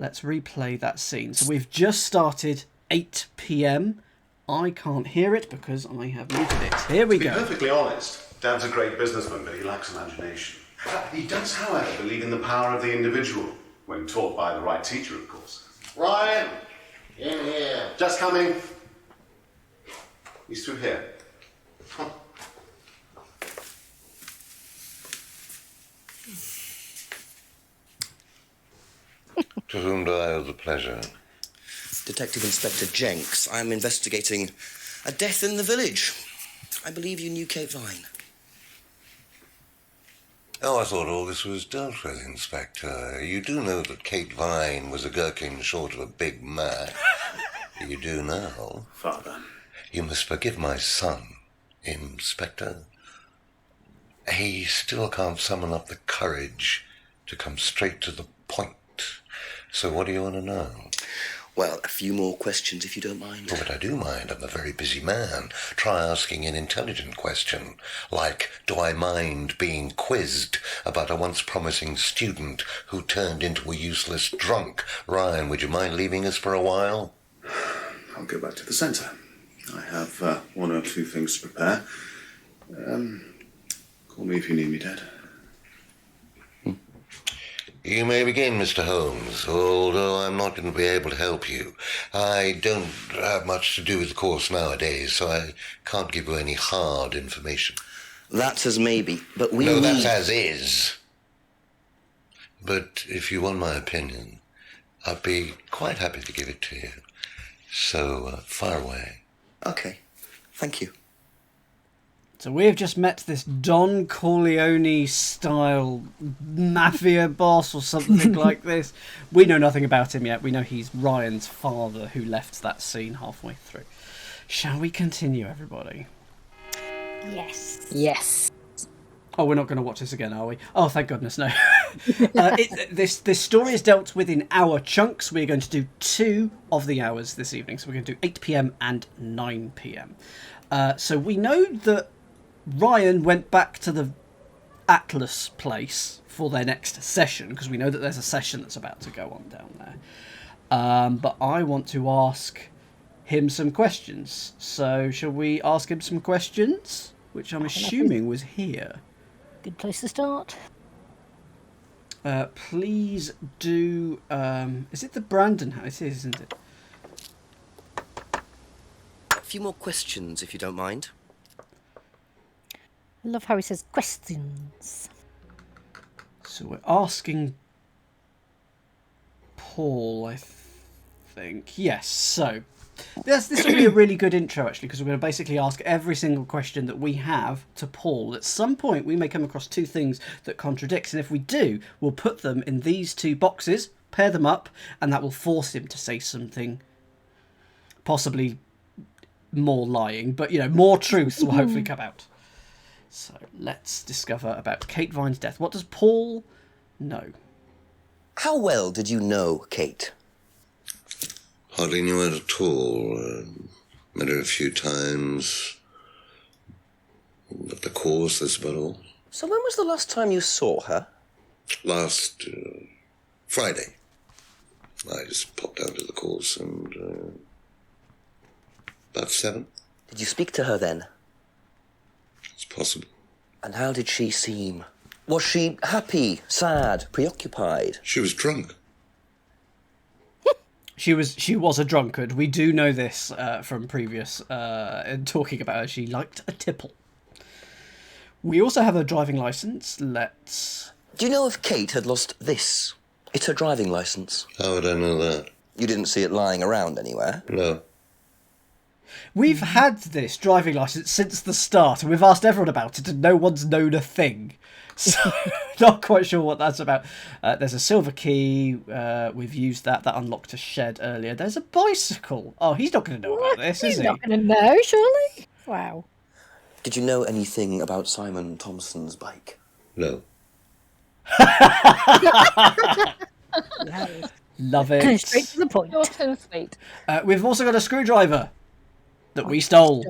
Let's replay that scene. So we've just started 8 p.m. I can't hear it because I have muted it. Here we go. To be perfectly honest, Dad's a great businessman, but he lacks imagination. He does, however, believe in the power of the individual, when taught by the right teacher, of course. Ryan! In here. Just coming. He's through here. To whom do I owe the pleasure? Detective Inspector Jenks. I'm investigating a death in the village. I believe you knew Kate Vine. Oh, I thought all this was dealt with, Inspector. You do know that Kate Vine was a gherkin short of a Big Mac. You do now. Father. You must forgive my son, Inspector. He still can't summon up the courage to come straight to the point. So what do you want to know? Well, a few more questions, if you don't mind. Oh, but I do mind. I'm a very busy man. Try asking an intelligent question, like, do I mind being quizzed about a once promising student who turned into a useless drunk? Ryan, would you mind leaving us for a while? I'll go back to the centre. I have one or two things to prepare. Call me if you need me, Dad. You may begin, Mr. Holmes, although I'm not going to be able to help you. I don't have much to do with the course nowadays, so I can't give you any hard information. That's as maybe, but we No, need... that's as is. But if you want my opinion, I'd be quite happy to give it to you. So, fire away. Okay, thank you. So we've just met this Don Corleone-style mafia boss or something like this. We know nothing about him yet. We know he's Ryan's father who left that scene halfway through. Shall we continue, everybody? Yes. Yes. Oh, we're not going to watch this again, are we? Oh, thank goodness, no. This story is dealt with in hour chunks. We're going to do 2 of the hours this evening. So we're going to do 8 p.m. and 9 p.m. So we know that Ryan went back to the Atlas place for their next session, because we know that there's a session that's about to go on down there. But I want to ask him some questions. So shall we ask him some questions? Which I'm assuming was here. Good place to start. Please do... is it the Brandon house? It is, isn't it? A few more questions, if you don't mind. I love how he says questions. So we're asking Paul, I think. Yes, so this will be a really good intro, actually, because we're going to basically ask every single question that we have to Paul. At some point, we may come across 2 things that contradict, and if we do, we'll put them in these 2 boxes, pair them up, and that will force him to say something possibly more lying, but, more truth will hopefully come out. So let's discover about Kate Vine's death. What does Paul know? How well did you know Kate? Hardly knew her at all. Met her a few times. At the course, that's about all. So when was the last time you saw her? Last Friday. I just popped out to the course and about 7. Did you speak to her then? It's possible. And how did she seem? Was she happy, sad, preoccupied? She was drunk. She was a drunkard. We do know this from previous talking about her. She liked a tipple. We also have her driving licence. Let's... Do you know if Kate had lost this? It's her driving licence. How would I know that? You didn't see it lying around anywhere? No. We've had this driving licence since the start, and we've asked everyone about it, and no one's known a thing. So, not quite sure what that's about. There's a silver key. We've used that. That unlocked a shed earlier. There's a bicycle. Oh, he's not going to know about this, is he? He's not going to know, surely. Wow. Did you know anything about Simon Thompson's bike? No. Love it. Straight to the point. Short and sweet. We've also got a screwdriver that we stole.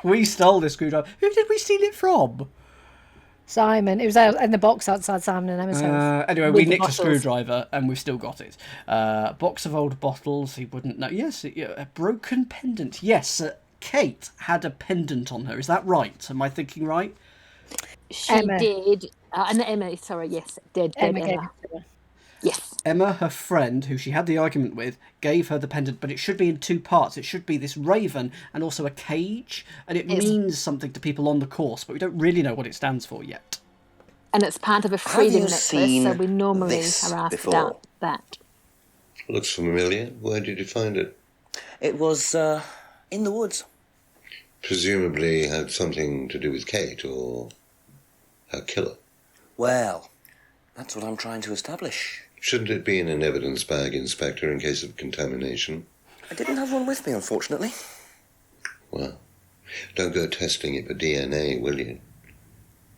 We stole this screwdriver. Who did we steal it from? Simon. It was out in the box outside Simon and Emma's house. Anyway, With we the nicked a bottles. screwdriver and we've still got it. Box of old bottles. He wouldn't know. Yes, a broken pendant. Yes, Kate had a pendant on her. Is that right? Am I thinking right? She Emma. did. And Emma, sorry, yes, dead Emma gave Emma. it to her. Yes. Emma, her friend, who she had the argument with, gave her the pendant, but it should be in two parts. It should be this raven and also a cage, and it means something to people on the course, but we don't really know what it stands for yet. And it's part of a Have freedom you necklace, seen so we normally this are asked before? about that. Looks familiar. Where did you find it? It was in the woods. Presumably had something to do with Kate or her killer. Well, that's what I'm trying to establish. Shouldn't it be in an evidence bag, Inspector, in case of contamination? I didn't have one with me, unfortunately. Well, don't go testing it for DNA, will you?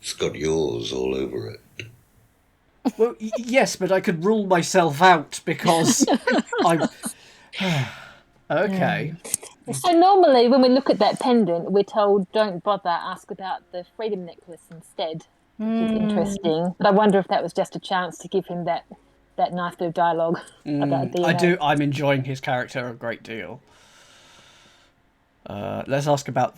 It's got yours all over it. Well, yes, but I could rule myself out because I... Okay. So normally when we look at that pendant, we're told don't bother, ask about the freedom necklace instead, which is interesting. But I wonder if that was just a chance to give him that nice bit of dialogue about DNA. I do. I'm enjoying his character a great deal. Let's ask about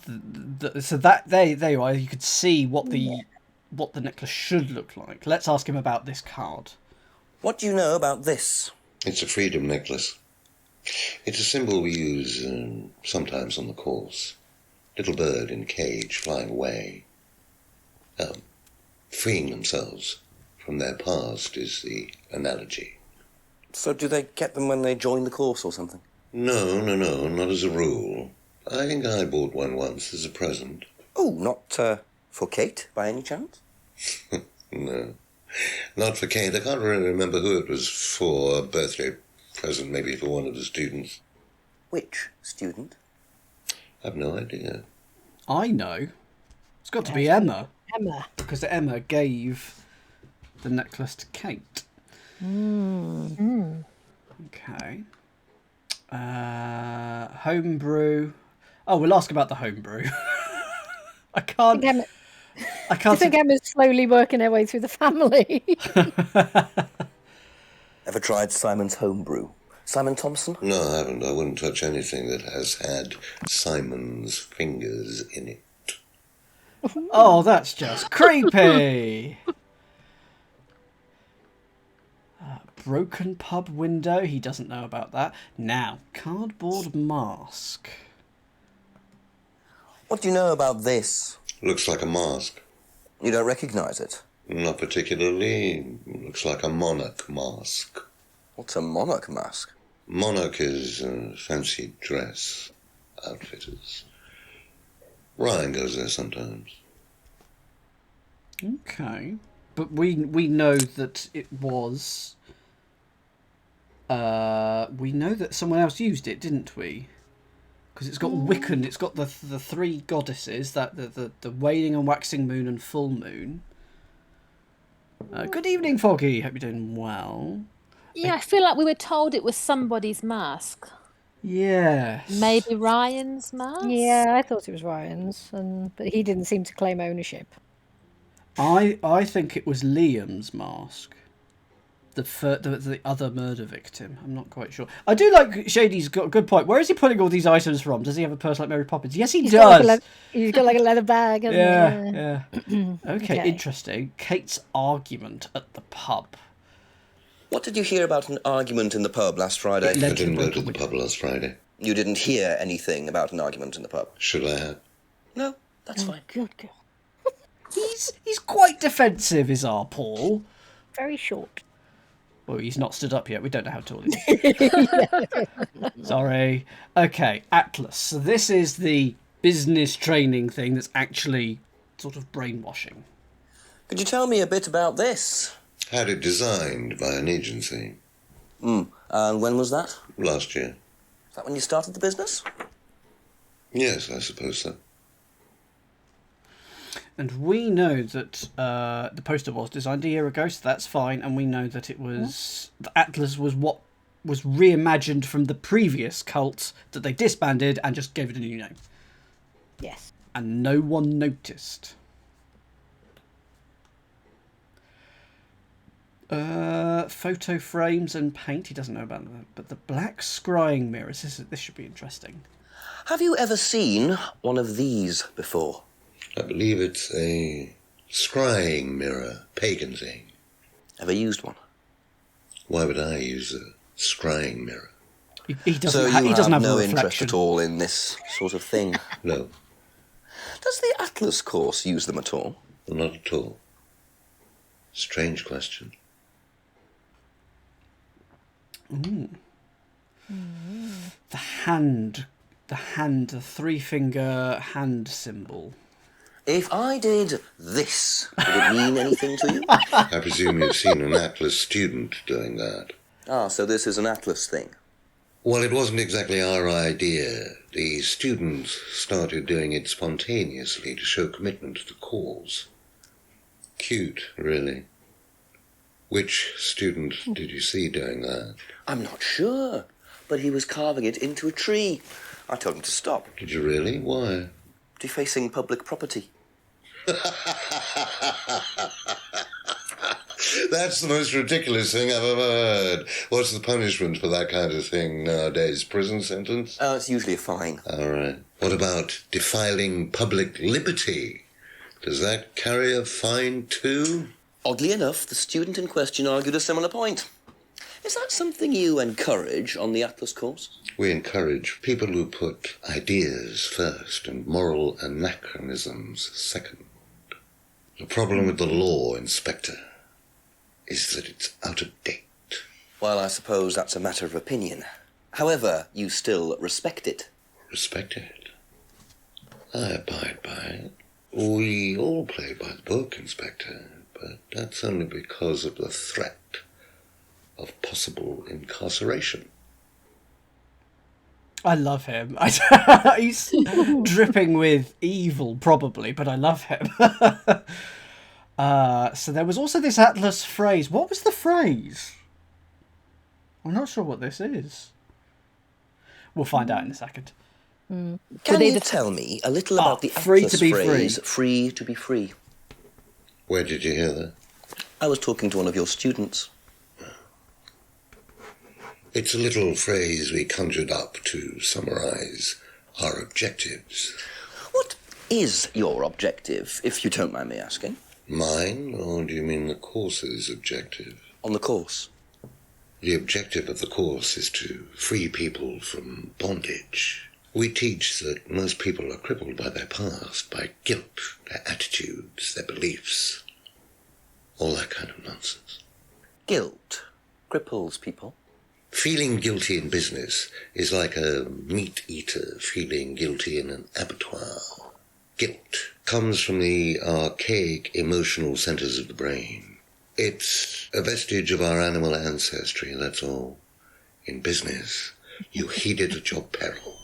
so that there you are. You could see what the necklace should look like. Let's ask him about this card. What do you know about this? It's a freedom necklace. It's a symbol we use sometimes on the course. Little bird in cage flying away. Freeing themselves from their past is the analogy. So do they get them when they join the course or something? No, not as a rule. I think I bought one once as a present. Oh, not for Kate, by any chance? No, not for Kate. I can't really remember who it was for. A birthday present, maybe for one of the students. Which student? I've no idea. I know. It's got to be Emma. Emma. Because Emma gave the necklace to Kate. Okay. Homebrew. Oh, we'll ask about the homebrew. I can't. I can't. I think Emma's slowly working her way through the family. Ever tried Simon's homebrew? Simon Thompson? No, I haven't. I wouldn't touch anything that has had Simon's fingers in it. Oh, that's just creepy. Broken pub window. He doesn't know about that. Now, cardboard mask. What do you know about this? Looks like a mask. You don't recognise it? Not particularly. Looks like a monarch mask. What's a monarch mask? Monarch is fancy dress outfitters. Ryan goes there sometimes. Okay. But we know that it was... we know that someone else used it, didn't we? Because it's got Wiccan, it's got the three goddesses, that the waning and waxing moon and full moon. Good evening, Foggy. Hope you're doing well. Yeah, I feel like we were told it was somebody's mask. Yes. Maybe Ryan's mask? Yeah, I thought it was Ryan's, but he didn't seem to claim ownership. I think it was Liam's mask. The other murder victim. I'm not quite sure. I do like Shady's got a good point. Where is he putting all these items from? Does he have a purse like Mary Poppins? Yes, he does. He's got like a leather bag. Yeah. Okay, interesting. Kate's argument at the pub. What did you hear about an argument in the pub last Friday? I didn't go to the pub last Friday. You didn't hear anything about an argument in the pub? Should I have? No, that's fine. Good girl. He's quite defensive, is our Paul. Very short. Well, he's not stood up yet. We don't know how tall he is. Sorry. Okay, Atlas. So this is the business training thing that's actually sort of brainwashing. Could you tell me a bit about this? Had it designed by an agency. And when was that? Last year. Is that when you started the business? Yes, I suppose so. And we know that the poster was designed a year ago, so that's fine. And we know that it was... The Atlas was what was reimagined from the previous cult that they disbanded and just gave it a new name. Yes. And no one noticed. Photo frames and paint. He doesn't know about that. But the black scrying mirrors. This should be interesting. Have you ever seen one of these before? I believe it's a scrying mirror, pagan thing. Ever used one? Why would I use a scrying mirror? He doesn't. He doesn't have a no reflection. interest at all in this sort of thing. No, Does the Atlas course use them at all? not at all. Strange question. The three-finger hand symbol. If I did this, would it mean anything to you? I presume you've seen an Atlas student doing that. Ah, so this is an Atlas thing. Well, it wasn't exactly our idea. The students started doing it spontaneously to show commitment to the cause. Cute, really. Which student did you see doing that? I'm not sure, but he was carving it into a tree. I told him to stop. Did you really? Why? Defacing public property. That's the most ridiculous thing I've ever heard. What's the punishment for that kind of thing nowadays? Prison sentence? It's usually a fine. All right. What about defiling public liberty? Does that carry a fine too? Oddly enough, the student in question argued a similar point. Is that something you encourage on the Atlas course? We encourage people who put ideas first and moral anachronisms second. The problem with the law, Inspector, is that it's out of date. Well, I suppose that's a matter of opinion. However, you still respect it. Respect it. I abide by it. We all play by the book, Inspector, but that's only because of the threat of possible incarceration. I love him. He's dripping with evil, probably, but I love him. So there was also this Atlas phrase. What was the phrase? I'm not sure what this is. We'll find out in a second. Can you tell me a little about the free Atlas to be phrase, free to be free? Where did you hear that? I was talking to one of your students. It's a little phrase we conjured up to summarize our objectives. What is your objective, if you don't mind me asking? Mine, or do you mean the course's objective? On the course. The objective of the course is to free people from bondage. We teach that most people are crippled by their past, by guilt, their attitudes, their beliefs. All that kind of nonsense. Guilt cripples people. Feeling guilty in business is like a meat eater feeling guilty in an abattoir. Guilt comes from the archaic emotional centers of the brain. It's a vestige of our animal ancestry, that's all. In business, you heed it at your peril.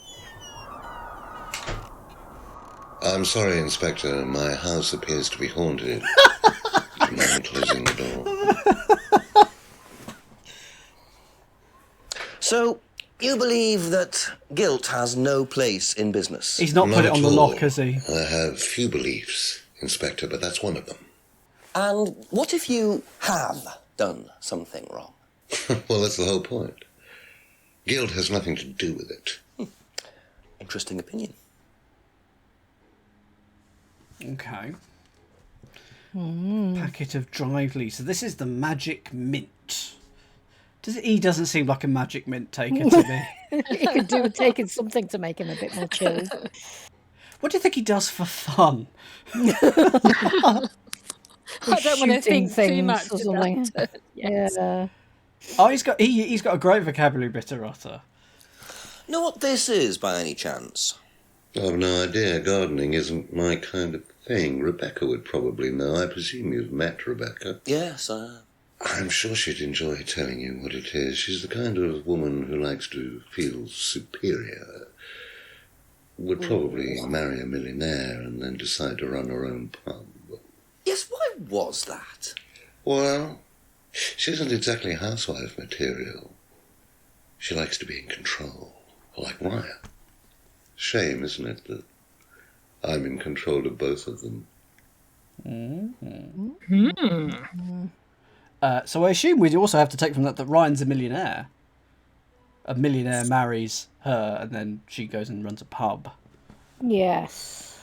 I'm sorry, Inspector, my house appears to be haunted. Do you mind closing the door? So, you believe that guilt has no place in business? He's not put it at on the all. lock, has he? I have few beliefs, Inspector, but that's one of them. And what if you have done something wrong? Well, that's the whole point. Guilt has nothing to do with it. Interesting opinion. Okay. Packet of dried leaves. So this is the magic mint. He doesn't seem like a magic mint taker to me. He could do with taking something to make him a bit more chilled. What do you think he does for fun? I don't want to think too much or something. about it. Yes. Yeah. Oh, he's got a great vocabulary, Bitterotter. Know what this is, by any chance? I've no idea. Gardening isn't my kind of thing. Rebecca would probably know. I presume you've met Rebecca. Yes, I'm sure she'd enjoy telling you what it is. She's the kind of woman who likes to feel superior. Would probably marry a millionaire and then decide to run her own pub. Yes, why was that? Well, she isn't exactly housewife material. She likes to be in control, like Ryan. Shame, isn't it, that I'm in control of both of them? So I assume we also have to take from that Ryan's a millionaire. A millionaire marries her, and then she goes and runs a pub. Yes.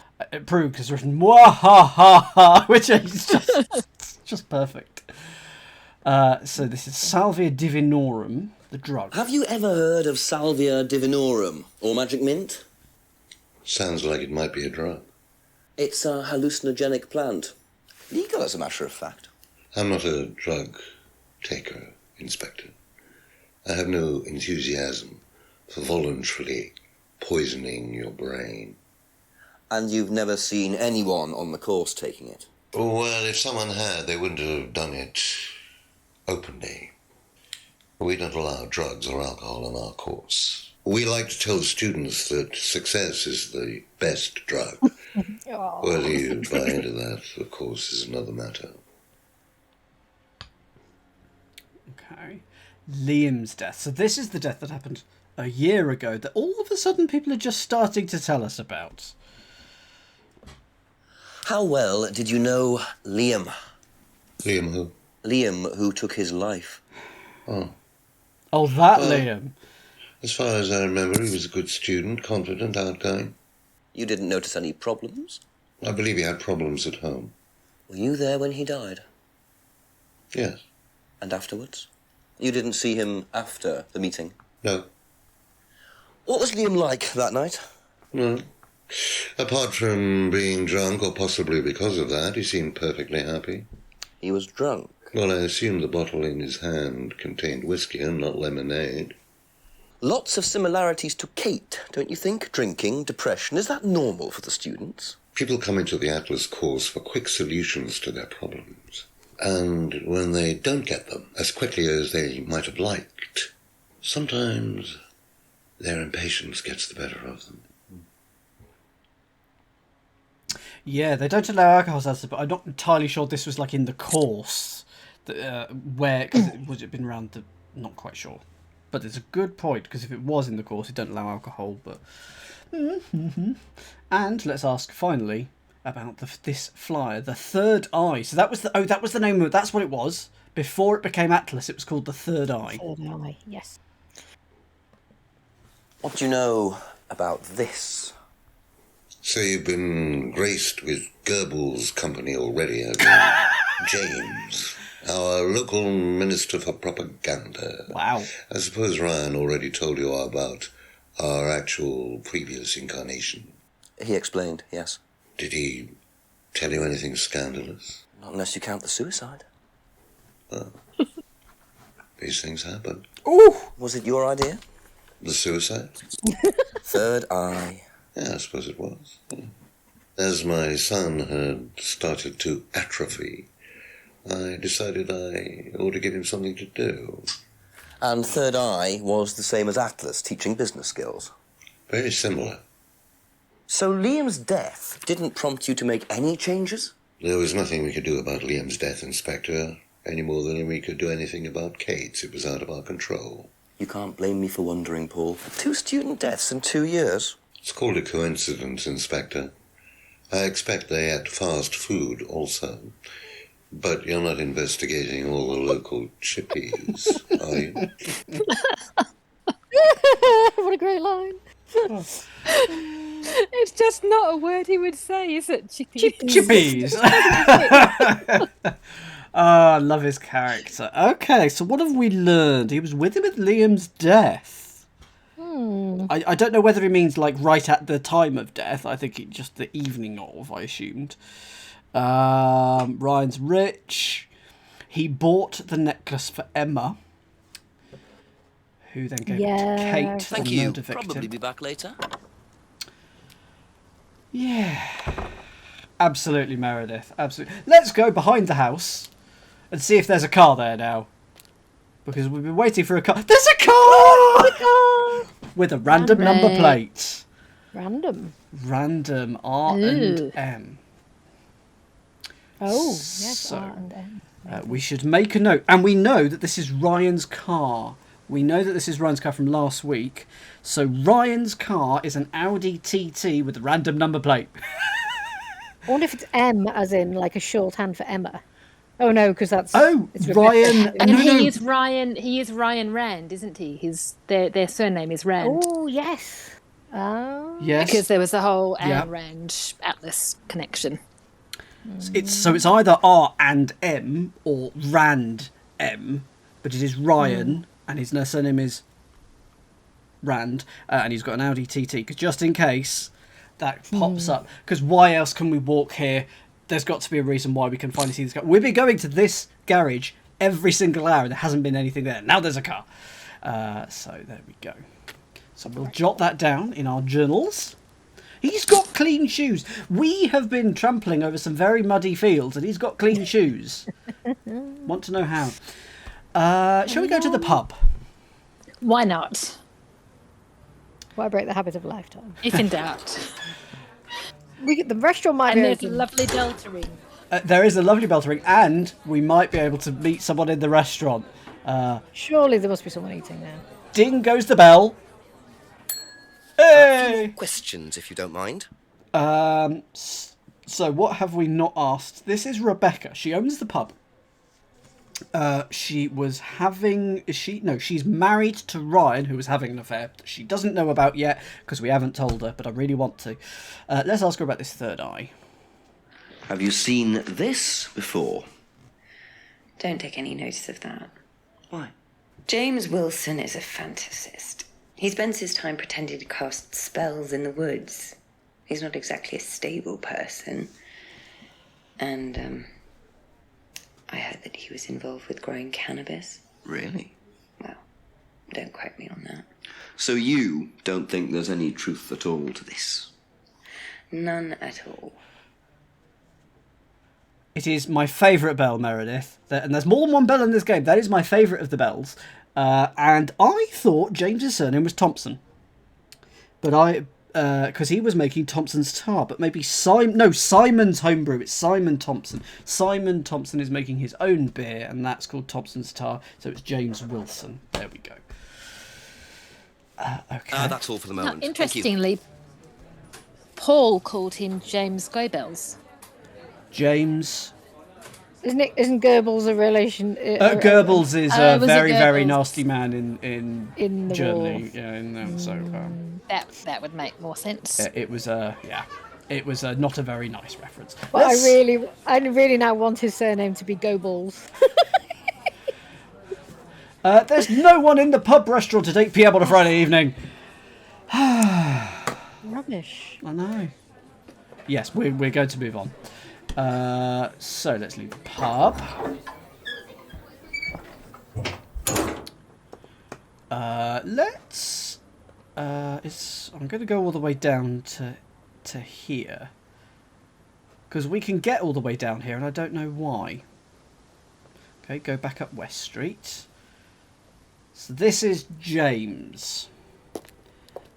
Prue has written "Mwahaha," which is just perfect. So this is Salvia Divinorum, the drug. Have you ever heard of Salvia Divinorum, or magic mint? Sounds like it might be a drug. It's a hallucinogenic plant. Legal, as a matter of fact. I'm not a drug taker, Inspector. I have no enthusiasm for voluntarily poisoning your brain. And you've never seen anyone on the course taking it? Well, if someone had, they wouldn't have done it openly. We don't allow drugs or alcohol on our course. We like to tell students that success is the best drug. Whether you buy into that, of course, is another matter. Okay. Liam's death. So this is the death that happened a year ago that all of a sudden people are just starting to tell us about. How well did you know Liam? Liam who? Liam, who took his life. Oh. Oh, that Liam. As far as I remember, he was a good student, confident, outgoing. You didn't notice any problems? I believe he had problems at home. Were you there when he died? Yes. And afterwards? You didn't see him after the meeting? No. What was Liam like that night? No. Apart from being drunk, or possibly because of that, he seemed perfectly happy. He was drunk. Well, I assume the bottle in his hand contained whiskey and not lemonade. Lots of similarities to Kate, don't you think? Drinking, depression. Is that normal for the students? People come into the Atlas course for quick solutions to their problems. And when they don't get them as quickly as they might have liked, sometimes their impatience gets the better of them. Yeah, they don't allow alcohol, but I'm not entirely sure this was like in the course. Where, because would it have been around the... Not quite sure. But it's a good point, because if it was in the course, it don't allow alcohol, but... And let's ask, finally, about this flyer, the Third Eye. So that was the name of it. That's what it was. Before it became Atlas, it was called the Third Eye. Third Eye, yes. What do you know about this? So you've been graced with Goebbels' company already, have you? James, our local minister for propaganda. Wow. I suppose Ryan already told you about our actual previous incarnation. He explained, yes. Did he tell you anything scandalous? Not unless you count the suicide. Well, these things happen. Ooh! Was it your idea? The suicide? Third Eye. Yeah, I suppose it was. As my son had started to atrophy, I decided I ought to give him something to do. And Third Eye was the same as Atlas, teaching business skills. Very similar. So Liam's death didn't prompt you to make any changes? There was nothing we could do about Liam's death, Inspector, any more than we could do anything about Kate's. It was out of our control. You can't blame me for wondering, Paul. 2 student deaths in 2 years. It's called a coincidence, Inspector. I expect they ate fast food also. But you're not investigating all the local chippies, are you? What a great line. It's just not a word he would say, is it? Chippies! I love his character. Okay, so what have we learned? He was with him at Liam's death. I don't know whether he means like right at the time of death. I think just the evening of, I assumed. Ryan's rich. He bought the necklace for Emma, who then gave it to Kate. Thank the you. murder victim. Probably be back later. Yeah. Absolutely, Meredith. Absolutely. Let's go behind the house and see if there's a car there now. Because we've been waiting for a car. There's a car! With a random number plate. Random. Random. R and M. Oh, yes, So, R and M. we should make a note. And we know that this is Ryan's car. We know that this is Ryan's car from last week. So Ryan's car is an Audi TT with a random number plate. I wonder if it's M as in like a shorthand for Emma. Oh no, because that's it's Rebecca. Ryan. And No, he no. is Ryan. He is Ryan Rand, isn't he? Their surname is Rand. Oh yes. Oh. Yes. Because there was a whole Yeah. Ayn Rand Atlas connection. It's either R and M or Rand M, but it is Ryan, and his surname is Rand, and he's got an Audi TT. Because just in case that pops up, because why else can we walk here? There's got to be a reason why we can finally see this car. We've been going to this garage every single hour, and there hasn't been anything there. Now there's a car. So there we go. So we'll jot that down in our journals. He's got clean shoes. We have been trampling over some very muddy fields, and he's got clean shoes. Want to know how? Shall we go to the pub? Why not? Why break the habit of a lifetime? If in doubt. The restaurant might And be there's a open. lovely Delta ring. There is a lovely bell to ring, and we might be able to meet someone in the restaurant. Surely there must be someone eating now. Ding goes the bell. Hey! Questions, if you don't mind. So what have we not asked? This is Rebecca. She owns the pub. She was having... she's married to Ryan, who was having an affair that she doesn't know about yet, because we haven't told her, but I really want to. Let's ask her about this third eye. Have you seen this before? Don't take any notice of that. Why? James Wilson is a fantasist. He spends his time pretending to cast spells in the woods. He's not exactly a stable person. And, I heard that he was involved with growing cannabis. Really? Well, don't quote me on that. So you don't think there's any truth at all to this? None at all. It is my favourite bell, Meredith. And there's more than one bell in this game. That is my favourite of the bells. And I thought James's surname was Thompson. But because he was making Thompson's tar, but maybe Simon's homebrew. It's Simon Thompson. Simon Thompson is making his own beer, and that's called Thompson's tar. So it's James Wilson. There we go. Okay. That's all for the moment. Now, interestingly, Paul called him James Goebbels. James. Isn't Goebbels a relation? Goebbels is a was it very, very Goebbels? nasty man in the Germany. war. Yeah, so That would make more sense. it was it was not a very nice reference. But I really now want his surname to be Goebbels. There's no one in the pub restaurant at 8 p.m. on a Friday evening. Rubbish. I know. Yes, we're going to move on. So let's leave the pub. I'm going to go all the way down to here, because we can get all the way down here, and I don't know why. Okay, go back up West Street. So this is James.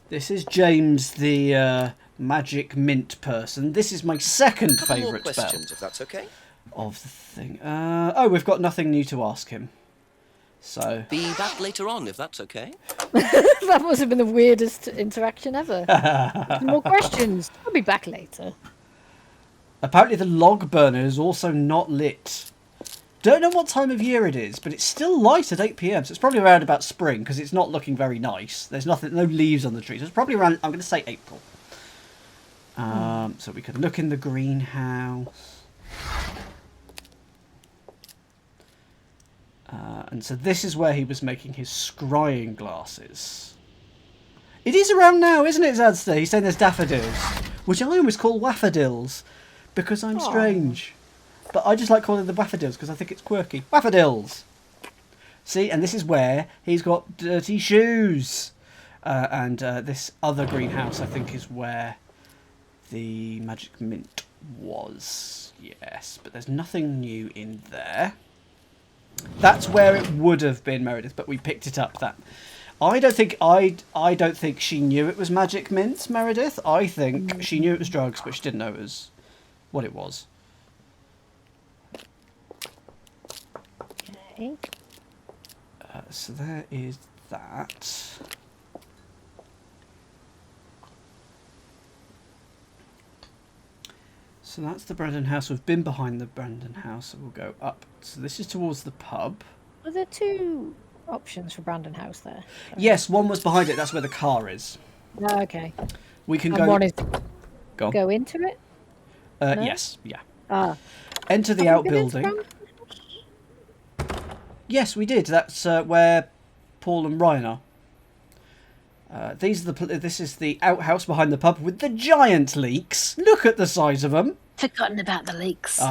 This is James, the magic mint person. This is my second favourite bell questions, if that's okay. of the thing. We've got nothing new to ask him. So Be back later on, if that's okay. That must have been the weirdest interaction ever. More questions. I'll be back later. apparently the log burner is also not lit. Don't know what time of year it is, but it's still light at 8 p.m. So it's probably around about spring, because it's not looking very nice. There's no leaves on the trees. So it's probably around, I'm going to say April. So we could look in the greenhouse. And so this is where he was making his scrying glasses. It is around now, isn't it, Zadster? He's saying there's daffodils, which I always call waffadils, because I'm strange. But I just like calling them waffadils because I think it's quirky. Waffadils! See, and this is where he's got dirty shoes. And this other greenhouse, I think, is where the magic mint was. Yes, but there's nothing new in there. That's where it would have been, Meredith, but we picked it up. I don't think she knew it was magic mint, Meredith. I think she knew it was drugs, but she didn't know it was what it was. Okay. So there is that. So that's the Brandon house. We've been behind the Brandon house, so we'll go up. So this is towards the pub. Are there 2 options for Brandon House there? Yes, one was behind it. That's where the car is. Oh, okay. We can And go. one is Go on. go into it? No? Yes, yeah. Ah. Enter the Have we been into outbuilding. Brandon? Yes, we did. That's where Paul and Ryan are. This is the outhouse behind the pub with the giant leaks. Look at the size of them. Forgotten about the leaks.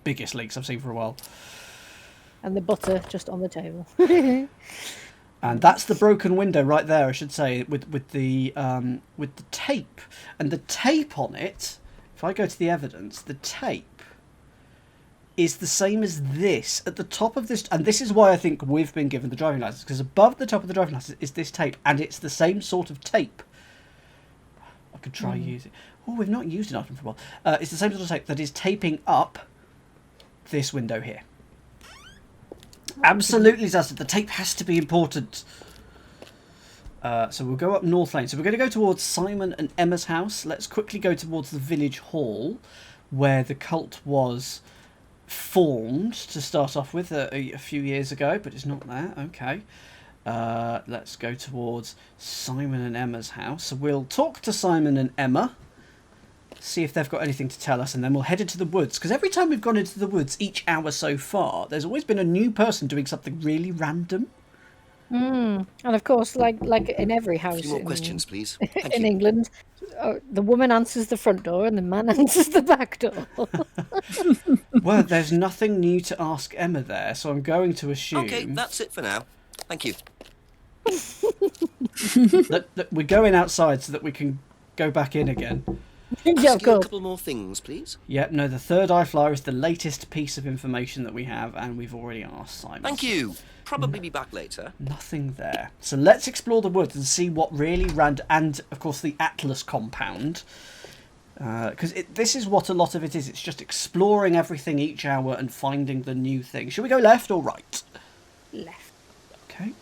Biggest leaks I've seen for a while. And the butter just on the table. And that's the broken window right there, I should say, with the tape. And the tape on it, if I go to the evidence, the tape is the same as this at the top of this, and this is why I think we've been given the driving license, because above the top of the driving license is this tape, and it's the same sort of tape. I could try use it. Oh, we've not used an item for a while. It's the same sort of tape that is taping up this window here. Absolutely, Zasta. The tape has to be important. So we'll go up North Lane. So we're going to go towards Simon and Emma's house. Let's quickly go towards the village hall, where the cult was formed to start off with a few years ago, but it's not there. Okay. Let's go towards Simon and Emma's house. So we'll talk to Simon and Emma, see if they've got anything to tell us, and then we'll head into the woods, because every time we've gone into the woods each hour so far, there's always been a new person doing something really random. And of course, like in every house A few more questions, please. Thank in you. England, the woman answers the front door and the man answers the back door. Well, there's nothing new to ask Emma there, so I'm going to assume... Okay, that's it for now. Thank you. that we're going outside so that we can go back in again. Yeah, Ask of you a course. couple more things, please. Yep, no, the third eye flyer is the latest piece of information that we have, and we've already asked Simon. Thank you. Probably be back later. Nothing there. So let's explore the woods and see what really and of course the Atlas compound. Because this is what a lot of it is. It's just exploring everything each hour and finding the new thing. Should we go left or right? Left. Okay.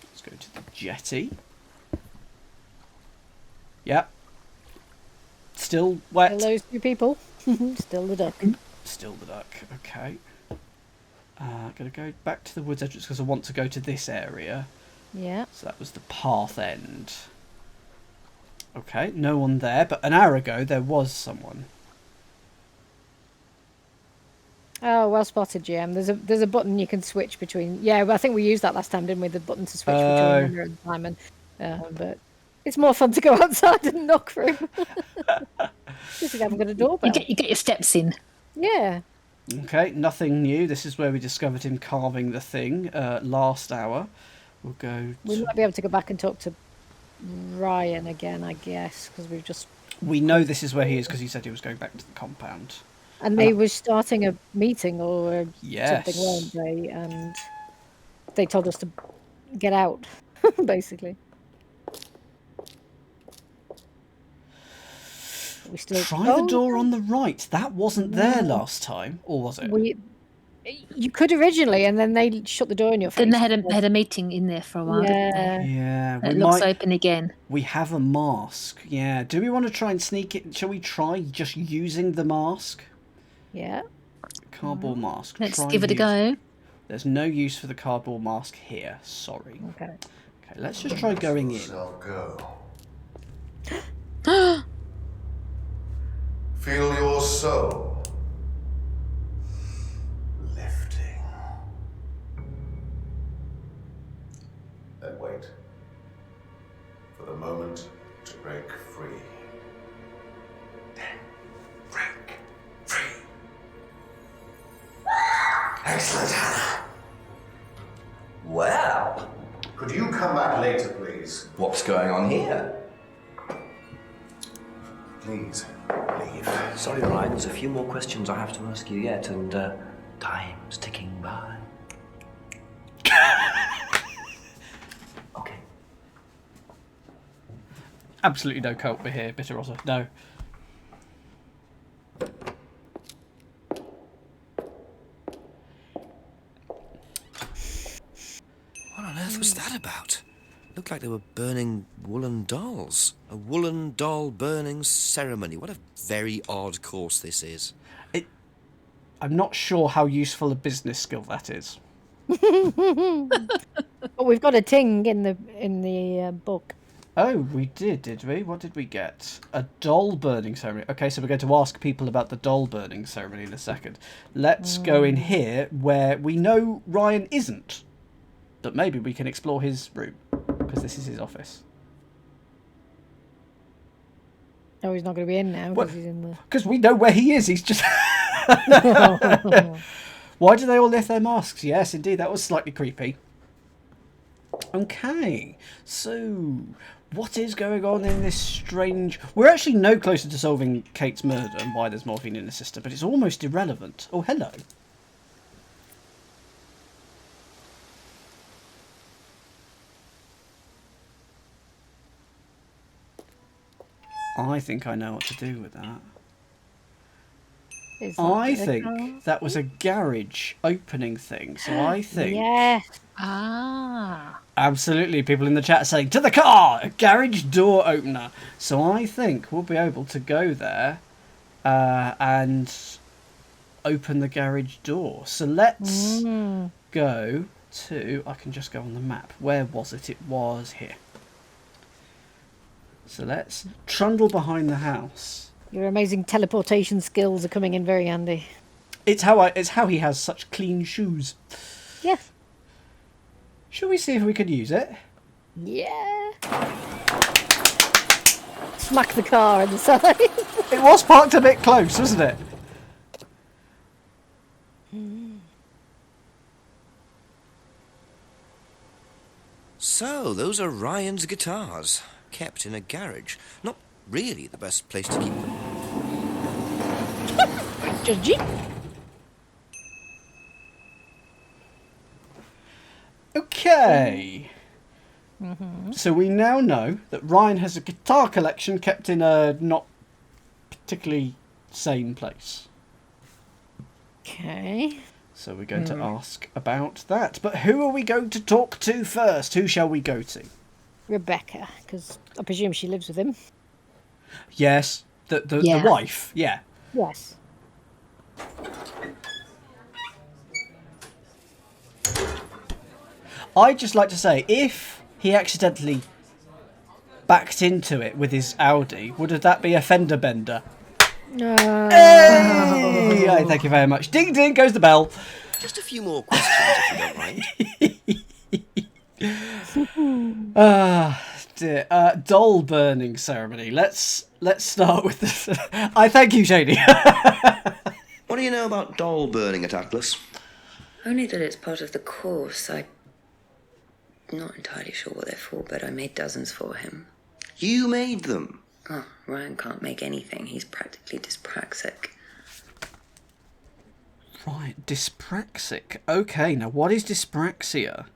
Let's go to the jetty. Yep. Still wet. Still those 2 people. Still the duck. Still the duck. Okay. Going to go back to the woods edge because I want to go to this area. Yeah. So that was the path end. Okay, no one there, but an hour ago there was someone. Oh, well spotted, GM. There's a button you can switch between. Yeah, well, I think we used that last time, didn't we? The button to switch between Emma and Simon. But it's more fun to go outside and knock for him. Just haven't got a doorbell. You get your steps in. Yeah. Okay, nothing new. This is where we discovered him carving the thing last hour. We'll go... We might be able to go back and talk to Ryan again, I guess, because we've just... We know this is where he is because he said he was going back to the compound. And they were starting a meeting or Yes. something, weren't they? And they told us to get out, basically. We still Try the door on the right. That wasn't there last time, or was it? You could originally, and then they shut the door in your face. Then they had a meeting in there for a while. Yeah. Yeah, It looks open again. We have a mask. Yeah. Do we want to try and sneak it? Shall we try just using the mask? Yeah. Cardboard mask. Let's Try give it a go. There's no use for the cardboard mask here. Sorry. Okay. Okay, let's just try going in. Go. Feel your soul lifting. Then wait for the moment to break free. Then break free. Excellent, Hannah. Well, Could you come back later, please? what's going on here? Please, leave. Sorry, Ryan, there's a few more questions I have to ask you yet, and time's ticking by. Okay. Absolutely no cult here, Bitter Rosa. No. What on earth was that about? Looked like they were burning woolen dolls. A woolen doll burning ceremony. What a very odd course this is. I'm not sure how useful a business skill that is. But we've got a ting in the book. Oh, we did we? What did we get? A doll burning ceremony. Okay, so we're going to ask people about the doll burning ceremony in a second. Let's go in here where we know Ryan isn't. But maybe we can explore his room, because this is his office. Oh, he's not going to be in now because he's in the... Because we know where he is. He's just... Why do they all lift their masks? Yes, indeed, that was slightly creepy. Okay, so what is going on in this strange... We're actually no closer to solving Kate's murder and why there's morphine in the system, but it's almost irrelevant. Oh, hello. I think I know what to do with that. I think that was a garage opening thing, so I think... Yes. Ah. Absolutely, people in the chat are saying, to the car! A garage door opener. So I think we'll be able to go there and open the garage door. So let's go to... I can just go on the map. Where was it? It was here. So let's trundle behind the house. Your amazing teleportation skills are coming in very handy. It's how he has such clean shoes. Yes. Shall we see if we could use it? Yeah. Smack the car in the side. It was parked a bit close, wasn't it? So, those are Ryan's guitars, kept in a garage. Not really the best place to keep them. Okay. So we now know that Ryan has a guitar collection kept in a not particularly sane place. Okay. So we're going to ask about that. But who are we going to talk to first? Who shall we go to? Rebecca, because I presume she lives with him. Yes, the wife. Yeah. Yes. I'd just like to say, if he accidentally backed into it with his Audi, would that be a fender bender? No. Hey! Oh, thank you very much. Ding ding goes the bell. Just a few more questions, if you don't mind. Dear. Doll burning ceremony. Let's start with this. I thank you, Shady. What do you know about doll burning at Atlas? Only that it's part of the course. I'm not entirely sure what they're for, but I made dozens for him. You made them? Oh, Ryan can't make anything. He's practically dyspraxic. Right, dyspraxic. Okay, now what is dyspraxia?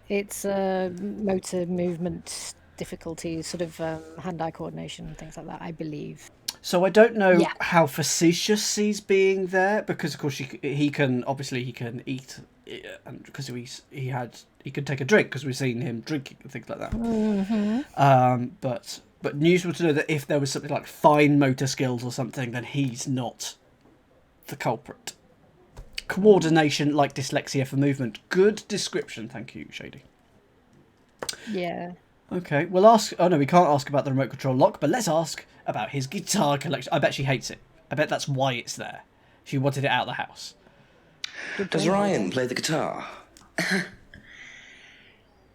It's motor movement difficulties, sort of hand-eye coordination and things like that, I believe. So I don't know how facetious he's being there, because of course he can eat, and because he could take a drink, because we've seen him drinking and things like that. But useful to know that if there was something like fine motor skills or something, then he's not the culprit. Coordination like dyslexia for movement. Good description, thank you, Shady. Yeah. Okay, we'll ask... Oh no, we can't ask about the remote control lock, but let's ask about his guitar collection. I bet she hates it. I bet that's why it's there. She wanted it out of the house. Does Ryan play the guitar?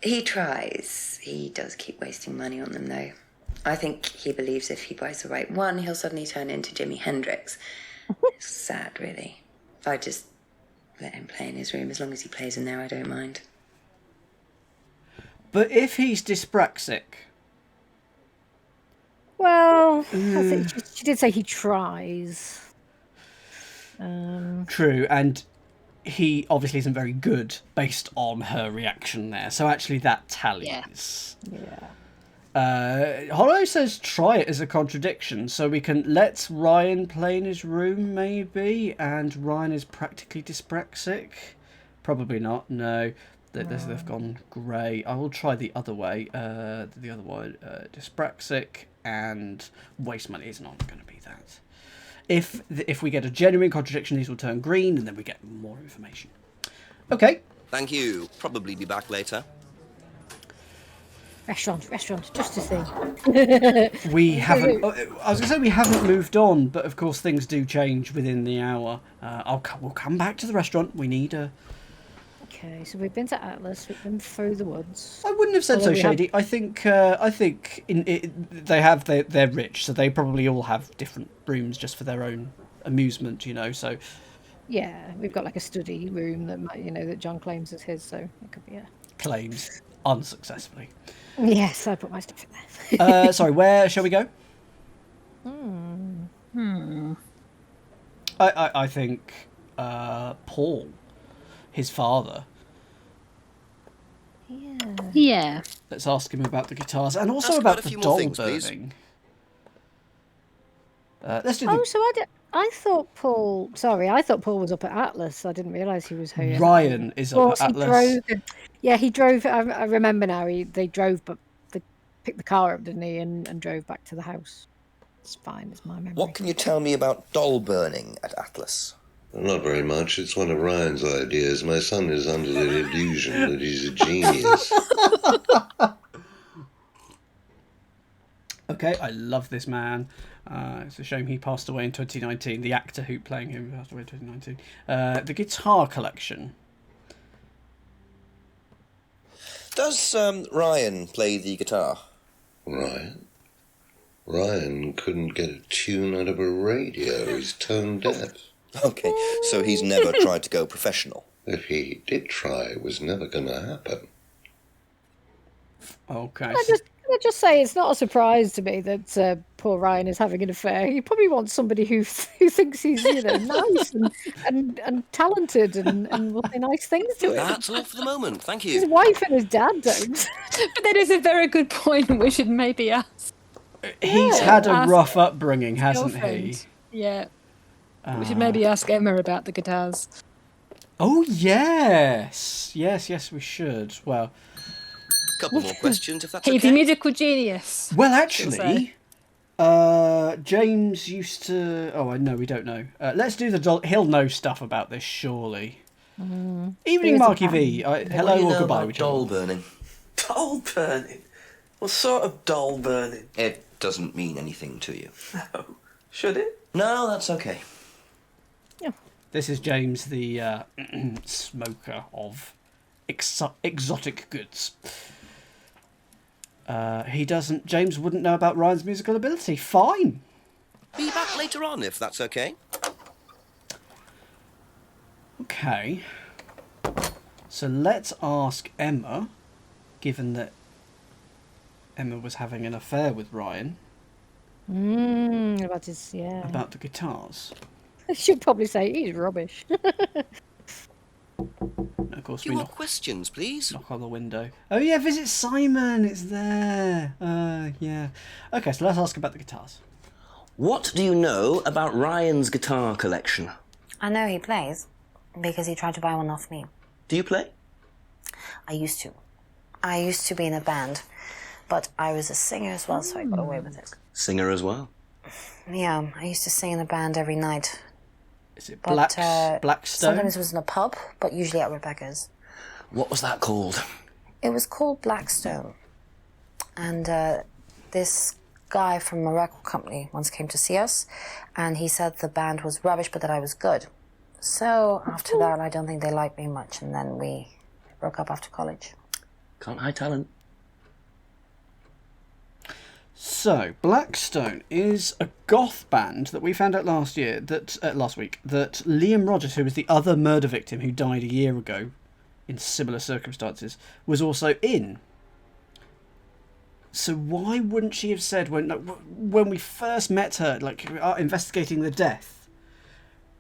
He tries. He does keep wasting money on them, though. I think he believes if he buys the right one, he'll suddenly turn into Jimi Hendrix. It's sad, really. If I just let him play in his room, as long as he plays in there, I don't mind. But if he's dyspraxic... Well, I think she did say he tries. True, and he obviously isn't very good based on her reaction there. So actually that tallies. Yeah. Hollow says try it as a contradiction, so we can let Ryan play in his room maybe, and Ryan is practically dyspraxic. Probably not, no. They've gone grey. I will try the other way. The other one, dyspraxic and waste money is not going to be that. If we get a genuine contradiction, these will turn green, and then we get more information. Okay. Thank you. Probably be back later. Restaurant, just to see. We haven't. I was going to say we haven't moved on, but of course things do change within the hour. We'll come back to the restaurant. We need a. Okay, so we've been to Atlas. We've been through the woods. I wouldn't have said so shady. I think they're rich, so they probably all have different rooms just for their own amusement, you know. So yeah, we've got like a study room that that John claims is his, so it could be claims unsuccessfully. Yes, I put my stuff in there. Sorry, where shall we go? I think Paul, his father. Yeah. Let's ask him about the guitars and also Ask about quite a the few more doll things, please. burning. Let's do the... So I thought Paul. Sorry, I thought Paul was up at Atlas. I didn't realise he was here. Ryan is up at Atlas. He drove. I remember now. They drove, but they picked the car up, didn't he, and drove back to the house. It's fine. It's my memory. What can you tell me about doll burning at Atlas? Not very much. It's one of Ryan's ideas. My son is under the illusion that he's a genius. Okay, I love this man. It's a shame he passed away in 2019. The actor who playing him passed away in 2019. The guitar collection. Does Ryan play the guitar? Ryan? Ryan couldn't get a tune out of a radio. He's tone deaf. Okay, so he's never tried to go professional. If he did try, it was never going to happen. Okay. Can I just say it's not a surprise to me that poor Ryan is having an affair. He probably wants somebody who thinks he's nice and talented and will say nice things to him. That's all for the moment. Thank His you. wife and his dad don't. But that is a very good point. We should maybe ask. He's had a Ask rough upbringing, hasn't he? girlfriend. Yeah. We should maybe ask Emma about the guitars. Oh, yes. Yes, we should. Well, Couple more questions, if that's He's okay. a musical genius. well, actually, James used to... Oh, no, we don't know. Let's do the doll... He'll know stuff about this, surely. Evening, Marky V. What Hello do you or know goodbye, about whichever. Doll burning. Doll burning? What sort of doll burning? It doesn't mean anything to you. No. Should it? No, that's okay. This is James, the smoker of exotic goods. James wouldn't know about Ryan's musical ability. Fine. Be back later on, if that's okay. Okay. So let's ask Emma, given that Emma was having an affair with Ryan, About about the guitars. I should probably say he's rubbish. And of course, Few we more knock questions, please. on the window. Oh yeah, visit Simon. It's there. Yeah. Okay, so let's ask about the guitars. What do you know about Ryan's guitar collection? I know he plays because he tried to buy one off me. Do you play? I used to be in a band, but I was a singer as well, so I got away with it. Singer as well. Yeah, I used to sing in a band every night. Is it But, Blackstone? Sometimes it was in a pub, but usually at Rebecca's. What was that called? It was called Blackstone. And this guy from a record company once came to see us, and he said the band was rubbish, but that I was good. So after that, I don't think they liked me much, and then we broke up after college. Can't hide talent. So, Blackstone is a goth band that we found out last week, that Liam Rogers, who was the other murder victim who died a year ago in similar circumstances, was also in. So why wouldn't she have said when we first met her, investigating the death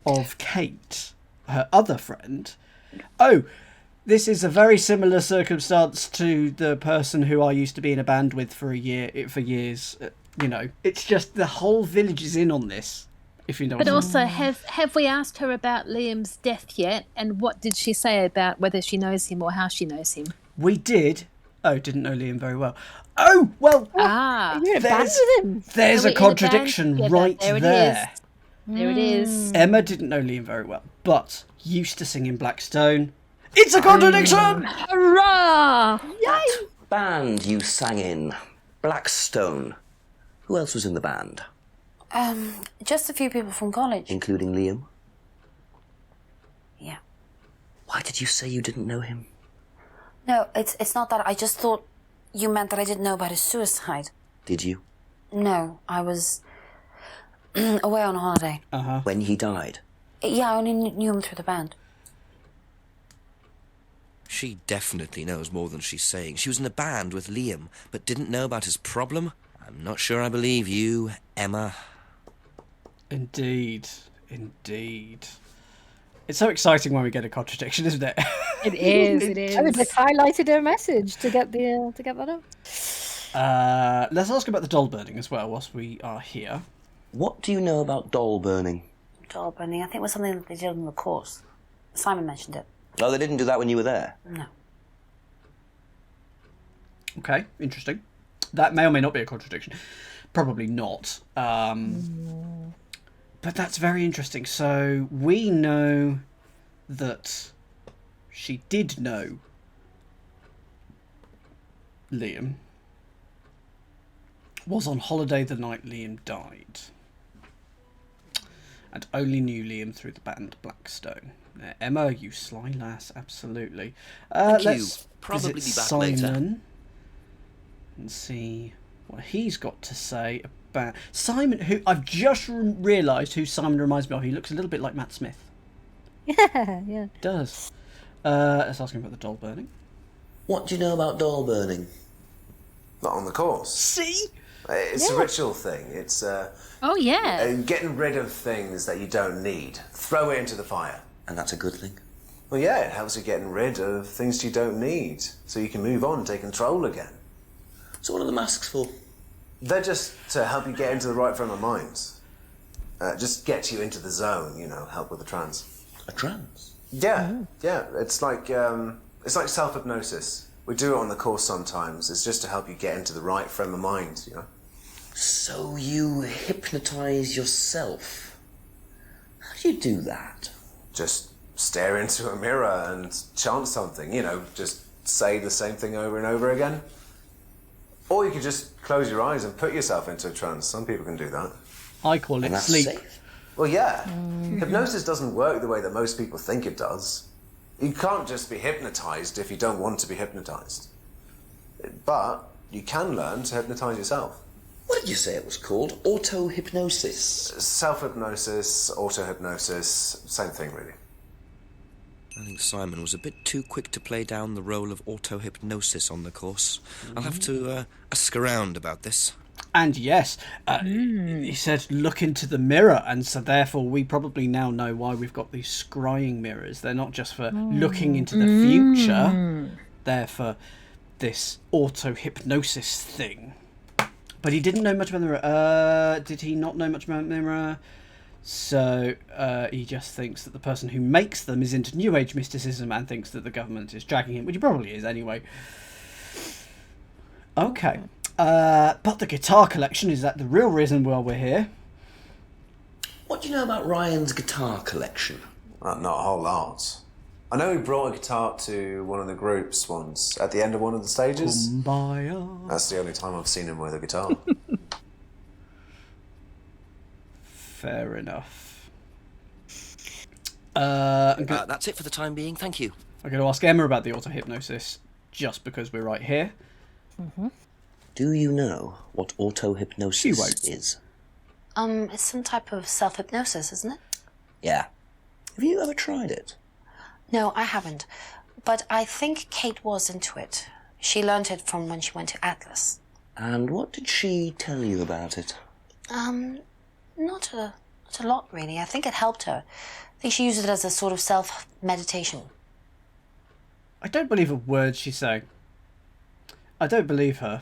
of Kate, her other friend, this is a very similar circumstance to the person who I used to be in a band with for years. It's just the whole village is in on this, If you know. But what I mean. also, have we asked her about Liam's death yet? And what did she say about whether she knows him or how she knows him? We did. Oh, didn't know Liam very well. Oh, well. You're in a band with him. There's Are a we in a band contradiction together? right There it there. is. There it is. Emma didn't know Liam very well, but used to sing in Blackstone. It's a contradiction! Hurrah! That band you sang in, Blackstone. Who else was in the band? Just a few people from college. Including Liam? Yeah. Why did you say you didn't know him? No, it's not that. I just thought you meant that I didn't know about his suicide. Did you? No, I was away on holiday. When he died? Yeah, I only knew him through the band. She definitely knows more than she's saying. She was in a band with Liam, but didn't know about his problem? I'm not sure I believe you, Emma. Indeed. It's so exciting when we get a contradiction, isn't it? It is. It is. I would just highlighted her message to get that up. Let's ask about the doll burning as well whilst we are here. What do you know about doll burning? Doll burning, I think it was something that they did on the course. Simon mentioned it. Oh, they didn't do that when you were there? No. Okay, interesting. That may or may not be a contradiction. Probably not. But that's very interesting. So we know that she did know Liam, was on holiday the night Liam died, and only knew Liam through the band Blackstone. Emma, you sly lass, absolutely. Thank let's you. Probably visit be back Simon later. and see what he's got to say about Simon, who I've just realised who Simon reminds me of. He looks a little bit like Matt Smith. Yeah. Does. Let's ask him about the doll burning. What do you know about doll burning? Not on the course. See? It's a ritual thing. It's Oh, yeah. getting rid of things that you don't need. Throw it into the fire. And that's a good thing? Well, yeah, it helps you getting rid of things you don't need, so you can move on and take control again. So what are the masks for? They're just to help you get into the right frame of mind. Just get you into the zone, help with the trance. A trance? Yeah, yeah. It's like self-hypnosis. We do it on the course sometimes. It's just to help you get into the right frame of mind, So you hypnotise yourself? How do you do that? Just stare into a mirror and chant something, just say the same thing over and over again. Or you could just close your eyes and put yourself into a trance. Some people can do that. I call it And that's sleep. safe? Well, yeah. Hypnosis doesn't work the way that most people think it does. You can't just be hypnotised if you don't want to be hypnotised. But you can learn to hypnotise yourself. What did you say it was called? Auto-hypnosis? Self-hypnosis, auto-hypnosis, same thing, really. I think Simon was a bit too quick to play down the role of auto-hypnosis on the course. I'll have to ask around about this. And yes, he said look into the mirror, and so therefore we probably now know why we've got these scrying mirrors. They're not just for looking into the future, they're for this auto-hypnosis thing. But he didn't know much about the mirror. Did he not know much about the mirror? So he just thinks that the person who makes them is into New Age mysticism and thinks that the government is dragging him, which he probably is anyway. Okay. But the guitar collection, is that the real reason why we're here? What do you know about Ryan's guitar collection? Not a whole lot. I know he brought a guitar to one of the groups once, at the end of one of the stages. Kumbaya. That's the only time I've seen him with a guitar. Fair enough. That's it for the time being, thank you. I'm going to ask Emma about the auto-hypnosis, just because we're right here. Do you know what auto-hypnosis is? It's some type of self-hypnosis, isn't it? Yeah. Have you ever tried it? No, I haven't. But I think Kate was into it. She learned it from when she went to Atlas. And what did she tell you about it? Not a lot, really. I think it helped her. I think she used it as a sort of self-meditation. I don't believe a word she's saying. I don't believe her.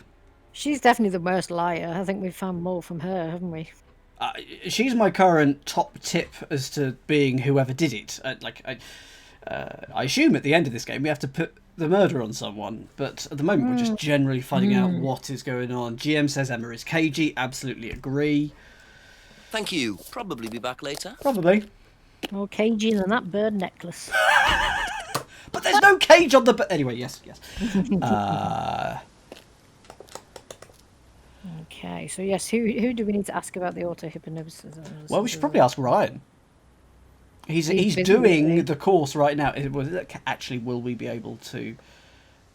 She's definitely the worst liar. I think we've found more from her, haven't we? she's my current top tip as to being whoever did it. I assume at the end of this game we have to put the murder on someone, but at the moment we're just generally finding out what is going on. GM says Emma is cagey. Absolutely agree. Thank you. Probably be back later. Probably. More cagey than that bird necklace. But there's no cage on the... Anyway, yes. Okay, so yes, who do we need to ask about the auto-hypnosis? Well, we should probably ask Ryan. He's doing the course right now. Actually, will we be able to...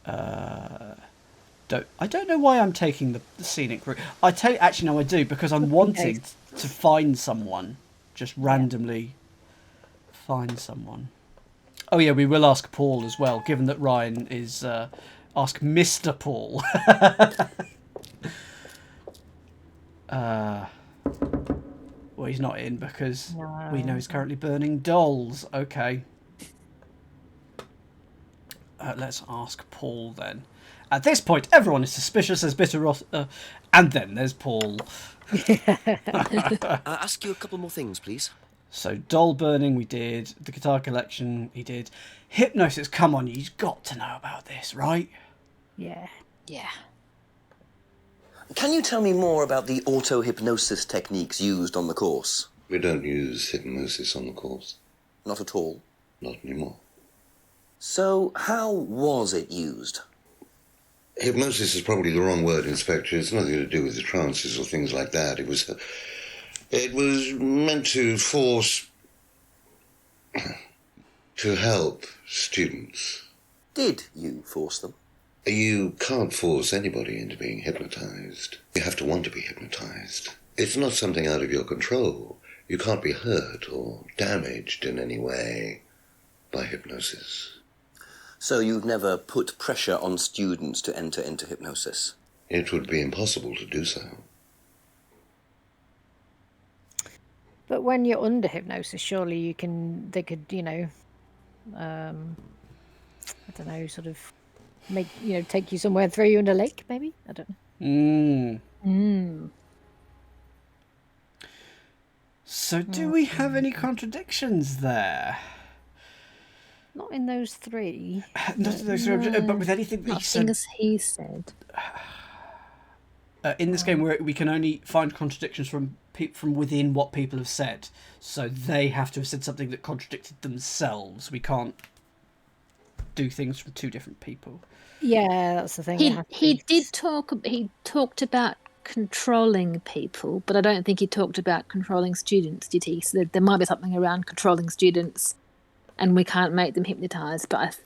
I don't know why I'm taking the scenic route. Actually, no, I do, because I'm wanting to find someone. Just randomly find someone. Oh, yeah, we will ask Paul as well, given that Ryan is... ask Mr. Paul. Well, he's not in because we know he's currently burning dolls. Okay. Let's ask Paul then. At this point, everyone is suspicious as bitter, and then there's Paul. Ask you a couple more things, please. So, doll burning, we did. The guitar collection, he did. Hypnosis, come on, you've got to know about this, right? Yeah. Can you tell me more about the auto-hypnosis techniques used on the course? We don't use hypnosis on the course. Not at all? Not anymore. So, how was it used? Hypnosis is probably the wrong word, Inspector. It's nothing to do with the trances or things like that. It was meant to force... to help students. Did you force them? You can't force anybody into being hypnotized. You have to want to be hypnotized. It's not something out of your control. You can't be hurt or damaged in any way by hypnosis. So you've never put pressure on students to enter into hypnosis? It would be impossible to do so. But when you're under hypnosis, surely they could, I don't know, sort of take you somewhere and throw you in a lake, maybe? I don't know. So do we have any contradictions there? Not in those three. Not in those three, but with anything that Nothing as he said. In this game, we can only find contradictions from within what people have said. So they have to have said something that contradicted themselves. We can't do things from two different people. Yeah, that's the thing. He talked about controlling people, but I don't think he talked about controlling students, did he? So there might be something around controlling students, and we can't make them hypnotized, but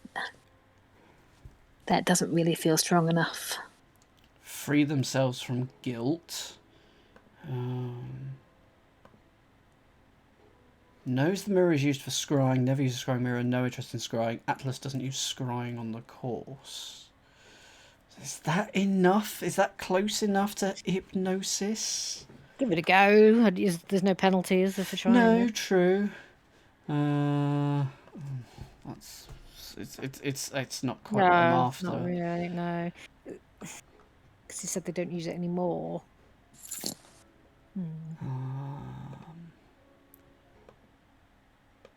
that doesn't really feel strong enough. Free themselves from guilt. Knows the mirror is used for scrying, never uses a scrying mirror, no interest in scrying. Atlas doesn't use scrying on the course. Is that enough? Is that close enough to hypnosis? Give it a go. There's no penalty, is there, for trying? No, true. It's not quite what I'm after. Not really, no. Because he said they don't use it anymore.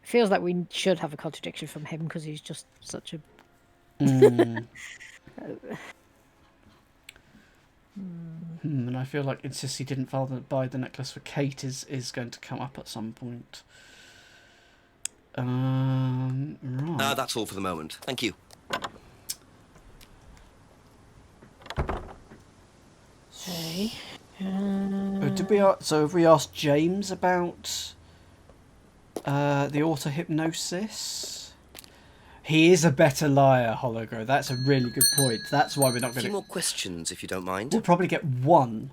Feels like we should have a contradiction from him because he's just such a... And I feel like insists he didn't buy the necklace for Kate is going to come up at some point. Right. That's all for the moment. Thank you. Okay. So have we asked James about the auto-hypnosis? He is a better liar, Hologrow. That's a really good point. That's why we're not going to... A few more questions, if you don't mind. We'll probably get one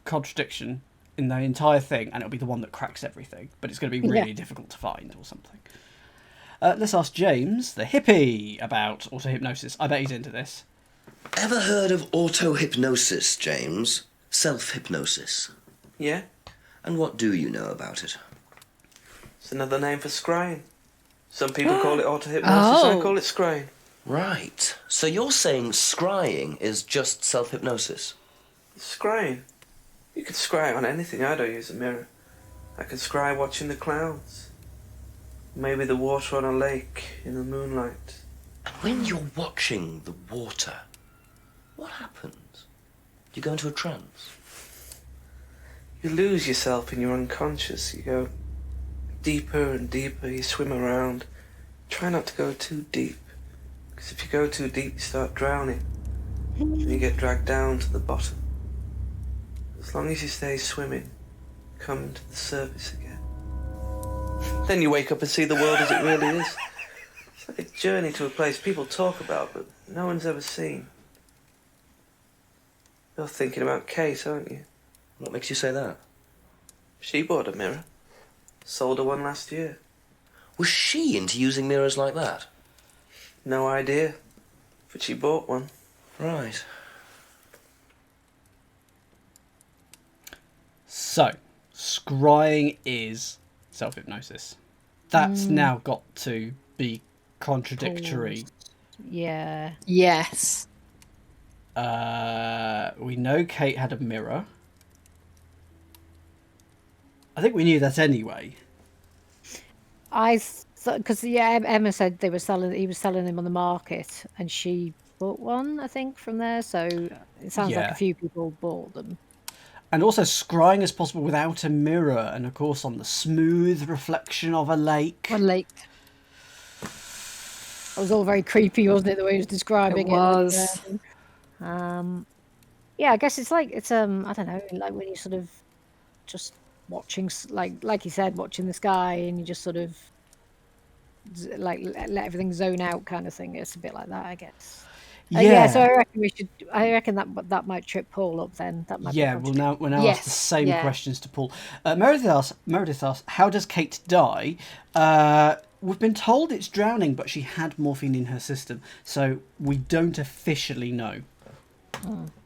contradiction in the entire thing, and it'll be the one that cracks everything. But it's going to be really difficult to find or something. Let's ask James, the hippie, about auto-hypnosis. I bet he's into this. Ever heard of auto-hypnosis, James? Self-hypnosis? Yeah. And what do you know about it? It's another name for scrying. Some people call it auto-hypnosis, I call it scrying. Right. So you're saying scrying is just self-hypnosis? Scrying? You can scry on anything. I don't use a mirror. I can scry watching the clouds. Maybe the water on a lake in the moonlight. And when you're watching the water, what happens? Do you go into a trance? You lose yourself in your unconscious. You go deeper and deeper. You swim around. Try not to go too deep. Because if you go too deep, you start drowning. And you get dragged down to the bottom. As long as you stay swimming, come to the surface again. Then you wake up and see the world as it really is. It's like a journey to a place people talk about, but no one's ever seen. You're thinking about Kate, aren't you? What makes you say that? She bought a mirror. Sold her one last year. Was she into using mirrors like that? No idea. But she bought one. Right. So, scrying is self-hypnosis. That's now got to be contradictory. Yeah. Yes. We know Kate had a mirror. I think we knew that anyway. I thought, because Emma said he was selling them on the market, and she bought one, I think, from there. So it sounds like Yeah. a few people bought them. And also, scrying is possible without a mirror, and of course, on the smooth reflection of a lake. A lake. It was all very creepy, wasn't it? The way he was describing it. It was. Yeah, I guess it's I don't know, like when you sort of just watching, like you said, watching the sky, and you just sort of let everything zone out, kind of thing. It's a bit like that, I guess. Yeah. So I reckon that might trip Paul up. Then that might. Yeah, we'll now ask the same questions to Paul. Meredith asks, how does Kate die? We've been told it's drowning, but she had morphine in her system, so we don't officially know.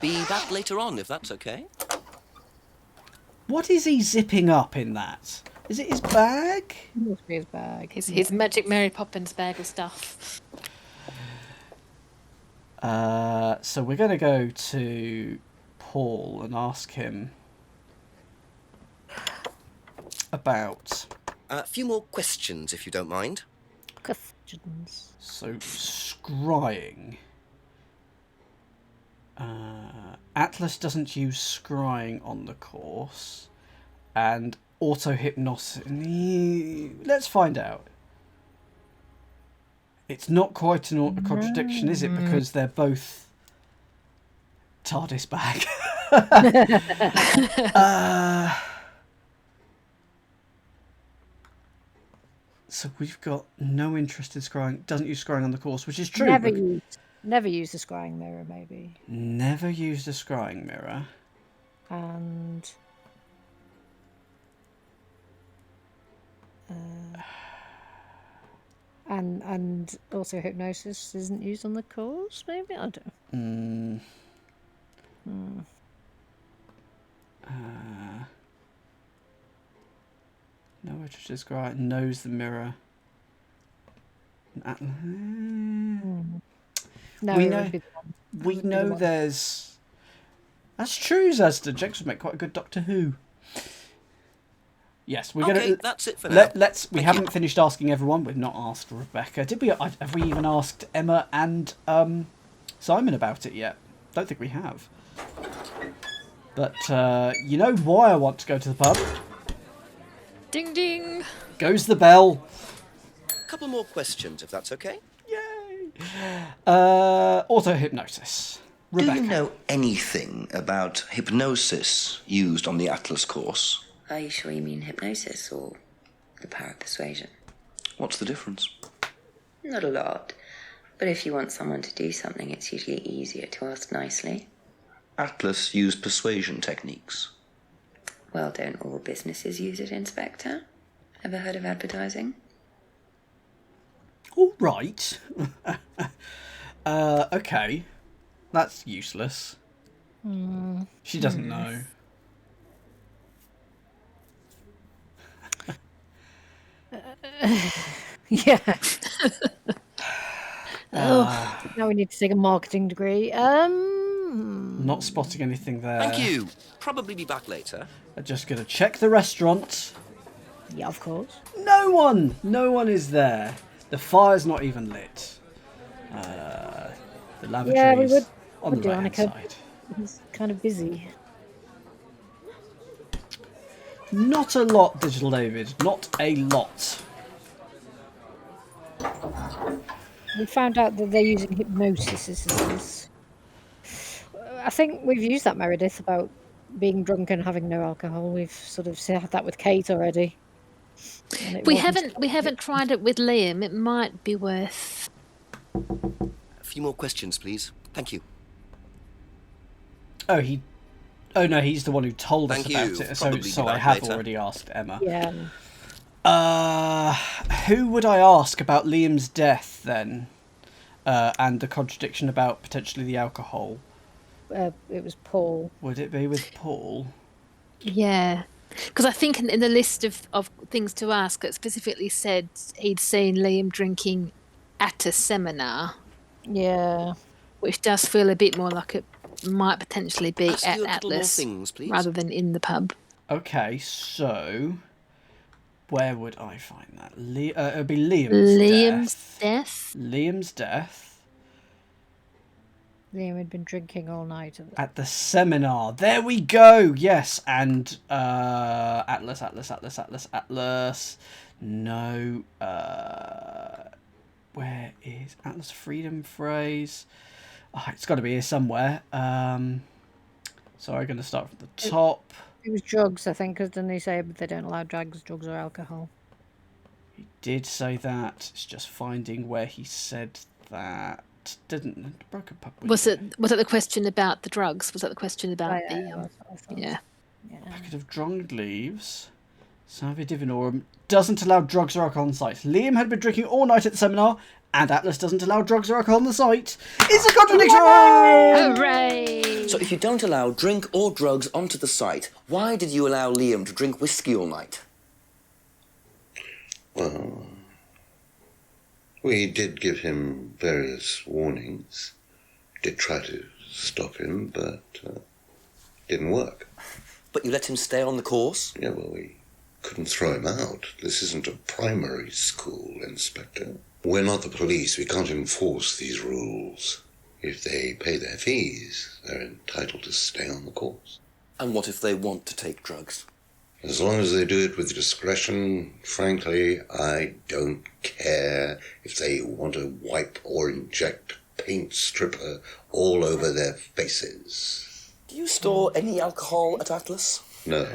Be back later on, if that's okay. What is he zipping up in that? Is it his bag? It must be his bag. His Magic Mary Poppins bag of stuff. So we're going to go to Paul and ask him about... A few more questions, if you don't mind. Questions. So, scrying. Atlas doesn't use scrying on the course. And auto-hypnosis... Let's find out. It's not quite a contradiction, is it? Because they're both TARDIS bag. So we've got no interest in scrying. Doesn't use scrying on the course, which is true. Never used a scrying mirror, maybe. Never used a scrying mirror. And also hypnosis isn't used on the course, maybe? I don't know. No interest in scrying. Knows the mirror. No, we know there's... That's true, Zazda. Jex would make quite a good Doctor Who. Yes, we're Okay, gonna. that's it for now. We haven't finished asking everyone. We've not asked Rebecca. Did we? Have we even asked Emma and Simon about it yet? Don't think we have. But you know why I want to go to the pub? Ding ding. Goes the bell. A couple more questions, if that's okay. Yay! Auto hypnosis. Rebecca. Do you know anything about hypnosis used on the Atlas course? Are you sure you mean hypnosis or the power of persuasion? What's the difference? Not a lot. But if you want someone to do something, it's usually easier to ask nicely. Atlas used persuasion techniques. Well, don't all businesses use it, Inspector? Ever heard of advertising? All right. Okay. That's useless. She doesn't know. Yeah. Now we need to take a marketing degree. No, Not spotting anything there. Thank you. Probably be back later. I'm just going to check the restaurant. Yeah, of course. No one! No one is there. The fire's not even lit. The lavatory's on the right-hand side. He's kind of busy. Not a lot, Digital David. Not a lot. We found out that they're using hypnosis as this. I think we've used that, Meredith, about being drunk and having no alcohol. We've sort of had that with Kate already. We haven't tried it with Liam. It might be worth. A few more questions, please. Thank you. Oh no, he's the one who told us Thank about you. it. Probably So be I back have later. already asked Emma. Yeah. Who would I ask about Liam's death then? And the contradiction about potentially the alcohol? It was Paul. Would it be with Paul? Yeah. Because I think in the list of things to ask, it specifically said he'd seen Liam drinking at a seminar. Yeah. Which does feel a bit more like it might potentially be Ask at you a couple more Atlas things, please. rather than in the pub. Okay, so where would I find that? It would be Liam's death. Liam's death. Liam had been drinking all night. At the seminar. There we go. Yes, and Atlas. No. Where is Atlas Freedom Phrase? Oh, it's got to be here somewhere. So I'm going to start from the top. It was drugs, I think, because didn't they say they don't allow drugs or alcohol? He did say that. It's just finding where he said that. Didn't broken pub. Was it the question about the drugs? Was that the question about yeah. Packet of drugged leaves. Salvia Divinorum doesn't allow drugs or alcohol on site. Liam had been drinking all night at the seminar, and Atlas doesn't allow drugs or alcohol on the site. It's a contradiction! Hooray! So if you don't allow drink or drugs onto the site, why did you allow Liam to drink whiskey all night? Well, we did give him various warnings. Did try to stop him, but didn't work. But you let him stay on the course? Yeah, well, we couldn't throw him out. This isn't a primary school, Inspector. We're not the police. We can't enforce these rules. If they pay their fees, they're entitled to stay on the course. And what if they want to take drugs? As long as they do it with discretion, frankly, I don't care if they want to wipe or inject paint stripper all over their faces. Do you store any alcohol at Atlas? No.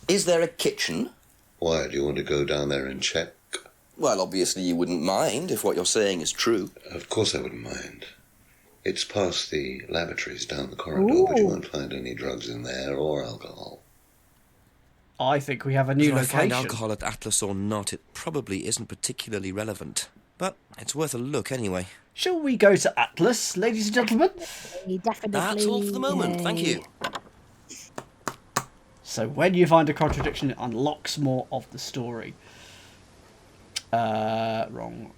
Is there a kitchen? Why, do you want to go down there and check? Well, obviously you wouldn't mind if what you're saying is true. Of course I wouldn't mind. It's past the lavatories down the corridor, but you won't find any drugs in there or alcohol. I think we have a new Whether I location. find alcohol at Atlas or not, it probably isn't particularly relevant. But it's worth a look anyway. Shall we go to Atlas, ladies and gentlemen? Definitely. That's all for the moment, thank you. So when you find a contradiction, it unlocks more of the story. Wrong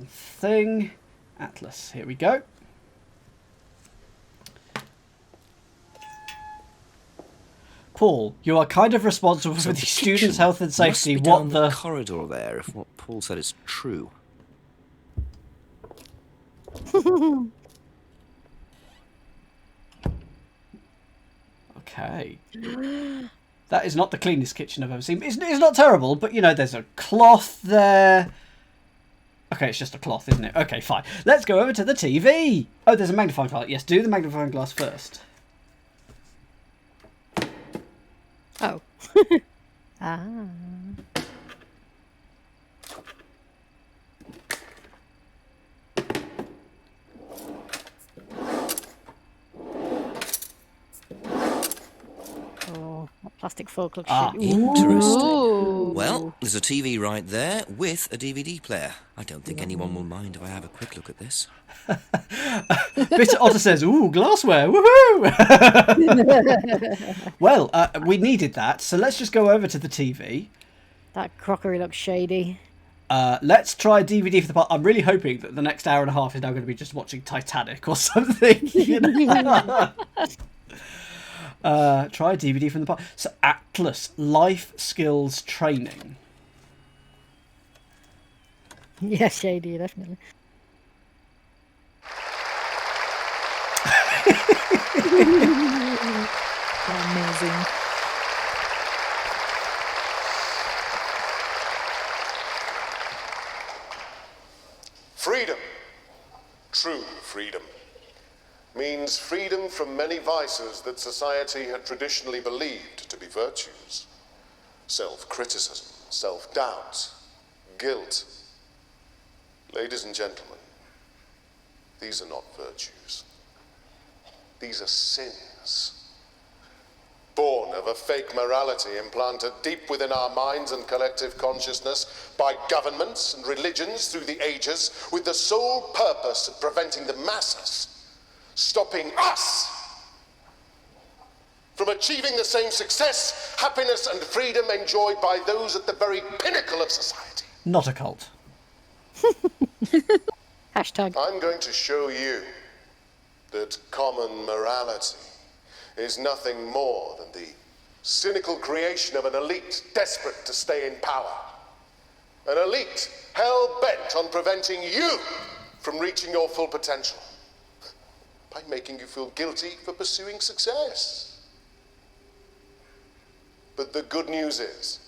thing. Atlas, here we go. Paul, you are kind of responsible for the students' health and safety. Must be What down the corridor there, if what Paul said is true. Okay. That is not the cleanest kitchen I've ever seen. It's not terrible, but, you know, there's a cloth there. Okay, it's just a cloth, isn't it? Okay, fine. Let's go over to the TV. Oh, there's a magnifying glass. Yes, do the magnifying glass first. Oh. Ah. Oh, that plastic fork looks shit. Interesting. Well, there's a TV right there with a DVD player. I don't think anyone will mind if I have a quick look at this. Bitter Otter says, ooh, glassware, woohoo! Well, we needed that, so let's just go over to the TV. That crockery looks shady. Let's try DVD for the part. I'm really hoping that the next hour and a half is now going to be just watching Titanic or something. You know? Try DVD from the part. So Atlas life skills training. Yeah, shady, definitely. Amazing. Freedom, true freedom, means freedom from many vices that society had traditionally believed to be virtues. Self-criticism, self-doubt, guilt. Ladies and gentlemen, these are not virtues. These are sins. Born of a fake morality implanted deep within our minds and collective consciousness by governments and religions through the ages, with the sole purpose of preventing the masses, stopping us from achieving the same success, happiness and freedom enjoyed by those at the very pinnacle of society. Not a cult. Hashtag. I'm going to show you that common morality is nothing more than the cynical creation of an elite desperate to stay in power. An elite hell-bent on preventing you from reaching your full potential by making you feel guilty for pursuing success. But the good news is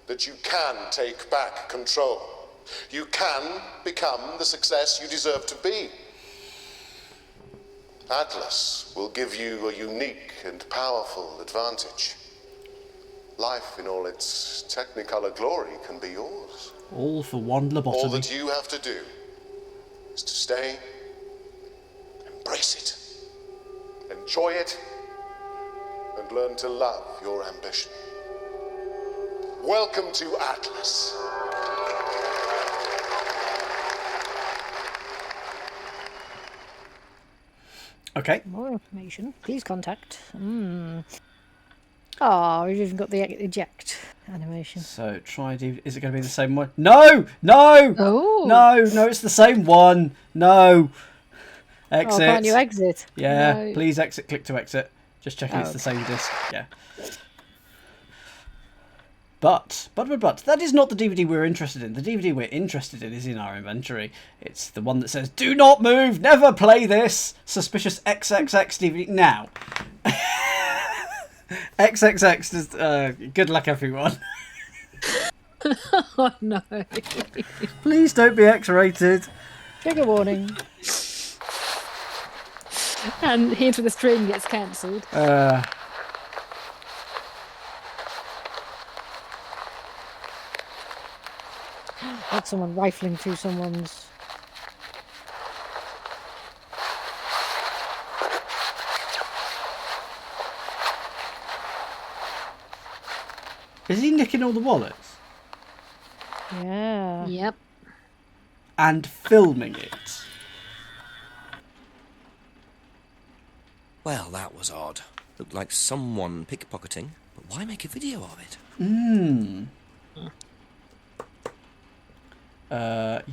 that you can take back control. You can become the success you deserve to be. Atlas will give you a unique and powerful advantage. Life in all its technicolor glory can be yours. All for one lobotomy. All that you have to do is to stay, embrace it, enjoy it, and learn to love your ambition. Welcome to Atlas. Okay. More information. Please contact. Oh, we've even got the eject animation. So try DVD. Is it going to be the same one? No! No! Oh. No, it's the same one. No. Exit. Oh, can't you exit? Yeah, No. please exit. Click to exit. Just checking it's the okay. same disc. Yeah. But, that is not the DVD we're interested in. The DVD we're interested in is in our inventory. It's the one that says, do not move, never play this. Suspicious XXX DVD. Now. XXX is, good luck everyone. Oh no. Please don't be X-rated. Trigger warning. And Hint with the String gets cancelled. Like someone rifling through someone's... Is he nicking all the wallets? Yeah. Yep. And filming it? Well, that was odd. Looked like someone pickpocketing, but why make a video of it?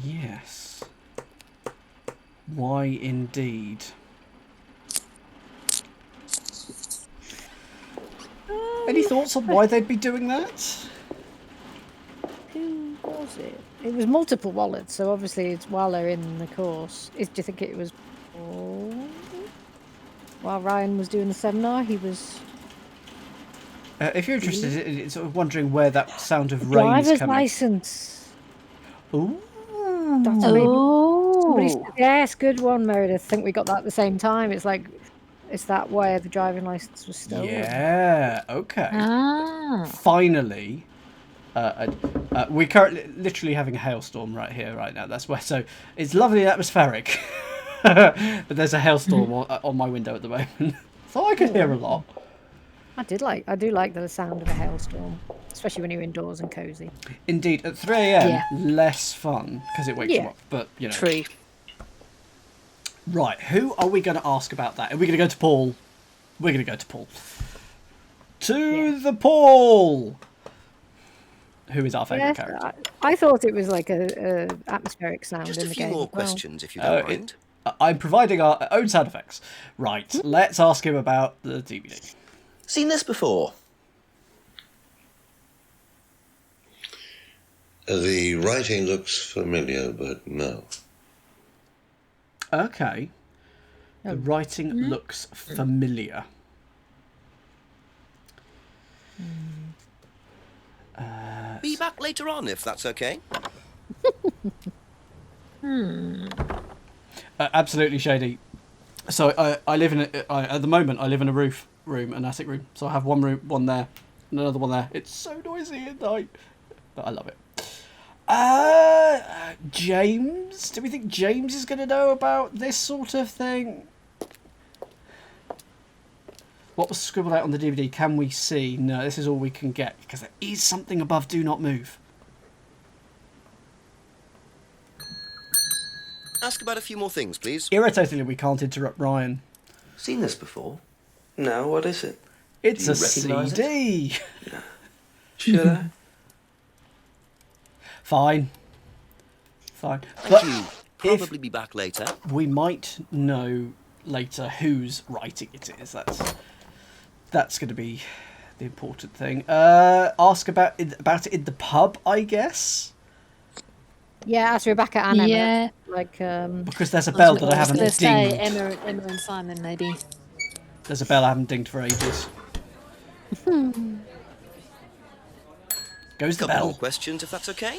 Yes. Why indeed? Any thoughts on why they'd be doing that? Who was it? It was multiple wallets, so obviously it's while they're in the course. Do you think it was... While Ryan was doing the seminar, he was... If you're interested in sort of wondering where that sound of rain is Driver's coming... license. Ooh. That's yes, good one, Meredith. I think we got that at the same time. It's like, is that where the driving license was stolen? Yeah, okay. Ah. Finally, we're currently literally having a hailstorm right here, right now. That's where, so it's lovely and atmospheric. But there's a hailstorm on my window at the moment. So I could hear a lot. I do like the sound of a hailstorm, especially when you're indoors and cozy. Indeed, at 3 a.m, Yeah. less fun because it wakes you up. But you know. True. Right, who are we going to ask about that? Are we going to go to Paul? We're going to go to Paul. To the Paul. who is our favourite character. I thought it was like a atmospheric sound Just in a the few game. more as well. questions, if you don't mind. I'm providing our own sound effects. Right, let's ask him about the DVD. Seen this before? The writing looks familiar, but no. Okay. The writing looks familiar. Be back later on, if that's okay. Absolutely shady. So I live in at the moment I live in a an attic room. So I have one there, and another one there. It's so noisy at night, but I love it. James, do we think James is going to know about this sort of thing? What was scribbled out on the DVD? Can we see? No, this is all we can get because there is something above "Do not move." Ask about a few more things, please. Irritatingly, we can't interrupt Ryan. Seen this before? No, what is it? It's Do a you recognise CD. Should I? Fine. Thank But you. Probably be back later. we might know later whose writing it is. That's going to be the important thing. Ask about it in the pub, I guess. Yeah, ask Rebecca and Emma. Yeah. Like, Because there's a bell that I haven't Let's say dinged. Emma and Simon, maybe. There's a bell I haven't dinged for ages. Goes the Couple more bell. questions, if that's okay.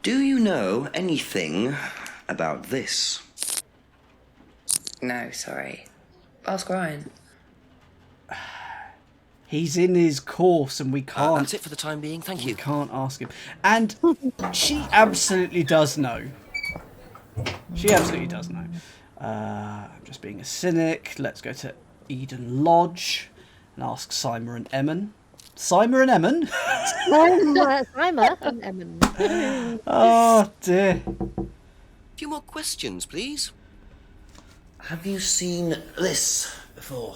Do you know anything about this? No, sorry. Ask Ryan. He's in his course and we can't. That's it for the time being. Thank you. We can't ask him. And she absolutely does know. She absolutely does know. I'm just being a cynic. Let's go to Eden Lodge and ask Simon and Emmon. Simon and Emmon? Simon and Emmon. Oh, dear. A few more questions, please. Have you seen this before?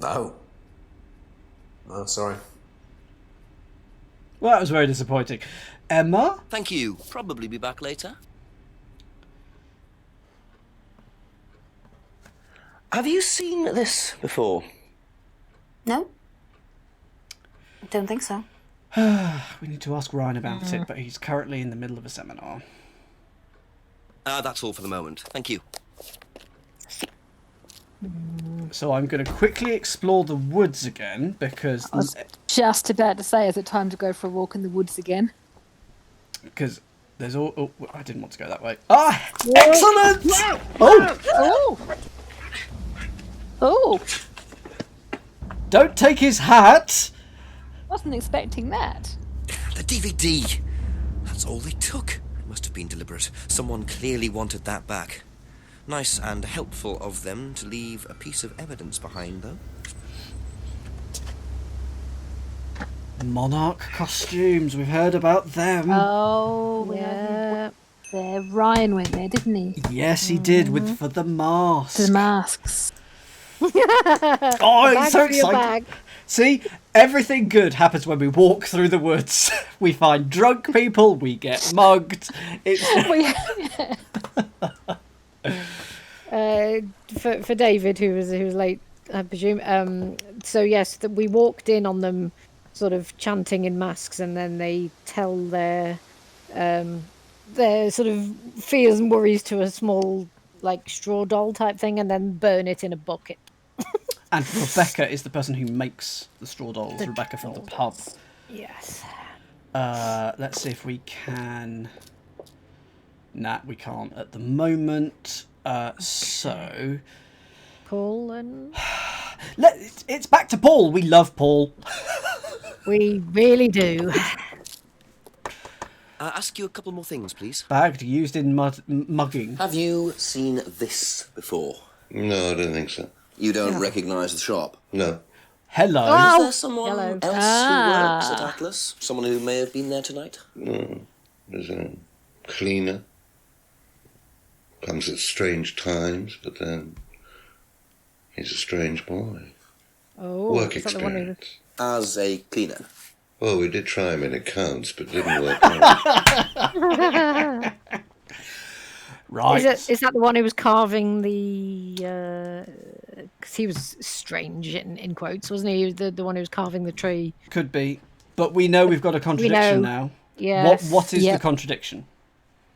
No. No, sorry. Well, that was very disappointing. Emma? Thank you. Probably be back later. Have you seen this before? No? Don't think so. We need to ask Ryan about it, but he's currently in the middle of a seminar. That's all for the moment. Thank you. So I'm going to quickly explore the woods again, because I was just about to say, is it time to go for a walk in the woods again? there's all... Oh, I didn't want to go that way. Ah! Excellent! Oh! Oh! Oh! Don't take his hat! Wasn't expecting that. The DVD! That's all they took. It must have been deliberate. Someone clearly wanted that back. Nice and helpful of them to leave a piece of evidence behind, though. Monarch costumes, we've heard about them. Oh, Yeah. there. Ryan went there, didn't he? Yes, he did, for the mask. The masks. Oh, I'm Bag so for your excited. bag. See, everything good happens when we walk through the woods. We find drunk people, we get mugged. It's... For David, who was late, I presume. So yes, we walked in on them, sort of chanting in masks, and then they tell their sort of fears and worries to a small, like, straw doll type thing, and then burn it in a bucket. And Rebecca is the person who makes the straw dolls. Rebecca from the pub. Yes. Let's see if we can. Nah, we can't at the moment. So Paul and it's back to Paul. We love Paul. we really do. Ask you a couple more things, please. Bagged, used in mugging. Have you seen this before? No, I don't think so. You don't recognise the shop? No. Hello. Is there someone Hello. else who works at Atlas? Someone who may have been there tonight? No. There's a cleaner. Comes at strange times, but then he's a strange boy. Oh, Work is that the one who- experience. As a cleaner? Well, we did try him in accounts, but didn't work out. Right. Is that the one who was carving the? Because he was strange in quotes, wasn't he? The one who was carving the tree. Could be, but we know we've got a contradiction now. Yes. What is the contradiction?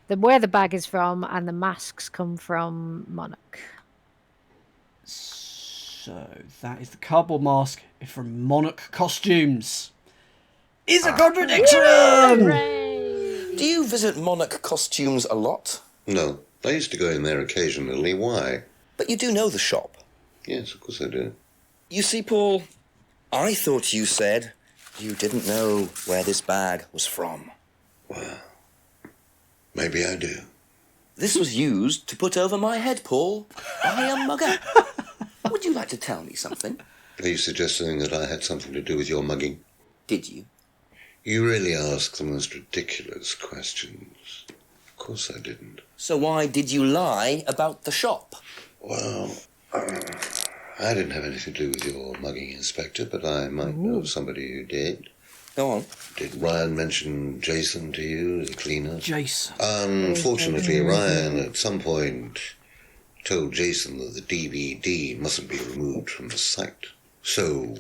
Where the bag is from and the masks come from Monarch. So that is the cardboard mask from Monarch Costumes. Is a contradiction! Do you visit Monarch Costumes a lot? No, I used to go in there occasionally. Why? But you do know the shop. Yes, of course I do. You see, Paul, I thought you said you didn't know where this bag was from. Well, maybe I do. This was used to put over my head, Paul. I am mugger. Would you like to tell me something? Are you suggesting that I had something to do with your mugging? Did you? You really ask the most ridiculous questions. Of course I didn't. So why did you lie about the shop? Well, I didn't have anything to do with your mugging, Inspector, but I might know of somebody who did. Go on. Did Ryan mention Jason to you, the cleaner? Jason. Unfortunately, Ryan at some point told Jason that the DVD mustn't be removed from the site. So,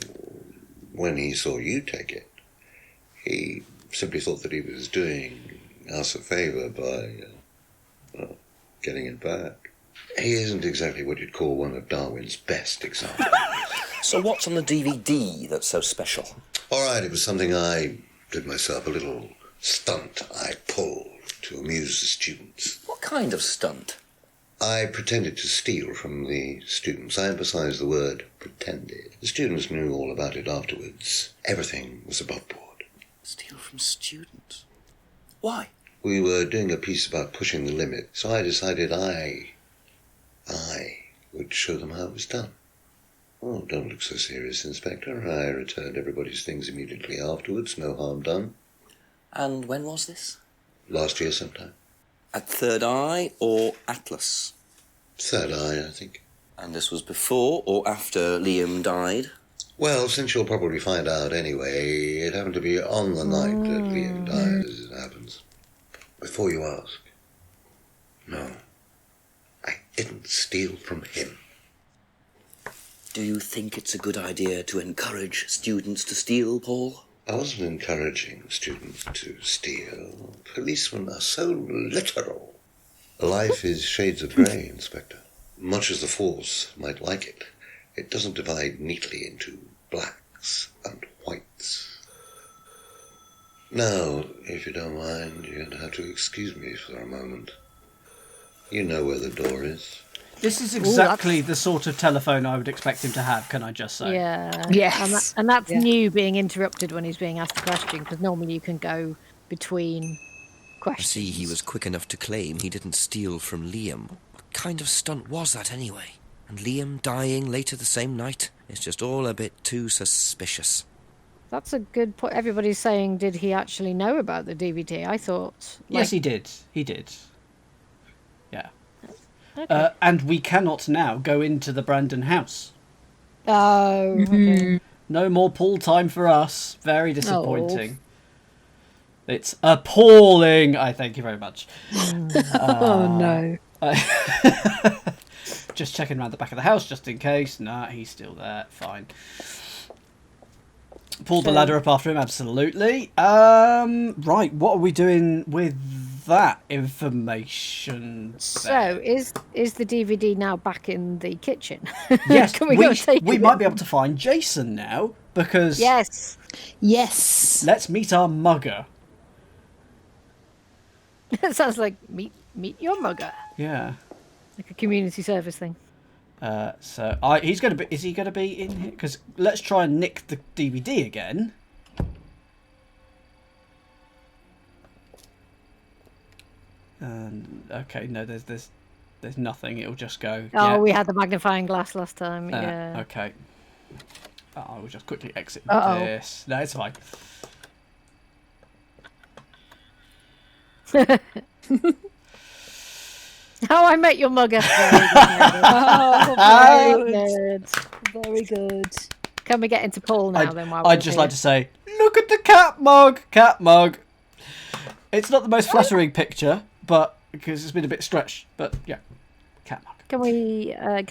when he saw you take it, he simply thought that he was doing us a favour by getting it back. He isn't exactly what you'd call one of Darwin's best examples. So what's on the DVD that's so special? All right, it was something I did myself, a little stunt I pulled to amuse the students. What kind of stunt? I pretended to steal from the students. I emphasise the word pretended. The students knew all about it afterwards. Everything was above board. Steal from students? Why? We were doing a piece about pushing the limit, so I decided I would show them how it was done. Oh, don't look so serious, Inspector. I returned everybody's things immediately afterwards. No harm done. And when was this? Last year sometime. At Third Eye or Atlas? Third Eye, I think. And this was before or after Liam died? Well, since you'll probably find out anyway, it happened to be on the night that Liam died, as it happens. Before you ask, no, I didn't steal from him. Do you think it's a good idea to encourage students to steal, Paul? I wasn't encouraging students to steal. Policemen are so literal. Life is shades of grey, Inspector. Much as the Force might like it, it doesn't divide neatly into blacks and whites. Now, if you don't mind, you're going to have to excuse me for a moment. You know where the door is. This is exactly the sort of telephone I would expect him to have, can I just say? Yeah. Yes. And that's new, being interrupted when he's being asked a question, because normally you can go between questions. See, he was quick enough to claim he didn't steal from Liam. What kind of stunt was that anyway? And Liam dying later the same night? It's just all a bit too suspicious. That's a good point. Everybody's saying, did he actually know about the DVD? I thought... Yes, he did. He did. Yeah. Okay. And we cannot now go into the Brandon house. Oh, okay. No more pool time for us. Very disappointing. It's appalling. I thank you very much. Oh, no. Just checking around the back of the house just in case. Nah, he's still there. Fine. Pulled the ladder up after him, absolutely. Right, what are we doing with that information? So, is the DVD now back in the kitchen? Yes, Can we go take we it? might be able to find Jason now, because... Yes. Let's meet our mugger. It sounds like meet your mugger. Yeah. Like a community service thing. So he's going to be. Is he going to be in here? Because let's try and nick the DVD again. Okay, no, there's nothing. It'll just go. Oh, yeah. we had the magnifying glass last time. Yeah. Okay. I will just quickly exit Uh-oh. this. No, it's fine. How I Met Your Mugger. Very good. Oh, Very good. very good. Can we get into Paul now then? While I'd we're just here? like to say, look at the cat mug. Cat mug. It's not the most flattering picture, but because it's been a bit stretched. But yeah, cat mug. Can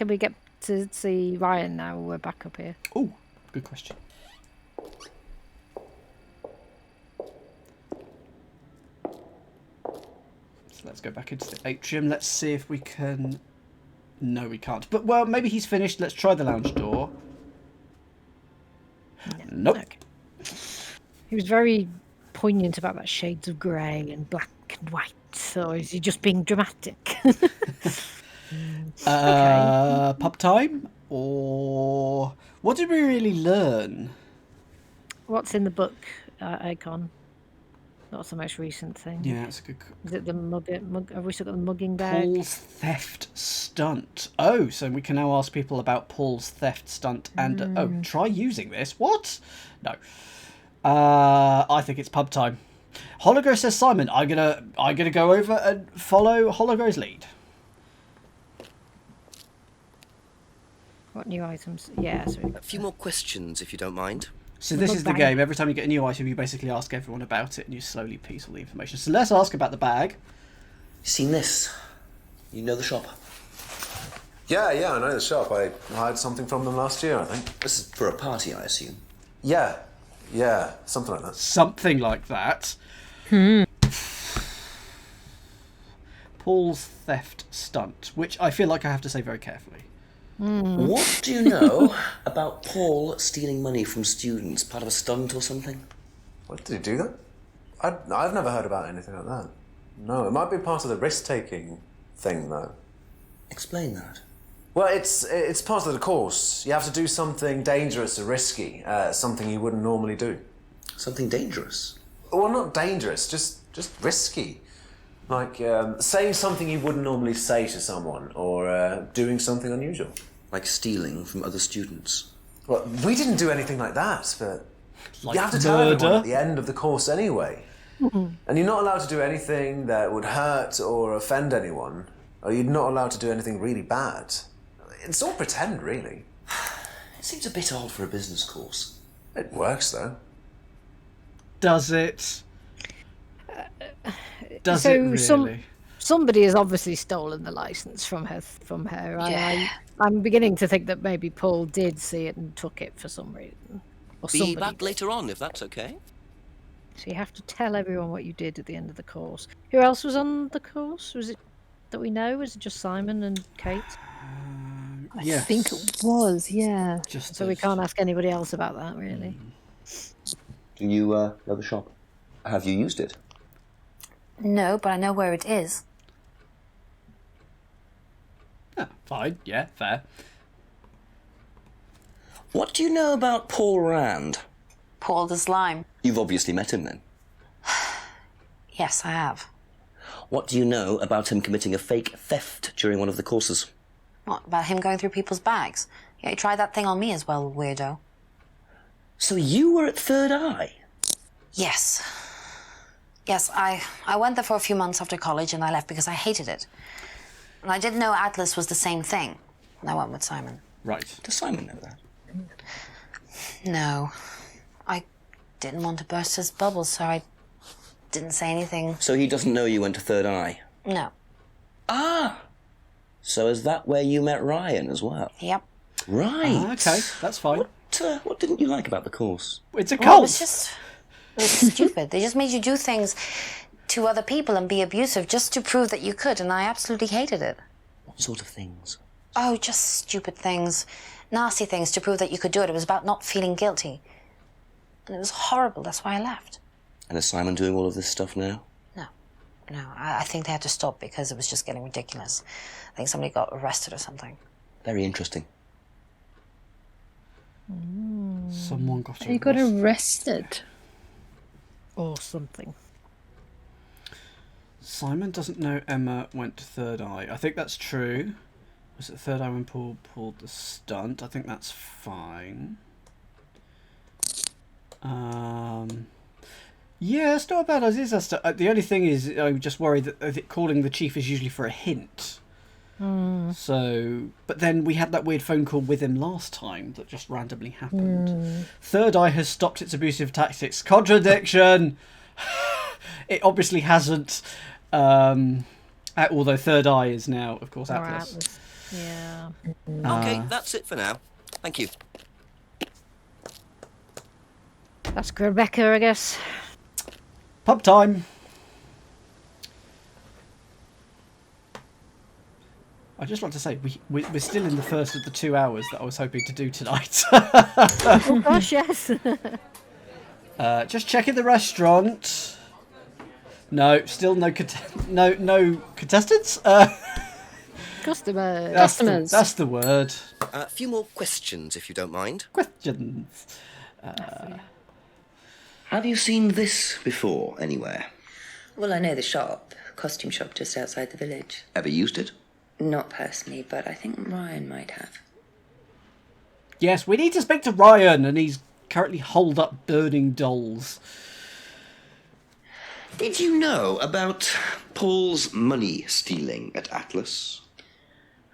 we get to see Ryan now? We're back up here. Oh, good question. So let's go back into the atrium. Let's see if we can. No, we can't. But well, maybe he's finished. Let's try the lounge door. Nope. Okay. He was very poignant about that shades of grey and black and white. So is he just being dramatic? Pub time? Or what did we really learn? What's in the book, Akon? That's the most recent thing. Yeah, that's a good. Is it the mug? Have we still got the mugging bag? Paul's theft stunt. Oh, so we can now ask people about Paul's theft stunt and try using this. What? No. I think it's pub time. Hologo says, Simon, I'm gonna go over and follow Hologo's lead. What new items? Yeah, sorry. A few more questions, if you don't mind. So this is the game. Every time you get a new item, you basically ask everyone about it, and you slowly piece all the information. So let's ask about the bag. Seen this? You know the shop? Yeah, I know the shop. I hired something from them last year, I think. This is for a party, I assume. Yeah, something like that. Something like that. Paul's theft stunt, which I feel like I have to say very carefully. What do you know about Paul stealing money from students? Part of a stunt or something? What, did he do that? I've never heard about anything like that. No, it might be part of the risk-taking thing, though. Explain that. Well, it's part of the course. You have to do something dangerous or risky, something you wouldn't normally do. Something dangerous? Well, not dangerous, just risky. Like saying something you wouldn't normally say to someone, or doing something unusual. Like stealing from other students? Well, we didn't do anything like that, but Like you have to tell everyone murder? at the end of the course anyway. And you're not allowed to do anything that would hurt or offend anyone, or you're not allowed to do anything really bad. It's all pretend, really. It seems a bit odd for a business course. It works, though. Does it? Does it really? Somebody has obviously stolen the license from her. Yeah. I'm beginning to think that maybe Paul did see it and took it for some reason. Or Be somebody back did. later on, if that's okay. So you have to tell everyone what you did at the end of the course. Who else was on the course? Was it that we know? Was it just Simon and Kate? I Yes. think it was, yeah. Just So we can't ask anybody else about that, really. Do you know the shop? Have you used it? No, but I know where it is. Fine, yeah, fair. What do you know about Paul Rand? Paul the Slime. You've obviously met him then. Yes, I have. What do you know about him committing a fake theft during one of the courses? What, about him going through people's bags? Yeah, he tried that thing on me as well, weirdo. So you were at Third Eye? Yes. Yes, I went there for a few months after college and I left because I hated it. And I didn't know Atlas was the same thing. And I went with Simon. Right. Does Simon know that? No. I didn't want to burst his bubble, so I didn't say anything. So he doesn't know you went to Third Eye? No. Ah! So is that where you met Ryan as well? Yep. Right. Okay, that's fine. What didn't you like about the course? It's a Well, cult. it was stupid. They just made you do things to other people and be abusive just to prove that you could, and I absolutely hated it. What sort of things? Oh, just stupid things. Nasty things to prove that you could do it. It was about not feeling guilty. And it was horrible. That's why I left. And is Simon doing all of this stuff now? No, I think they had to stop because it was just getting ridiculous. I think somebody got arrested or something. Very interesting. Someone got He got arrested. Or something. Simon doesn't know Emma went to Third Eye. I think that's true. Was it Third Eye when Paul pulled the stunt? I think that's fine. Yeah, it's not a bad idea. The only thing is, I'm just worried that calling the chief is usually for a hint. So, but then we had that weird phone call with him last time that just randomly happened. Third Eye has stopped its abusive tactics. Contradiction! It obviously hasn't, although Third Eye is now, of course, Atlas. Yeah. Okay, that's it for now. Thank you. That's Rebecca, I guess. Pub time! I'd just like to say, we're still in the first of the 2 hours that I was hoping to do tonight. Oh gosh, yes. Just checking the restaurant. No, still no contestants? Customers. That's the word. A few more questions, if you don't mind. Questions. Have you seen this before anywhere? Well, I know the shop, costume shop just outside the village. Ever used it? Not personally, but I think Ryan might have. Yes, we need to speak to Ryan, and he's currently holed up burning dolls. Did you know about Paul's money stealing at Atlas?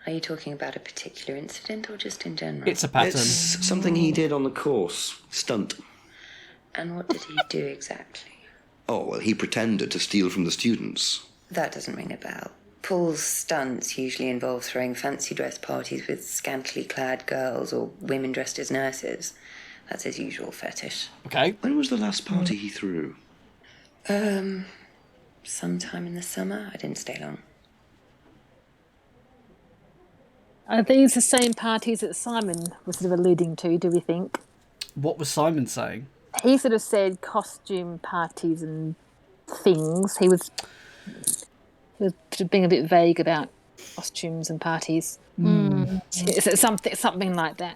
Are you talking about a particular incident or just in general? It's a pattern. It's something he did on the course. Stunt. And what did he do exactly? Oh, well, he pretended to steal from the students. That doesn't ring a bell. Paul's stunts usually involve throwing fancy dress parties with scantily clad girls or women dressed as nurses. That's his usual fetish. Okay. When was the last party he threw? Sometime in the summer. I didn't stay long. Are these the same parties that Simon was sort of alluding to, do we think? What was Simon saying? He sort of said costume parties and things. He was sort of being a bit vague about costumes and parties. It's something like that.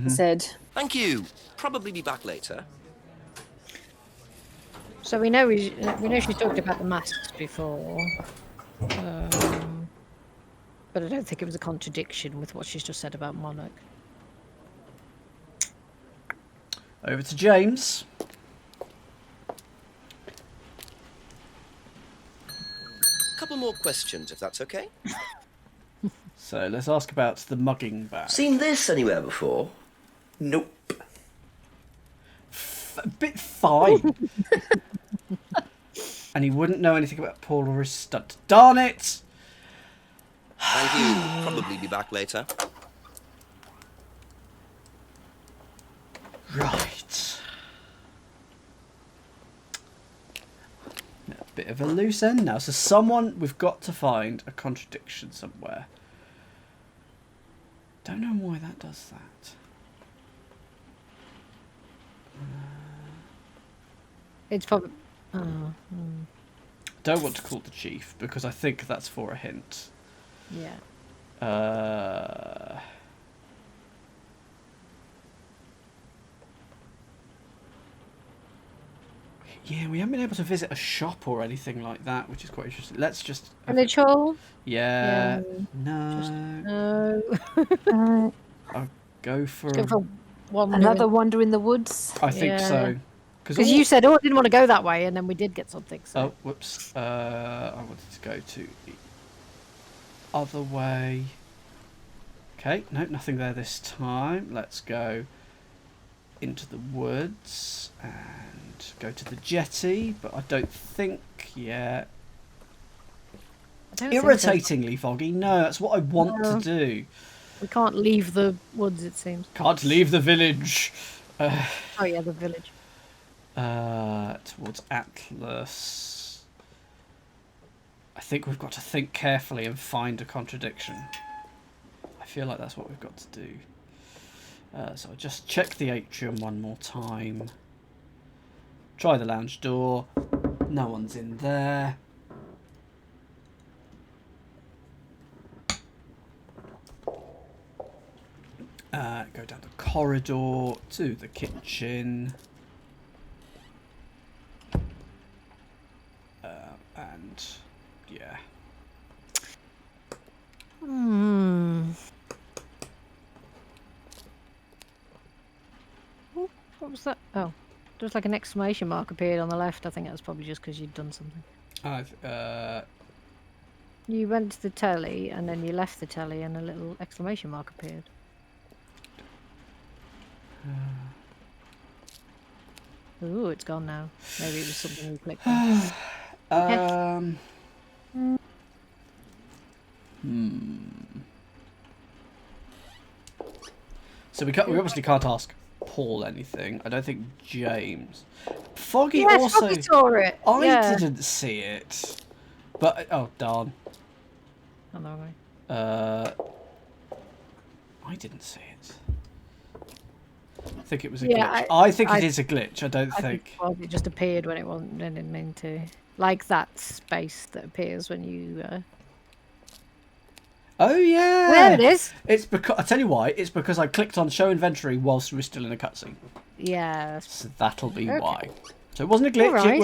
Said. Thank you. Probably be back later. So we know she's talked about the masks before, but I don't think it was a contradiction with what she's just said about Monarch. Over to James. Couple more questions, if that's okay. So let's ask about the mugging bag. Seen this anywhere before? Nope. A bit fine. And he wouldn't know anything about Paul or his stunt. Darn it! Thank you. Probably be back later. Right. A bit of a loose end now. So we've got to find a contradiction somewhere. Don't know why that does that. It's probably... Don't want to call the chief because I think that's for a hint. Yeah. Yeah, we haven't been able to visit a shop or anything like that, which is quite interesting. Let's just... Village Hall? Yeah. No. I'll go for... Go for one Another wander in the woods? I think so. Because you said, I didn't want to go that way, and then we did get something. So. Oh, whoops. I wanted to go to the other way. Okay, no, nothing there this time. Let's go into the woods and go to the jetty, but I don't think yet. Irritatingly foggy. No, that's what I want to do. We can't leave the woods, it seems. Can't leave the village. Oh yeah, the village. Towards Atlas. I think we've got to think carefully and find a contradiction. I feel like that's what we've got to do. So I'll just check the atrium one more time. Try the lounge door. No one's in there. Go down the corridor to the kitchen. And yeah. What was that? Oh, just like an exclamation mark appeared on the left. I think that's probably just because you'd done something. You went to the telly and then you left the telly and a little exclamation mark appeared. Ooh, it's gone now. Maybe it was something you clicked on. So we obviously can't ask Paul anything. I don't think James. Foggy Yes, also. Foggy saw it. I Yeah. didn't see it. But oh darn. On the wrong way. I didn't see it. I think it was a Yeah, glitch. I think it is a glitch. I don't I think. it just appeared when it wasn't. I didn't mean to. Like that space that appears when you. Oh yeah. There it is. It's because I tell you why. It's because I clicked on show inventory whilst we were still in a cutscene. Yeah. So that'll be why. So it wasn't a glitch. Alright.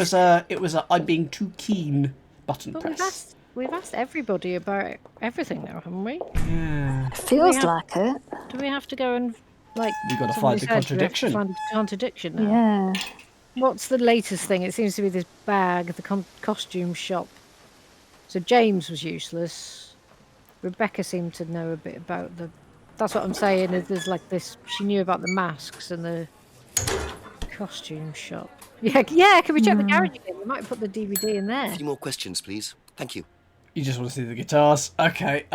It was a I'm being too keen button But press. we've asked everybody about everything now, haven't we? Yeah. Feels like it. Do we have to go and like? We got to somebody find the said, we have to contradiction. Find the contradiction now. Yeah. What's the latest thing? It seems to be this bag at the costume shop. So James was useless. Rebecca seemed to know a bit about the. That's what I'm saying. Is there's like this. She knew about the masks and the costume shop. Yeah, yeah. Can we check the garage again? We might have put the DVD in there. A few more questions, please. Thank you. You just want to see the guitars. Okay.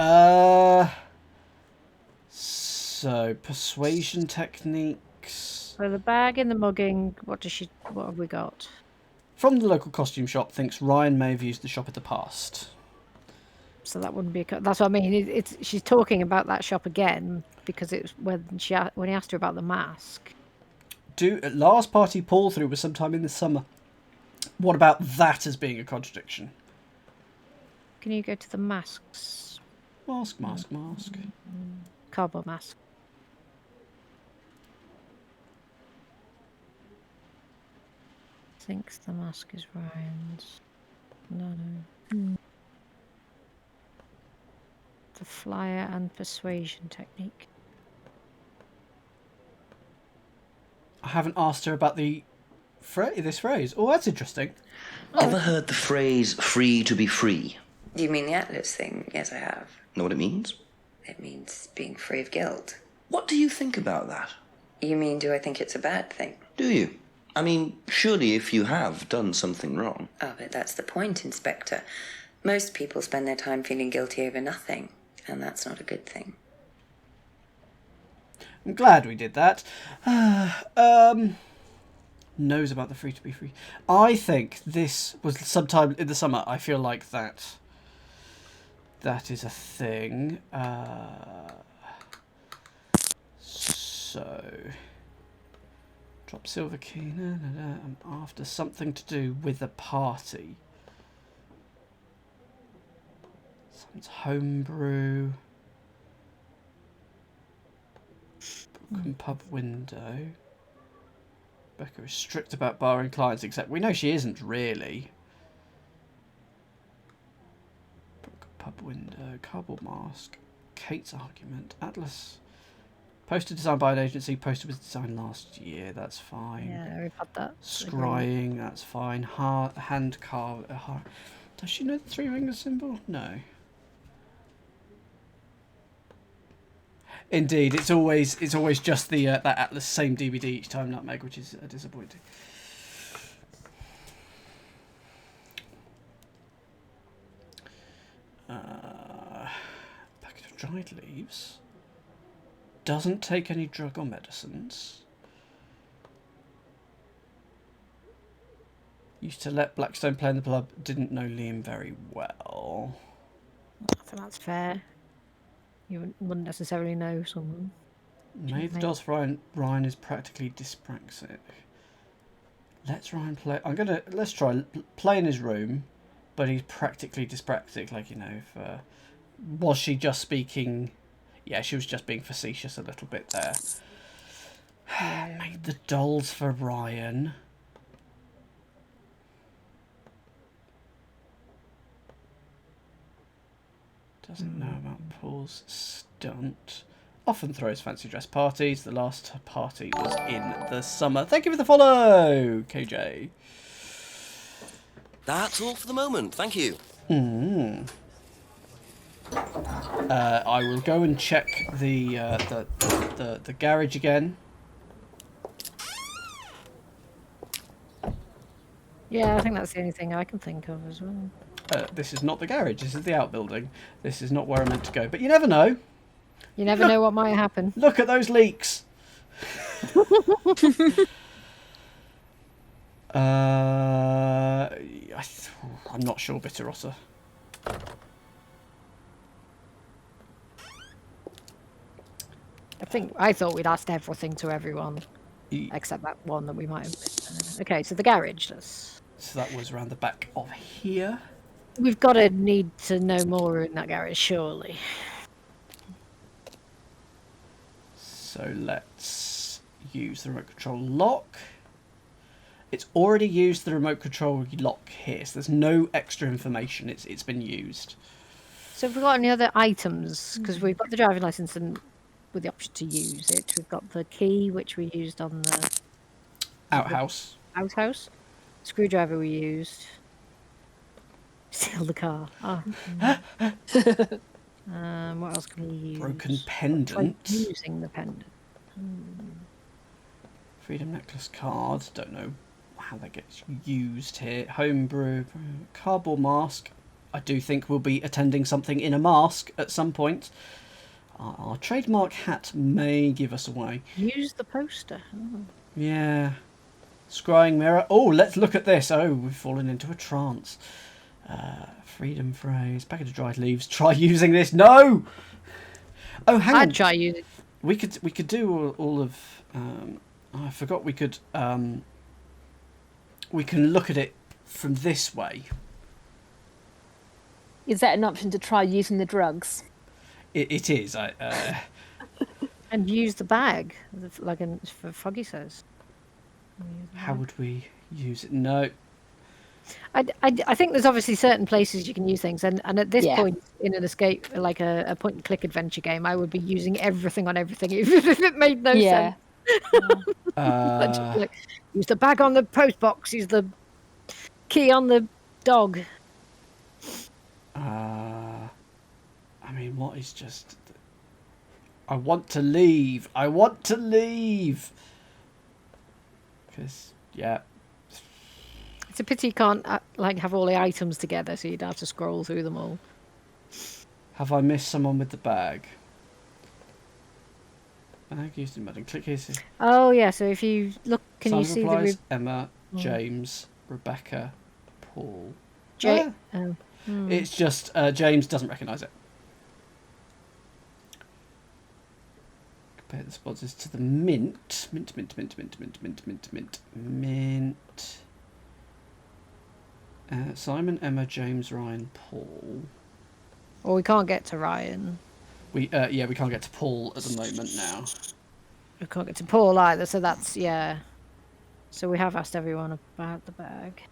So persuasion techniques. So the bag in the mugging. What have we got? From the local costume shop, thinks Ryan may have used the shop in the past. So that wouldn't be. That's what I mean. She's talking about that shop again because it's when he asked her about the mask. Last party pull through was sometime in the summer. What about that as being a contradiction? Can you go to the masks? Mask. Cardboard mask. Thinks the mask is Ryan's. No. The flyer and persuasion technique. I haven't asked her about this phrase. Oh, that's interesting. Ever heard the phrase free to be free? You mean the Atlas thing? Yes, I have. Know what it means? It means being free of guilt. What do you think about that? You mean, do I think it's a bad thing? Do you? I mean, surely if you have done something wrong. Oh, but that's the point, Inspector. Most people spend their time feeling guilty over nothing, and that's not a good thing. I'm glad we did that. Knows about the free to be free. I think this was sometime in the summer. I feel like that is a thing. So drop silver key. I'm after something to do with the party. Someone's homebrew. Book and pub window. Becca is strict about barring clients, except we know she isn't really. Book, pub window, cardboard mask, Kate's argument, Atlas. Poster designed by an agency, poster was designed last year, that's fine. Yeah, we've had that. Scrying, that's fine. Hand carve. Does she know the three-finger symbol? No. Indeed, it's always just the that Atlas same DVD each time, Nutmeg, which is disappointing. Packet of dried leaves. Doesn't take any drug or medicines. Used to let Blackstone play in the club. Didn't know Liam very well. I think that's fair. You wouldn't necessarily know someone. Made the dolls for Ryan is practically dyspraxic. Let's Ryan play. Let's try play in his room, but he's practically dyspraxic. Like, you know, was she just speaking? Yeah, she was just being facetious a little bit there. Made the dolls for Ryan. Doesn't know about Paul's stunt. Often throws fancy dress parties. The last party was in the summer. Thank you for the follow, KJ. That's all for the moment. Thank you. I will go and check the garage again. Yeah, I think that's the only thing I can think of as well. This is not the garage. This is the outbuilding. This is not where I'm meant to go. But you never know. You never know what might happen. Look at those leaks. I'm not sure, Bitter Otter. I thought we'd asked everything to everyone, except that one that we might have missed. Okay, so the garage. So that was around the back of here. We've got to need to know more in that garage, surely. So let's use the remote control lock. It's already used the remote control lock here, so there's no extra information. It's been used. So have we got any other items? Because we've got the driving license and with the option to use it. We've got the key, which we used on the outhouse. Outhouse. Screwdriver we used. Steal the car. Oh. What else can we use? Broken pendant. Using the pendant. Freedom necklace card. Don't know how that gets used here. Homebrew. Cardboard mask. I do think we'll be attending something in a mask at some point. Our trademark hat may give us away. Use the poster. Oh. Yeah. Scrying mirror. Oh, let's look at this. Oh, we've fallen into a trance. Freedom phrase. Packet of dried leaves. Try using this. No! Oh, hang on. I'd try using. We could do all of. I forgot we could. We can look at it from this way. Is that an option to try using the drugs? It is. And use the bag, like for Foggy says. How would we use it? No. I think there's obviously certain places you can use things, and at this point in an escape, like a point and click adventure game, I would be using everything on everything, even if it made no sense. Like, use the bag on the post box. Use the key on the dog. I mean, what is just? I want to leave. I want to leave. Because yeah. It's a pity you can't like have all the items together, so you'd have to scroll through them all. Have I missed someone with the bag? Bag used in mudding. Click here. Oh yeah, so if you look, can you see replies, the Emma, James, Rebecca, Paul. It's just James doesn't recognise it. Compare the sponsors to the mint. Mint. Simon, Emma, James, Ryan, Paul. Well, we can't get to Ryan. We can't get to Paul at the moment now. We can't get to Paul either, so that's So we have asked everyone about the bag.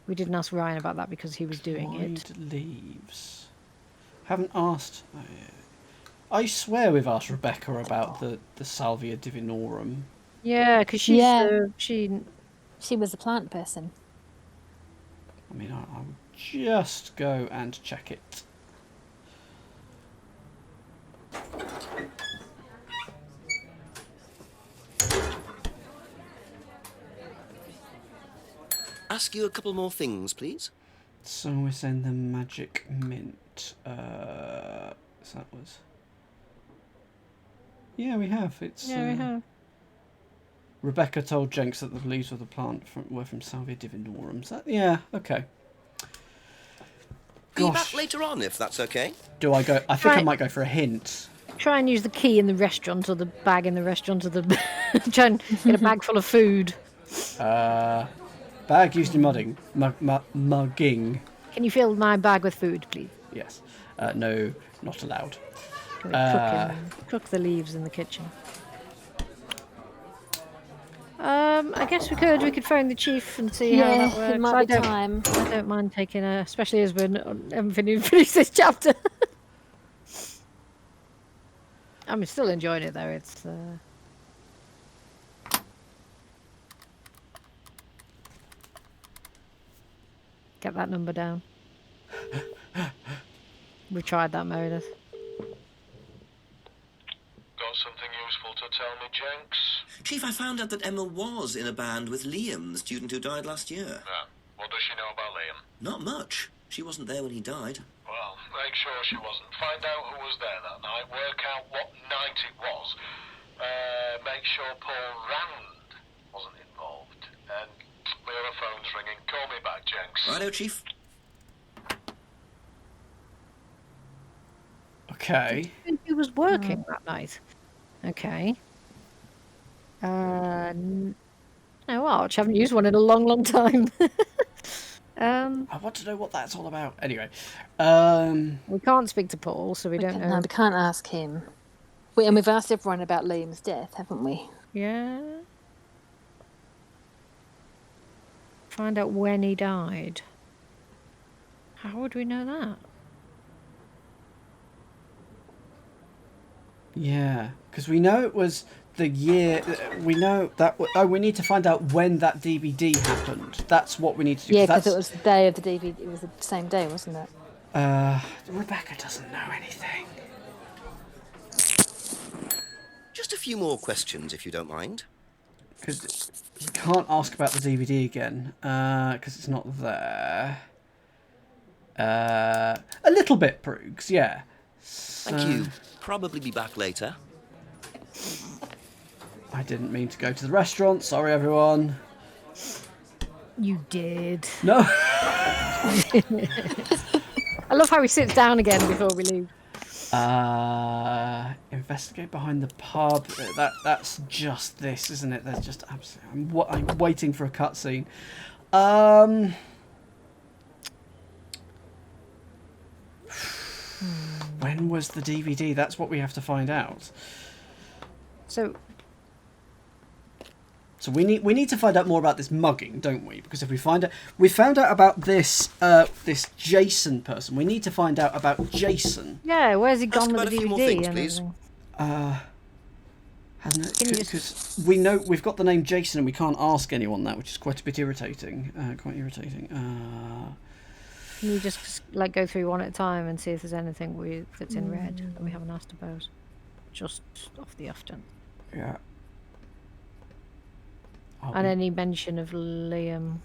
We didn't ask Ryan about that because he was doing it. Leaves. Haven't asked. I swear we've asked Rebecca about the Salvia Divinorum. Yeah, because she was a plant person. I mean, I'll just go and check it. Ask you a couple more things, please. So we're saying the magic mint. So that was. Yeah, we have. We have. Rebecca told Jenks that the leaves of the plant were from Salvia Divinorum. So yeah, okay. Be back later on if that's okay. Do I go? I think I might go for a hint. Try and use the key in the restaurant or the bag in the restaurant or the. Try and get a bag full of food. Bag used in mugging. Mugging. Can you fill my bag with food, please? Yes. No, not allowed. Cook the leaves in the kitchen. I guess we could phone the chief and see how that works. It might be time. I don't mind taking especially as we haven't finished this chapter. I'm still enjoying it though. It's. Get that number down. We tried that, Meredith. Got something useful to tell me, Jenks? Chief, I found out that Emma was in a band with Liam, the student who died last year. Yeah. What does she know about Liam? Not much. She wasn't there when he died. Well, make sure she wasn't. Find out who was there that night. Work out what night it was. Make sure Paul Rand wasn't involved. And my other phone's ringing. Call me back, Jenks. Righto, Chief. Okay. He was working that night. Okay. No watch. I haven't used one in a long, long time. I want to know what that's all about. Anyway. We can't speak to Paul, so we don't know. No, we can't ask him. And we've asked everyone about Liam's death, haven't we? Yeah. Find out when he died. How would we know that? Yeah, because we know it was the year. We know that. Oh, we need to find out when that DVD happened. That's what we need to do. Yeah, because it was the day of the DVD. It was the same day, wasn't it? Rebecca doesn't know anything. Just a few more questions, if you don't mind. Because you can't ask about the DVD again, because it's not there. A little bit, Proogs, yeah. Thank you. Probably be back later. I didn't mean to go to the restaurant. Sorry, everyone. You did. No. I love how he sits down again before we leave. Investigate behind the pub. That's just this, isn't it? There's just absolutely. I'm waiting for a cutscene. When was the DVD? That's what we have to find out. So we need to find out more about this mugging, don't we? Because if we found out about this this Jason person. We need to find out about Jason. Yeah, where's he gone with about the a few DVD? more things, please. Hasn't it? Because we know we've got the name Jason and we can't ask anyone that, which is quite a bit irritating. Quite irritating. Can you just like go through one at a time and see if there's anything that's in red that we haven't asked about? Just off the often. Yeah. And any mention of Liam.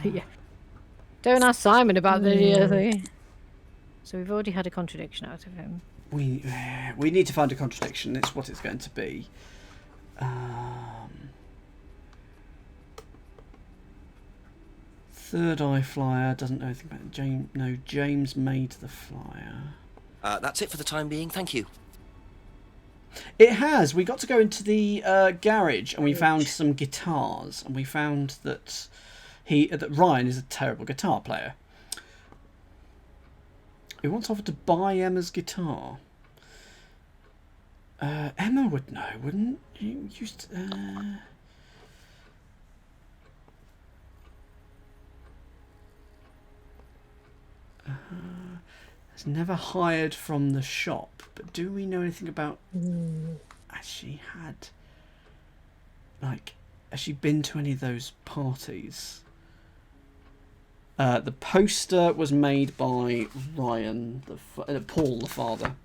Yeah. Don't ask Simon about the thing. So we've already had a contradiction out of him. We need to find a contradiction. It's what it's going to be. Third Eye Flyer doesn't know anything about it. James made the flyer. That's it for the time being. Thank you. It has. We got to go into the garage and we found some guitars, and we found that Ryan is a terrible guitar player. He once offered to buy Emma's guitar. Emma would know, wouldn't you? Has never hired from the shop, but do we know anything about? Has she been to any of those parties? The poster was made by Ryan, Paul, the father.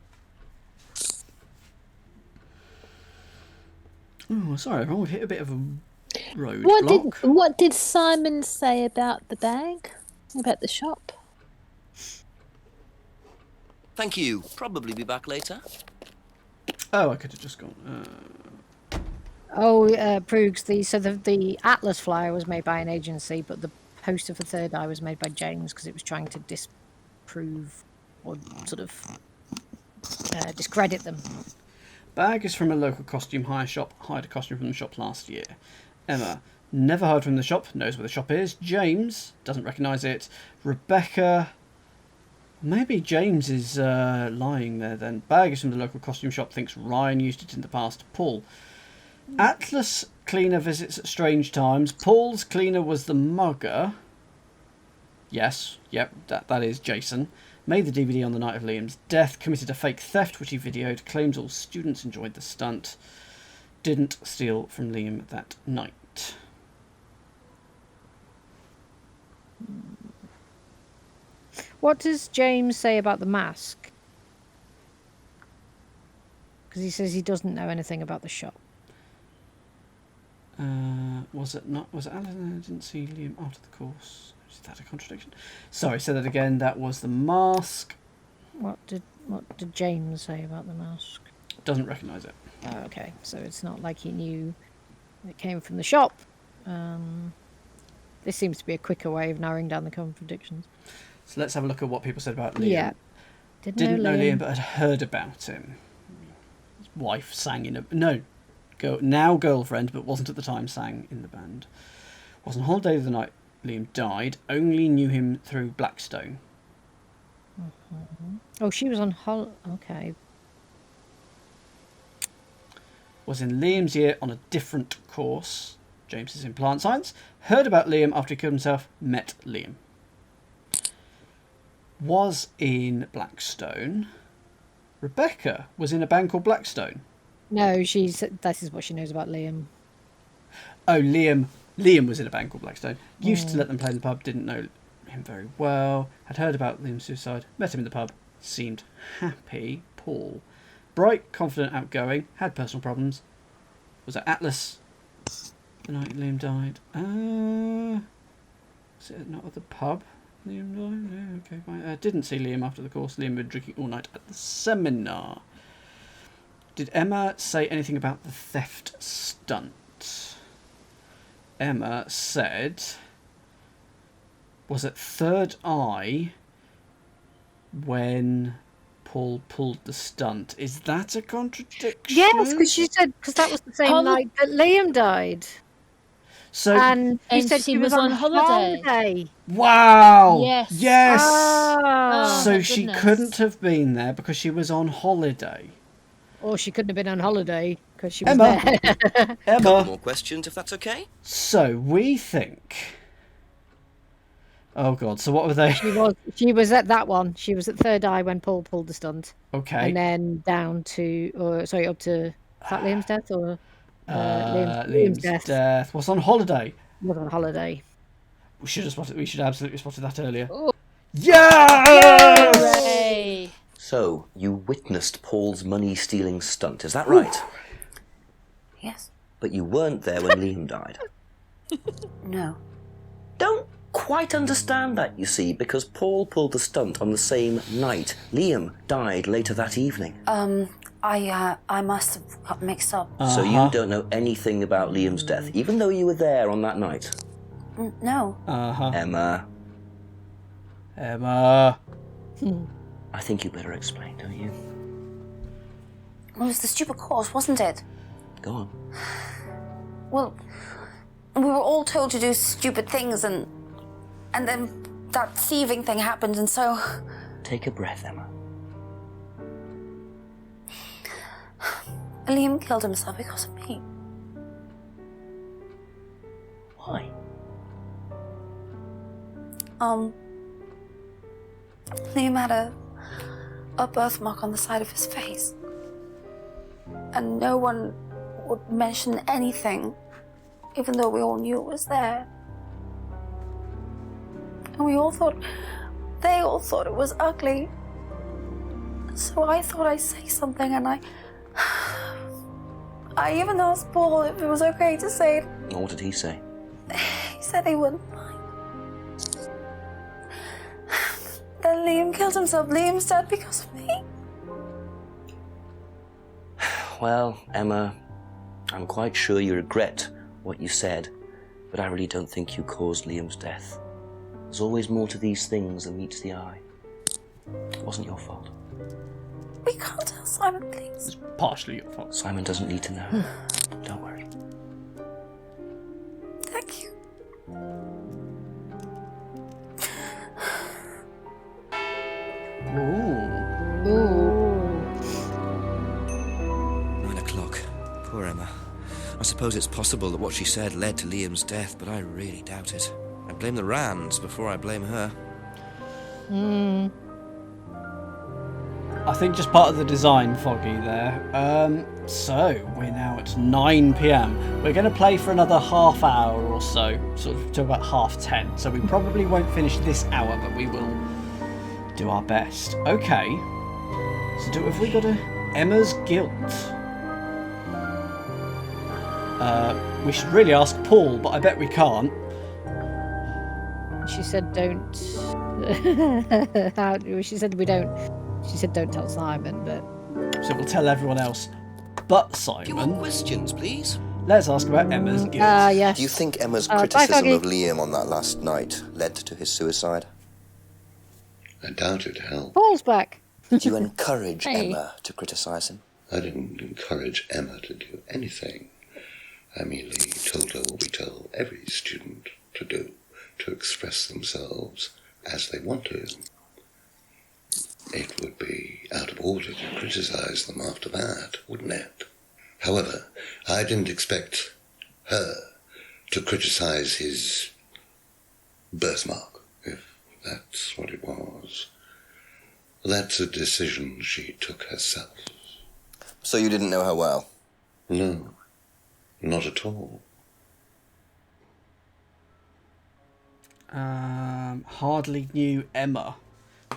Oh, sorry, everyone. We've hit a bit of a road block. What did Simon say about the bag? About the shop? Thank you. Probably be back later. Oh, I could have just gone. Proogs. The Atlas flyer was made by an agency, but the poster for Third Eye was made by James because it was trying to disprove or sort of discredit them. Bag is from a local costume hire shop. Hired a costume from the shop last year. Emma, never heard from the shop. Knows where the shop is. James doesn't recognise it. Rebecca. Maybe James is lying there then. Bag is from the local costume shop. Thinks Ryan used it in the past. Paul. Atlas cleaner visits at strange times. Paul's cleaner was the mugger. Yes. Yep. That is Jason. made the DVD on the night of Liam's death, committed a fake theft which he videoed, claims all students enjoyed the stunt, didn't steal from Liam that night. What does James say about the mask? Because he says he doesn't know anything about the shop. Was it Alan? I didn't see Liam after the course. Is that a contradiction? Sorry, say that again. That was the mask. What did James say about the mask? Doesn't recognise it. Oh, okay, so it's not like he knew it came from the shop. This seems to be a quicker way of narrowing down the contradictions. So let's have a look at what people said about Liam. Yeah. Didn't know Liam, but had heard about him. His wife sang in a... No, now girlfriend, but wasn't at the time, sang in the band. Was on holiday the night Liam died. Only knew him through Blackstone. Mm-hmm. Oh, she was on okay. Was in Liam's year on a different course. James is in plant science. Heard about Liam after he killed himself. Met Liam. Was in Blackstone. Rebecca was in a band called Blackstone. No, this is what she knows about Liam. Oh, Liam was in a band called Blackstone. Used to let them play in the pub. Didn't know him very well. Had heard about Liam's suicide. Met him in the pub. Seemed happy. Paul. Bright, confident, outgoing. Had personal problems. Was at Atlas the night Liam died. Was it not at the pub? Liam died? Yeah, okay, fine. Didn't see Liam after the course. Liam had been drinking all night at the seminar. Did Emma say anything about the theft stunt? Emma said... Was it third eye when Paul pulled the stunt? Is that a contradiction? Yes, because she said that was the same night that Liam died. So and she said she was on holiday. Wow. Yes. Oh, so she couldn't have been there because she was on holiday. Or she couldn't have been on holiday because she was Emma. there. Emma. More questions, if that's okay? So we think... Oh God! So what were they? She was at that one. She was at Third Eye when Paul pulled the stunt. Okay. And then down to, up to, is that Liam's death or Liam's death? Was on holiday. Was on holiday. We should absolutely spotted that earlier. Ooh. Yes! Hooray! So you witnessed Paul's money-stealing stunt, is that right? Yes. But you weren't there when Liam died. No. Don't quite understand that, you see, because Paul pulled the stunt on the same night. Liam died later that evening. I must have got mixed up. So you don't know anything about Liam's death, even though you were there on that night? No. Emma. I think you better explain, don't you? Well, it was the stupid course, wasn't it? Go on. Well, we were all told to do stupid things, and then that thieving thing happened, and so... Take a breath, Emma. Liam killed himself because of me. Why? Liam had a birthmark on the side of his face. And no one would mention anything, even though we all knew it was there. And they all thought it was ugly. So I thought I'd say something, and I even asked Paul if it was okay to say it. What did he say? He said he wouldn't mind. Then Liam killed himself. Liam's dead because of me. Well, Emma, I'm quite sure you regret what you said, but I really don't think you caused Liam's death. There's always more to these things than meets the eye. It wasn't your fault. We can't tell Simon, please. It's partially your fault. Simon doesn't need to know. Don't worry. Thank you. Ooh. 9 o'clock. Poor Emma. I suppose it's possible that what she said led to Liam's death, but I really doubt it. I blame the Rands before I blame her. I think just part of the design, Foggy, there. So, we're now at 9 p.m. We're going to play for another half hour or so, sort of to about 10:30. So we probably won't finish this hour, but we will do our best. Okay. So have we got Emma's guilt? We should really ask Paul, but I bet we can't. She said don't. She said we don't. She said don't tell Simon, but. So we'll tell everyone else but Simon. Few more questions, please. Let's ask about Emma's guilt. Yes. Do you think Emma's bye, criticism Foggy. of Liam on that last night led to his suicide? I doubt it helped. Paul's back. Did you encourage Hey. Emma to criticise him? I didn't encourage Emma to do anything. I merely told her what we tell every student to do, to express themselves as they want to. It would be out of order to criticise them after that, wouldn't it? However, I didn't expect her to criticise his birthmark, if that's what it was. That's a decision she took herself. So you didn't know her well? No, not at all. Hardly knew Emma.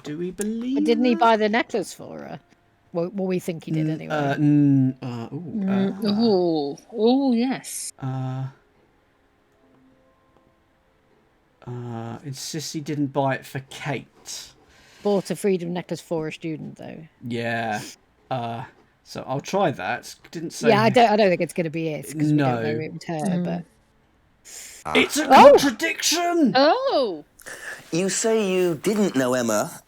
Do we believe? But didn't he buy the necklace for her? Well, we think he did anyway. Oh, yes. Insists he didn't buy it for Kate. Bought a freedom necklace for a student, though. Yeah. So I'll try that. Didn't say. Yeah, I don't think it's going to be it because we don't know No. it was her. But It's a contradiction. Oh. You say you didn't know Emma,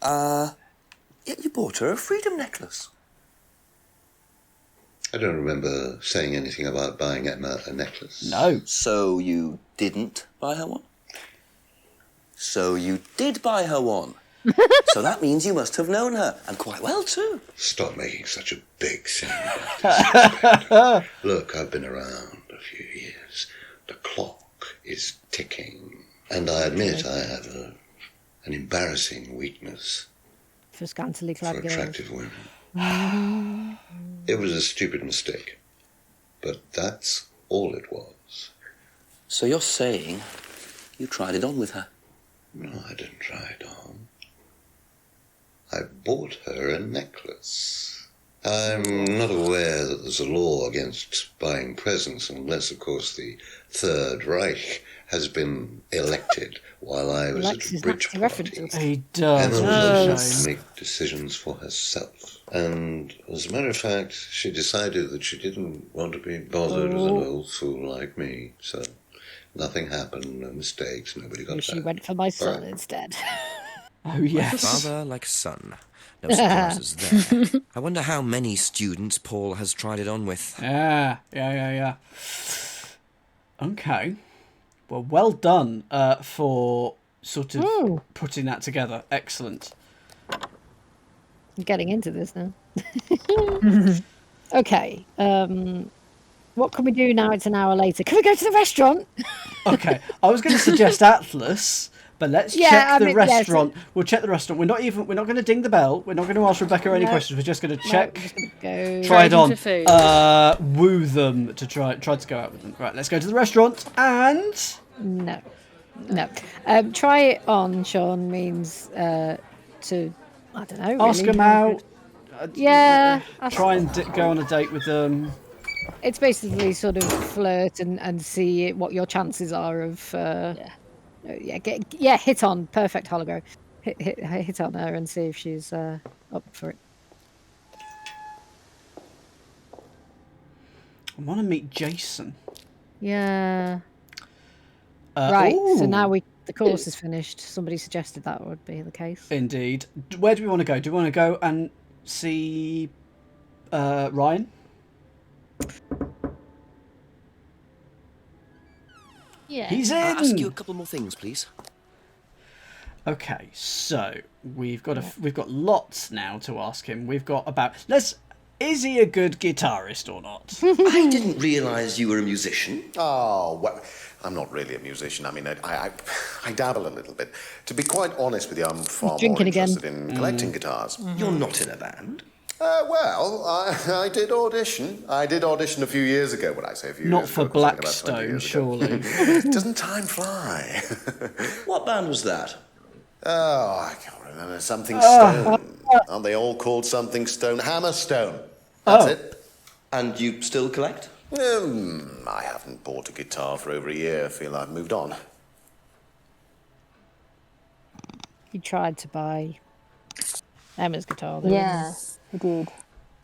yet you bought her a freedom necklace. I don't remember saying anything about buying Emma a necklace. No. So you didn't buy her one? So you did buy her one. So that means you must have known her, and quite well too. Stop making such a big scene about this. Look, I've been around a few years. The clock is ticking. And I admit I have an embarrassing weakness for scantily clad for girls. attractive women. It was a stupid mistake. But that's all it was. So you're saying you tried it on with her? No, I didn't try it on. I bought her a necklace. I'm not aware that there's a law against buying presents unless, of course, the Third Reich has been elected while I was Likes at a his bridge Nazi party. references. He does. Emma Oh, was shame. able to make decisions for herself. And as a matter of fact, she decided that she didn't want to be bothered with an old fool like me. So nothing happened, no mistakes, nobody got She hurt. went for my son Right. instead. Oh, yes. Father like son. No surprises there. I wonder how many students Paul has tried it on with. Yeah. Okay. Well done for sort of putting that together. Excellent. I'm getting into this now. Okay. What can we do now? It's an hour later. Can we go to the restaurant? Okay. I was going to suggest Atlas, but let's check the restaurant. We'll check the restaurant. We're not going to ding the bell. We're not going to ask Rebecca any questions. We're just going to check. We're just gonna go Try it on. Straight into food. Woo them to try to go out with them. Right. Let's go to the restaurant and. No. Try it on, Sean, means to, I don't know. Ask really. them out. Yeah. Try and go on a date with them. It's basically sort of flirt and see what your chances are of. Hit on. Perfect, Hologram. Hit on her and see if she's up for it. I want to meet Jason. Yeah. Right. So ooh. now the course is finished. Somebody suggested that would be the case. Indeed. Where do we want to go? Do we want to go and see Ryan? Yeah. He's in. I'll ask you a couple more things, please. Okay, so we've got lots now to ask him. We've got about is he a good guitarist or not? I didn't realise you were a musician. Oh, well, I'm not really a musician. I mean, I dabble a little bit. To be quite honest with you, I'm far more drinking again. interested in collecting guitars. You're not in a band. Well, I did audition. I did audition a few years ago. When I say a few Not years for ago, 'cause I think about 20 Blackstone, years ago. surely. Doesn't time fly? What band was that? Oh, I can't remember. Something Stone. Aren't they all called something Stone? Hammerstone. That's it. And you still collect? I haven't bought a guitar for over a year. I feel I've moved on. He tried to buy Emma's guitar. Though, Yeah, he did.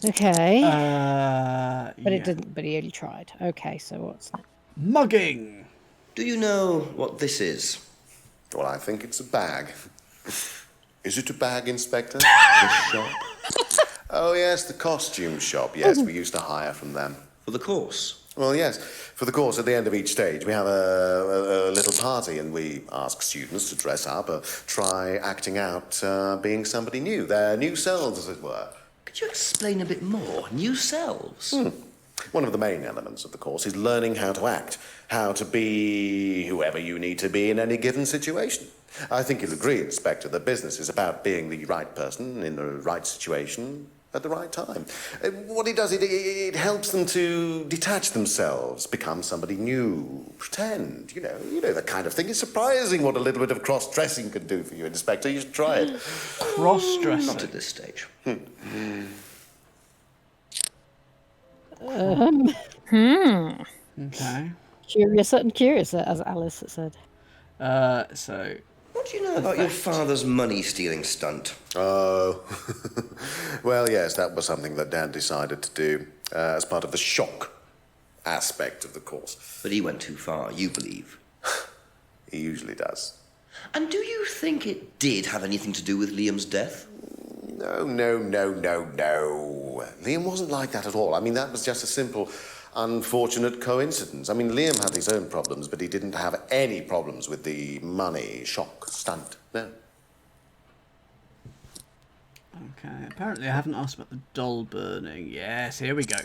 Okay. But yeah. it didn't. But he only tried. Okay, so what's next? Mugging. Do you know what this is? Well, I think it's a bag. Is it a bag, Inspector? This shop? Oh, yes, the costume shop. Yes, we used to hire from them. For the course? Well, yes. For the course, at the end of each stage, we have a little party, and we ask students to dress up or try acting out being somebody new, their new selves, as it were. Could you explain a bit more? New selves? One of the main elements of the course is learning how to act, how to be whoever you need to be in any given situation. I think you'll agree, Inspector, that business is about being the right person in the right situation at the right time. What it does, it helps them to detach themselves, become somebody new, pretend, you know that kind of thing. It's surprising what a little bit of cross-dressing can do for you, Inspector. You should try it. Cross-dressing? Not at this stage. Okay. Curious and curious, as Alice said. So... What do you know about your father's money-stealing stunt? Oh, well, yes, that was something that Dan decided to do as part of the shock aspect of the course. But he went too far, you believe? He usually does. And do you think it did have anything to do with Liam's death? No. Liam wasn't like that at all. I mean, that was just a simple, unfortunate coincidence. I mean, Liam had his own problems, but he didn't have any problems with the money shock stunt. No. Okay, apparently I haven't asked about the doll burning. Yes, here we go.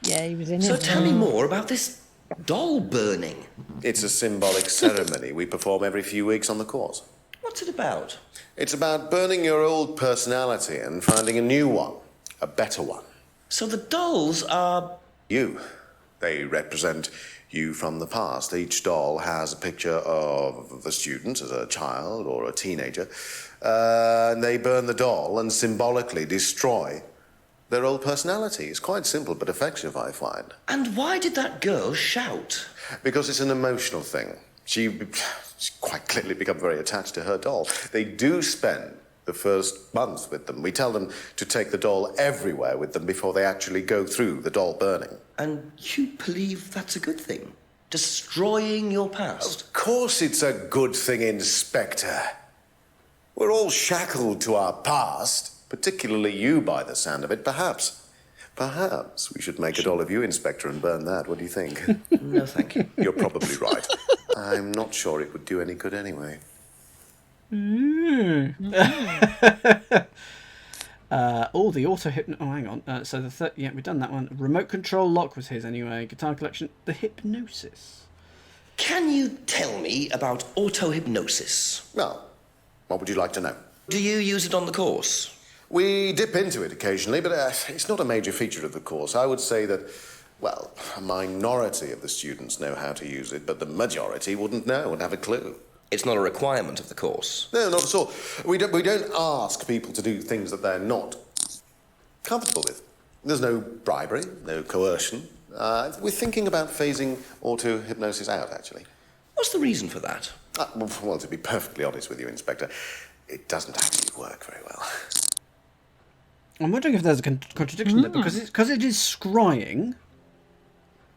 Yeah, he was in So it. tell me more about this doll burning. It's a symbolic ceremony we perform every few weeks on the course. What's it about? It's about burning your old personality and finding a new one, a better one. So the dolls are... You. They represent you from the past. Each doll has a picture of the student as a child or a teenager. And they burn the doll and symbolically destroy their old personality. It's quite simple but effective, I find. And why did that girl shout? Because it's an emotional thing. She's quite clearly become very attached to her doll. They do spend the first month with them. We tell them to take the doll everywhere with them before they actually go through the doll burning. And you believe that's a good thing? Destroying your past? Of course it's a good thing, Inspector. We're all shackled to our past, particularly you by the sound of it. Perhaps we should make a doll of you, Inspector, and burn that. What do you think? No, thank you. You're probably right. I'm not sure it would do any good anyway. The auto hypno. Oh, hang on. So yeah, we've done that one. Remote control lock was his anyway. Guitar collection. The hypnosis. Can you tell me about auto-hypnosis? Well, what would you like to know? Do you use it on the course? We dip into it occasionally, but it's not a major feature of the course. I would say that, well, a minority of the students know how to use it, but the majority wouldn't know and have a clue. It's not a requirement of the course. No, not at all. We don't ask people to do things that they're not comfortable with. There's no bribery, no coercion. We're thinking about phasing auto-hypnosis out, actually. What's the reason for that? Well, to be perfectly honest with you, Inspector, it doesn't actually work very well. I'm wondering if there's a contradiction there, because it is scrying.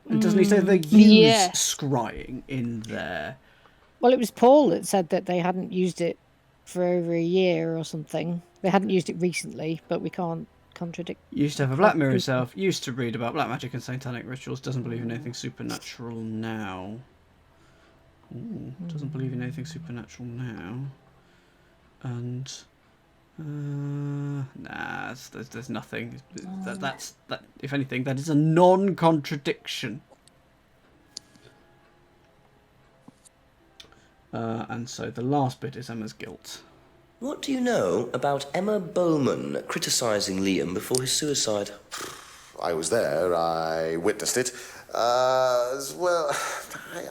And doesn't he say they use scrying in there? Well, it was Paul that said that they hadn't used it for over a year or something. They hadn't used it recently, but we can't contradict. Used to have a black mirror himself. Used to read about black magic and satanic rituals. Doesn't believe in anything supernatural now. Ooh, doesn't believe in anything supernatural now. And nah, there's nothing. That's if anything, that is a non-contradiction. And so the last bit is Emma's guilt. What do you know about Emma Bowman criticising Liam before his suicide? I was there. I witnessed it. Well,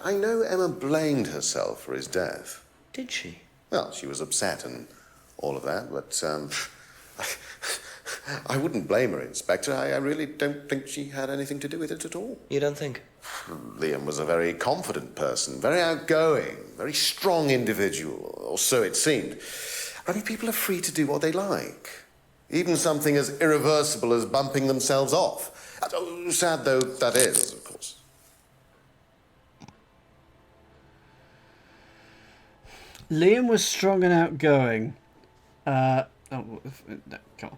I know Emma blamed herself for his death. Did she? Well, she was upset and all of that, but I wouldn't blame her, Inspector. I really don't think she had anything to do with it at all. You don't think? Liam was a very confident person, very outgoing, very strong individual, or so it seemed. I mean, people are free to do what they like. Even something as irreversible as bumping themselves off. Sad though that is, of course. Liam was strong and outgoing. No, come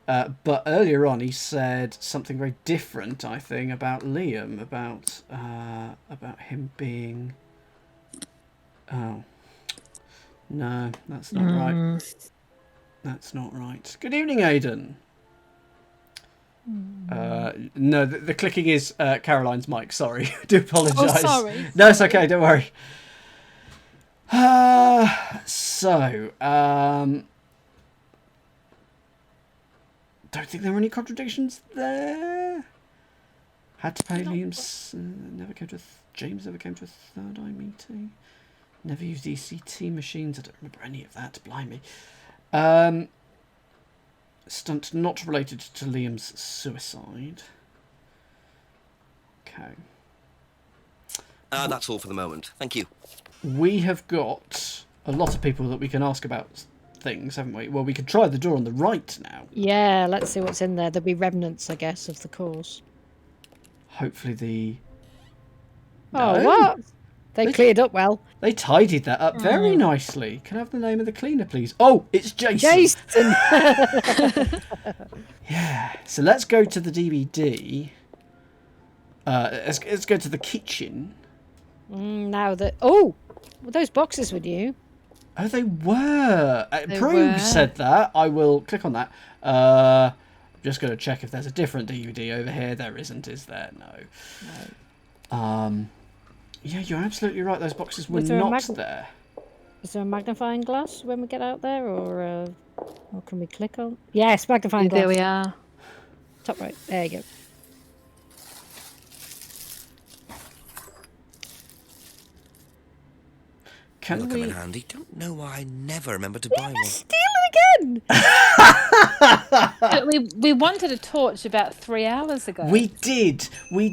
on. But earlier on, he said something very different, I think, about Liam, about him being. Oh, no, that's not right. That's not right. Good evening, Aidan. No, the clicking is Caroline's mic. Sorry, I do apologise. Oh, sorry. No, it's okay. Don't worry. Don't think there were any contradictions there. Had to pay Liam's. Never came to. James never came to a third eye meeting. Never used ECT machines. I don't remember any of that. Blimey. Stunt not related to Liam's suicide. Okay. That's all for the moment. Thank you. We have got a lot of people that we can ask about things, haven't we? Well, we could try the door on the right now. Yeah, let's see what's in there. There'll be remnants, I guess, of the course. Hopefully the... Oh, No. what? They cleared up well. They tidied that up very nicely. Can I have the name of the cleaner, please? Oh, it's Jason. Jason! Yeah. So let's go to the DVD. Let's go to the kitchen. Now that... Oh! Well, those boxes were new. Oh, they were. They Prue were. said that. I will click on that. I'm just going to check if there's a different DVD over here. There isn't, is there? No. Yeah, you're absolutely right. Those boxes were not there. Is there a magnifying glass when we get out there, or can we click on? Yes, magnifying glass. There we are. Top right. There you go. Can Look, we... I'm in handy. Don't know why I never remember to buy one. Steal it again! we wanted a torch about 3 hours ago. We did. We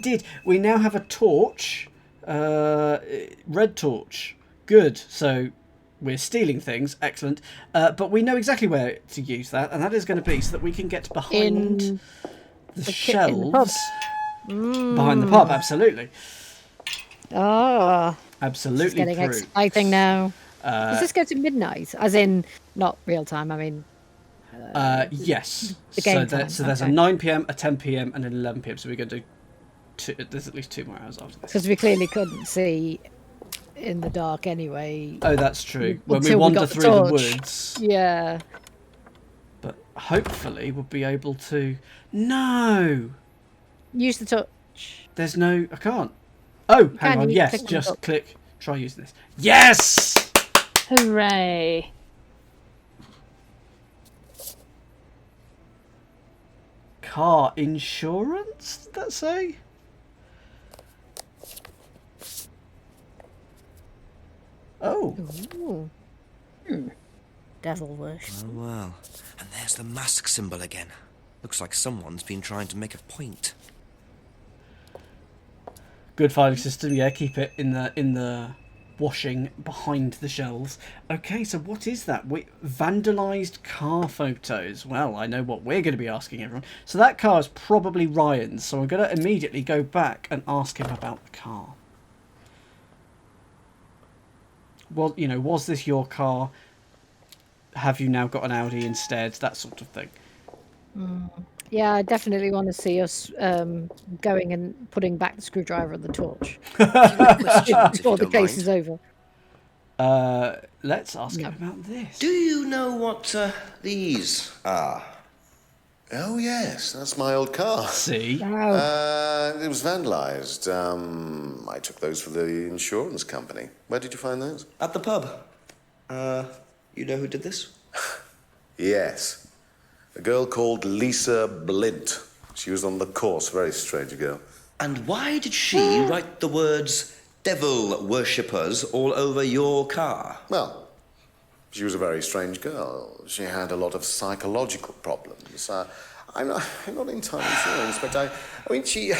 now have a torch. Red torch. Good. So we're stealing things. Excellent. But we know exactly where to use that, and that is going to be so that we can get behind the shelves. Behind the pub, absolutely. Oh. Absolutely. It's getting Prue. exciting now. Does this go to midnight? As in, not real time, I mean... yes. The game So time, there's a okay. 9 p.m, a 10 p.m, and an 11 p.m. So we're going to do there's at least 2 more hours after this. Because we clearly couldn't see in the dark anyway. Oh, that's true. When we Until wander got through the torch. woods. Yeah. But hopefully we'll be able to... No! Use the torch. There's no... I can't. Oh, hang can, on. you Yes, click on just top. click. Try using this. Yes! Hooray. Car insurance, did that say? Oh. Ooh. Devil wish. Oh, well. And there's the mask symbol again. Looks like someone's been trying to make a point. Good filing system, yeah, keep it in the washing behind the shelves. Okay, so what is that? Vandalised car photos. Well, I know what we're going to be asking everyone. So that car is probably Ryan's, so I'm going to immediately go back and ask him about the car. Well, you know, was this your car? Have you now got an Audi instead? That sort of thing. Yeah, I definitely want to see us going and putting back the screwdriver and the torch before the case is over. Let's ask him about this. Do you know what these are? Oh, yes, that's my old car. See? It was vandalised. I took those for the insurance company. Where did you find those? At the pub. You know who did this? Yes. A girl called Lisa Blint. She was on the course. Very strange girl. And why did she write the words devil worshippers all over your car? Well, she was a very strange girl. She had a lot of psychological problems. I'm not entirely sure, Inspector. I mean, she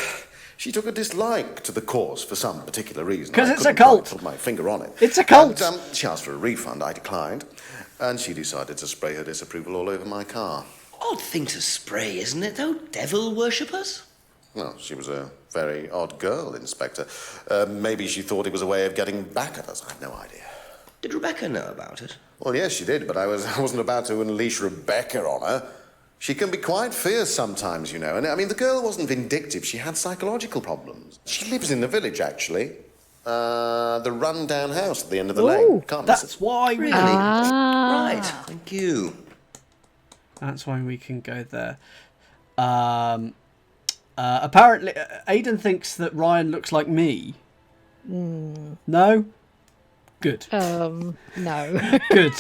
took a dislike to the course for some particular reason. Because I it's a couldn't quite cult. put my finger on it. It's a cult. And, she asked for a refund. I declined. And she decided to spray her disapproval all over my car. Odd thing to spray, isn't it, though? Devil worshippers? Well, she was a very odd girl, Inspector. Maybe she thought it was a way of getting back at us. I have no idea. Did Rebecca know about it? Well, yes, she did, but I wasn't about to unleash Rebecca on her. She can be quite fierce sometimes, you know. And, I mean, the girl wasn't vindictive. She had psychological problems. She lives in the village, actually. The run-down house at the end of the lane. Can't miss That's it. why we... Really? Right, thank you. That's why we can go there. Apparently, Aidan thinks that Ryan looks like me. No? Good. No. Good.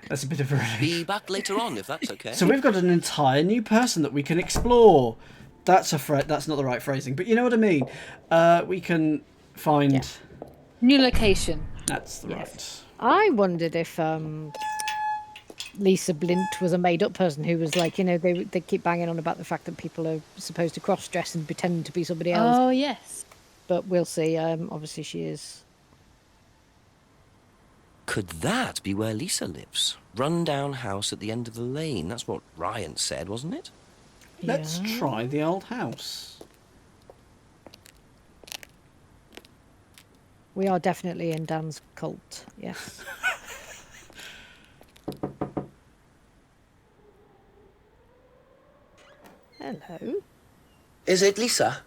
That's a bit of a relief. Be back later on, if that's okay. So we've got an entire new person that we can explore. That's that's not the right phrasing, but you know what I mean. We can find... New location. That's the right... I wondered if Lisa Blint was a made-up person who was like, you know, they keep banging on about the fact that people are supposed to cross-dress and pretend to be somebody else. Oh, yes. But we'll see. Obviously, she is... Could that be where Lisa lives? Run-down house at the end of the lane. That's what Ryan said, wasn't it? Let's try the old house. We are definitely in Dan's cult, yes. Hello. Is it Lisa?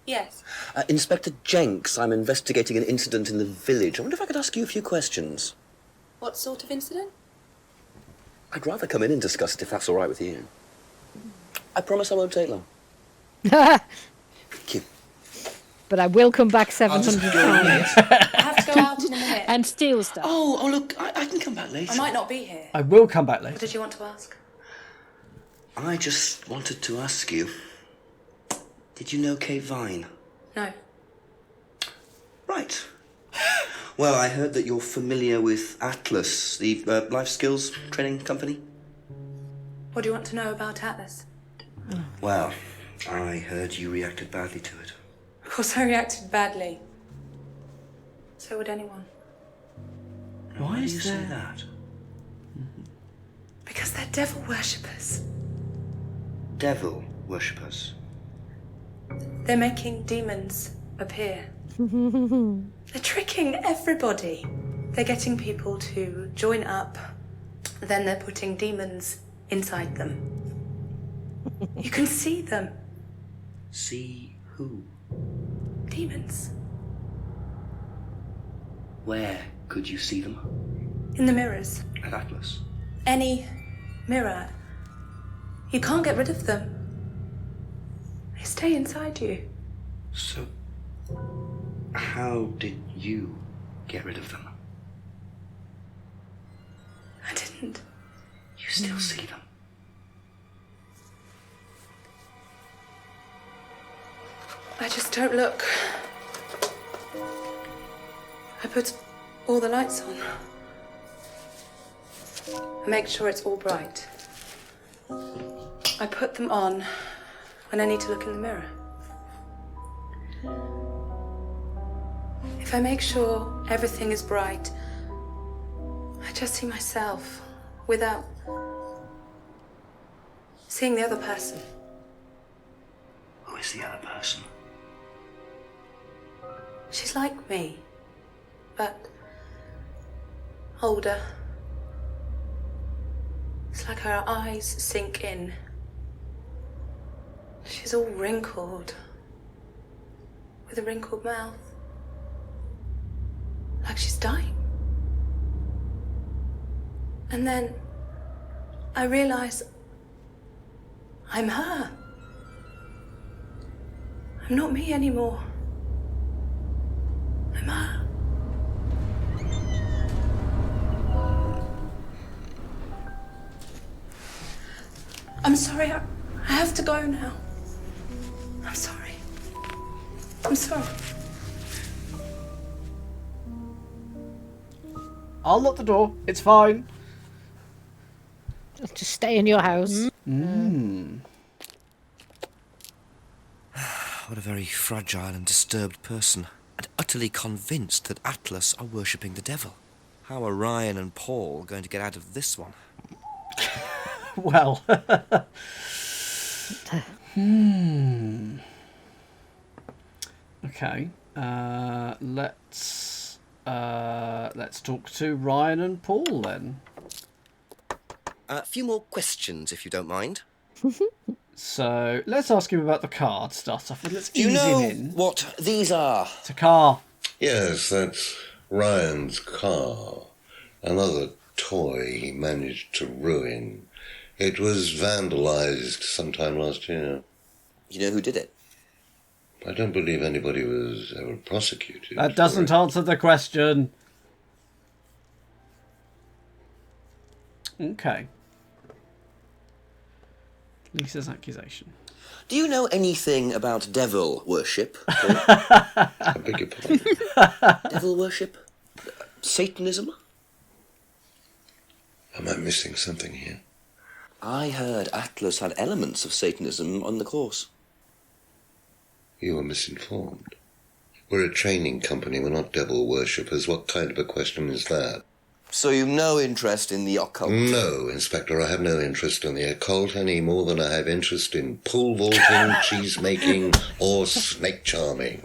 Yes. Inspector Jenks, I'm investigating an incident in the village. I wonder if I could ask you a few questions. What sort of incident? I'd rather come in and discuss it if that's all right with you. I promise I won't take long. But Thank you. I will come back 700 times. I have to go out in a minute. And steal stuff. Oh, look, I can come back later. I might not be here. I will come back What later. did you want to ask? I just wanted to ask you, did you know Kate Vine? No. Right. Well, I heard that you're familiar with Atlas, the life skills training company. What do you want to know about Atlas? Well, I heard you reacted badly to it. Of course I reacted badly. So would anyone. Why do you say that? Because they're devil worshippers. Devil worshippers. They're making demons appear. They're tricking everybody. They're getting people to join up, then they're putting demons inside them. You can see them. See who? Demons. Where could you see them? In the mirrors. At Atlas. Any mirror. You can't get rid of them. They stay inside you. So, how did you get rid of them? I didn't. You still see them? I just don't look. I put all the lights on. I make sure it's all bright. I put them on when I need to look in the mirror. If I make sure everything is bright, I just see myself without seeing the other person. Who is the other person? She's like me, but older. It's like her eyes sink in. She's all wrinkled, with a wrinkled mouth, like she's dying. And then I realize I'm her. I'm not me anymore. I'm her. I'm sorry. I have to go now. I'm sorry. I'm sorry. I'll lock the door. It's fine. Just stay in your house. What a very fragile and disturbed person, and utterly convinced that Atlas are worshipping the devil. How are Ryan and Paul going to get out of this one? Well. Okay. Let's talk to Ryan and Paul then. A few more questions, if you don't mind. So let's ask him about the car to start off with. Let's Do you ease know him in. what these are? It's a car. Yes, that's Ryan's car. Another toy he managed to ruin. It was vandalized sometime last year. You know who did it? I don't believe anybody was ever prosecuted. That doesn't answer the question. Okay. Lisa's accusation. Do you know anything about devil worship? I beg your pardon? Devil worship? Satanism? Am I missing something here? I heard Atlas had elements of Satanism on the course. You were misinformed. We're a training company, we're not devil worshippers. What kind of a question is that? So you've no interest in the occult? No, Inspector, I have no interest in the occult any more than I have interest in pole vaulting, cheese making, or snake charming.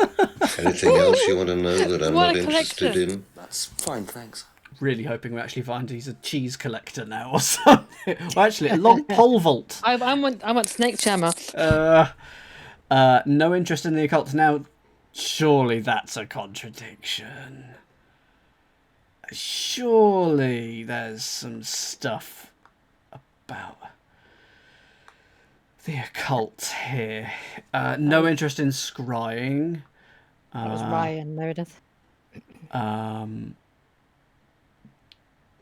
Anything else you want to know that I'm not interested in? That's fine, thanks. Really hoping we actually find he's a cheese collector now or something. Well, actually, a long pole vault. I want snake charmer. No interest in the occult. Now, surely that's a contradiction. Surely there's some stuff about the occult here. No interest in scrying. That was Ryan Meredith.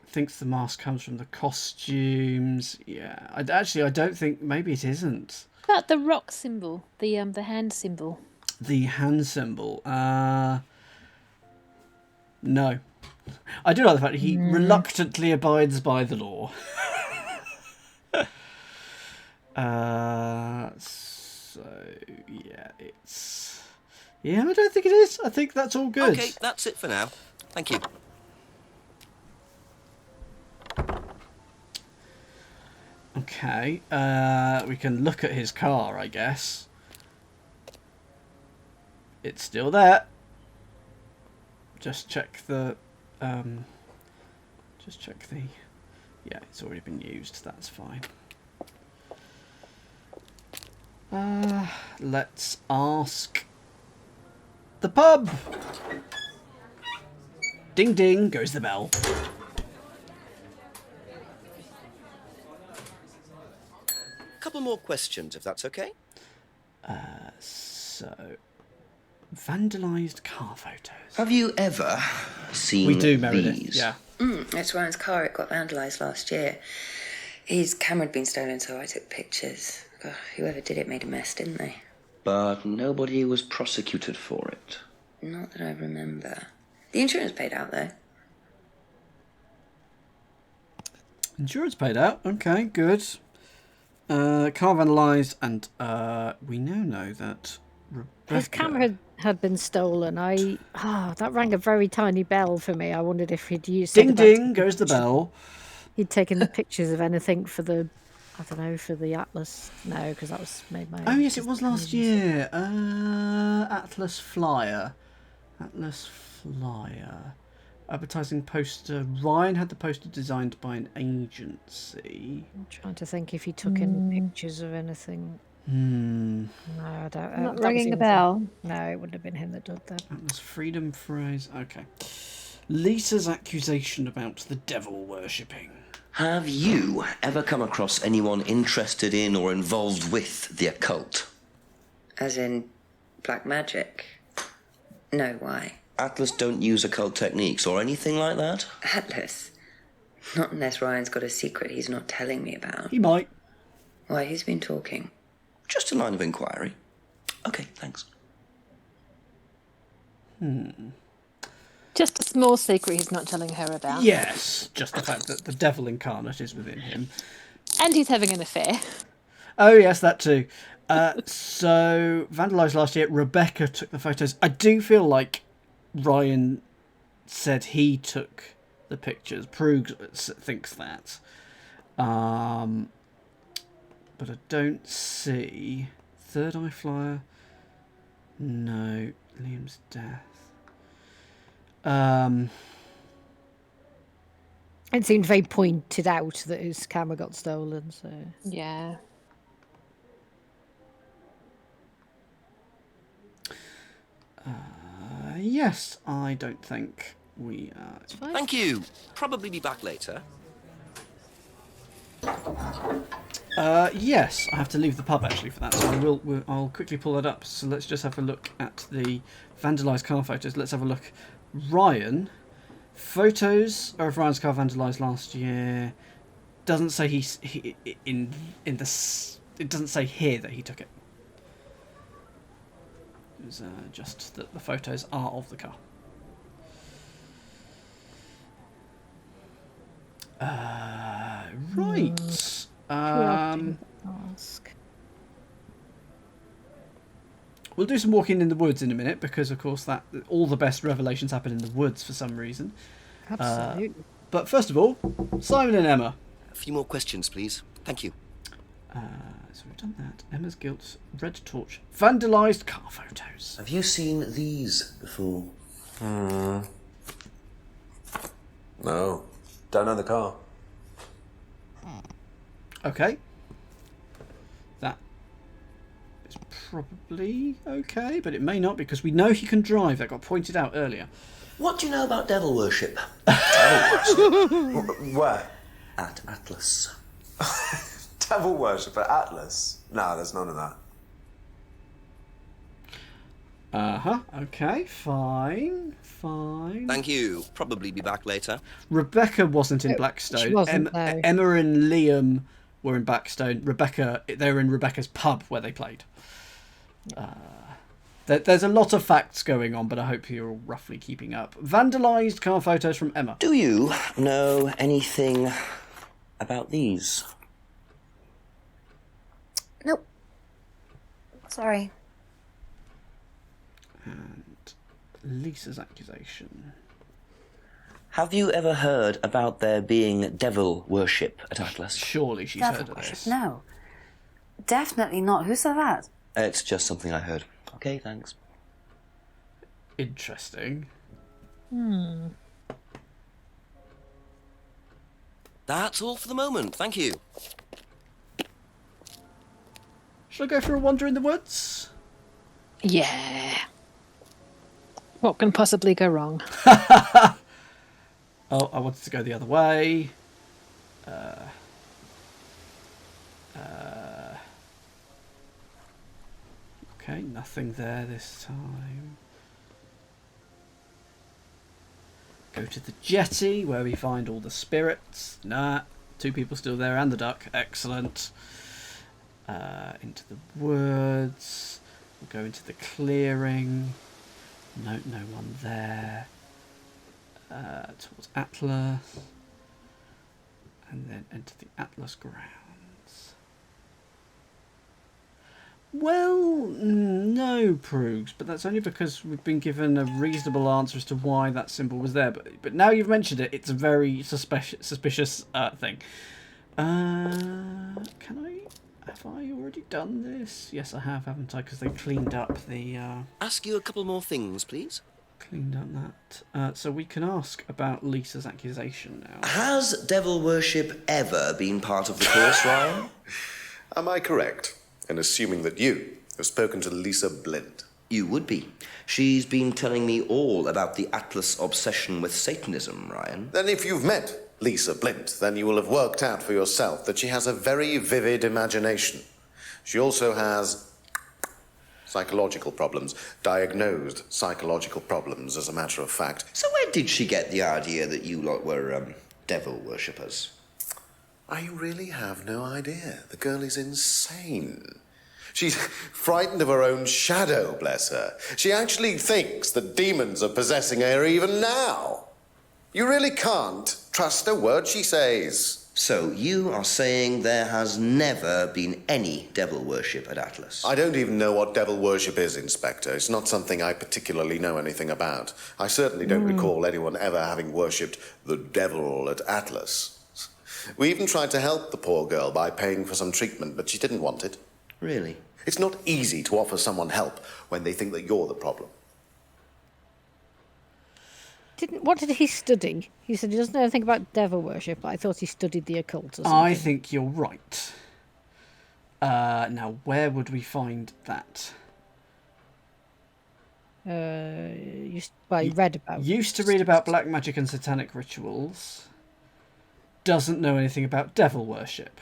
Thinks the mask comes from the costumes. Yeah, I don't think. Maybe it isn't. About the rock symbol, the hand symbol. The hand symbol. No. I do like the fact that he reluctantly abides by the law. So yeah, it's. Yeah, I don't think it is. I think that's all good. Okay, that's it for now. Thank you. Okay, we can look at his car, I guess. It's still there. Just check the. Yeah, it's already been used. That's fine. Let's ask the pub. Ding ding goes the bell. Couple more questions, if that's okay. So, vandalised car photos. Have you ever seen We do, Meredith. these? Yeah. It's Ryan's car. It got vandalised last year. His camera had been stolen, so I took pictures. God, whoever did it made a mess, didn't they? But nobody was prosecuted for it. Not that I remember. The insurance paid out, though. Insurance paid out. Okay, good. Car vandalised, and we now know that Rebecca... His camera had been stolen. That rang a very tiny bell for me. I wondered if he'd used. Ding ding goes the bell. He'd taken the pictures of anything for the, I don't know, for the Atlas. No, because that was made by. Oh yes, it was last year. Atlas Flyer. Advertising poster. Ryan had the poster designed by an agency. I'm trying to think if he took in pictures of anything. No, I don't. Not that ringing was a bell. No, it wouldn't have been him that did that. Atlas Freedom Phrase. Okay. Lisa's accusation about the devil worshipping. Have you ever come across anyone interested in or involved with the occult? As in black magic? No, why? Atlas don't use occult techniques or anything like that? Atlas? Not unless Ryan's got a secret he's not telling me about. He might. Why, who's been talking? Just a line of inquiry. Okay, thanks. Just a small secret he's not telling her about. Yes, just the fact that the devil incarnate is within him. And he's having an affair. Oh, yes, that too. So, vandalised last year. Rebecca took the photos. I do feel like Ryan said he took the pictures. Prug thinks that. But I don't see... Third Eye Flyer. No. Liam's death. It seemed very pointed out that his camera got stolen, so... Yeah. Yes, I don't think we are... Thank you. Probably be back later. Yes, I have to leave the pub actually for that, so I'll quickly pull that up. So let's just have a look at the vandalised car photos. Let's have a look. Ryan, photos of Ryan's car vandalised last year. Doesn't say it doesn't say here that he took it. It was just that the photos are of the car. Right. Ask. We'll do some walking in the woods in a minute because, of course, that all the best revelations happen in the woods for some reason. Absolutely. But first of all, Simon and Emma. A few more questions, please. Thank you. So we've done that. Emma's guilt, red torch, vandalised car photos. Have you seen these before? No. Don't know the car. Okay. That is probably okay, but it may not because we know he can drive. That got pointed out earlier. What do you know about devil worship? Where? At Atlas. Devil worship at Atlas? No, there's none of that. Okay, fine. Thank you. Probably be back later. Rebecca wasn't in Blackstone. She wasn't, no. Emma and Liam were in Blackstone. They were in Rebecca's pub where they played. There's a lot of facts going on, but I hope you're all roughly keeping up. Vandalised car photos from Emma. Do you know anything about these? Nope. Sorry. And Lisa's accusation. Have you ever heard about there being devil worship at Atlas? Surely she's heard of this. No. Definitely not. Who said that? It's just something I heard. Okay, thanks. Interesting. That's all for the moment. Thank you. Shall I go for a wander in the woods? Yeah. What can possibly go wrong? Oh, I wanted to go the other way. Okay, nothing there this time. Go to the jetty where we find all the spirits. Nah, 2 people still there and the duck. Excellent. Into the woods. We'll go into the clearing. No one there. Towards Atlas. And then enter the Atlas grounds. Well, no, Prugs, but that's only because we've been given a reasonable answer as to why that symbol was there. But now you've mentioned it, it's a very suspicious thing. Have I already done this? Yes, I have, haven't I? Because they cleaned up the... Ask you a couple more things, please. Cleaned up that. So we can ask about Lisa's accusation now. Has devil worship ever been part of the course, Ryan? Am I correct in assuming that you have spoken to Lisa Blind? You would be. She's been telling me all about the Atlas obsession with Satanism, Ryan. Then if you've met Lisa Blind, then you will have worked out for yourself that she has a very vivid imagination. She also has psychological problems, diagnosed psychological problems, as a matter of fact. So where did she get the idea that you lot were devil worshippers? I really have no idea. The girl is insane. She's frightened of her own shadow, bless her. She actually thinks that demons are possessing her even now. You really can't trust a word she says. So, you are saying there has never been any devil worship at Atlas? I don't even know what devil worship is, Inspector. It's not something I particularly know anything about. I certainly don't recall anyone ever having worshipped the devil at Atlas. We even tried to help the poor girl by paying for some treatment, but she didn't want it. Really? It's not easy to offer someone help when they think that you're the problem. What did he study? He said he doesn't know anything about devil worship, but I thought he studied the occult or something. I think you're right. Now, where would we find that? He read about. Used to read about black magic and satanic rituals. Doesn't know anything about devil worship.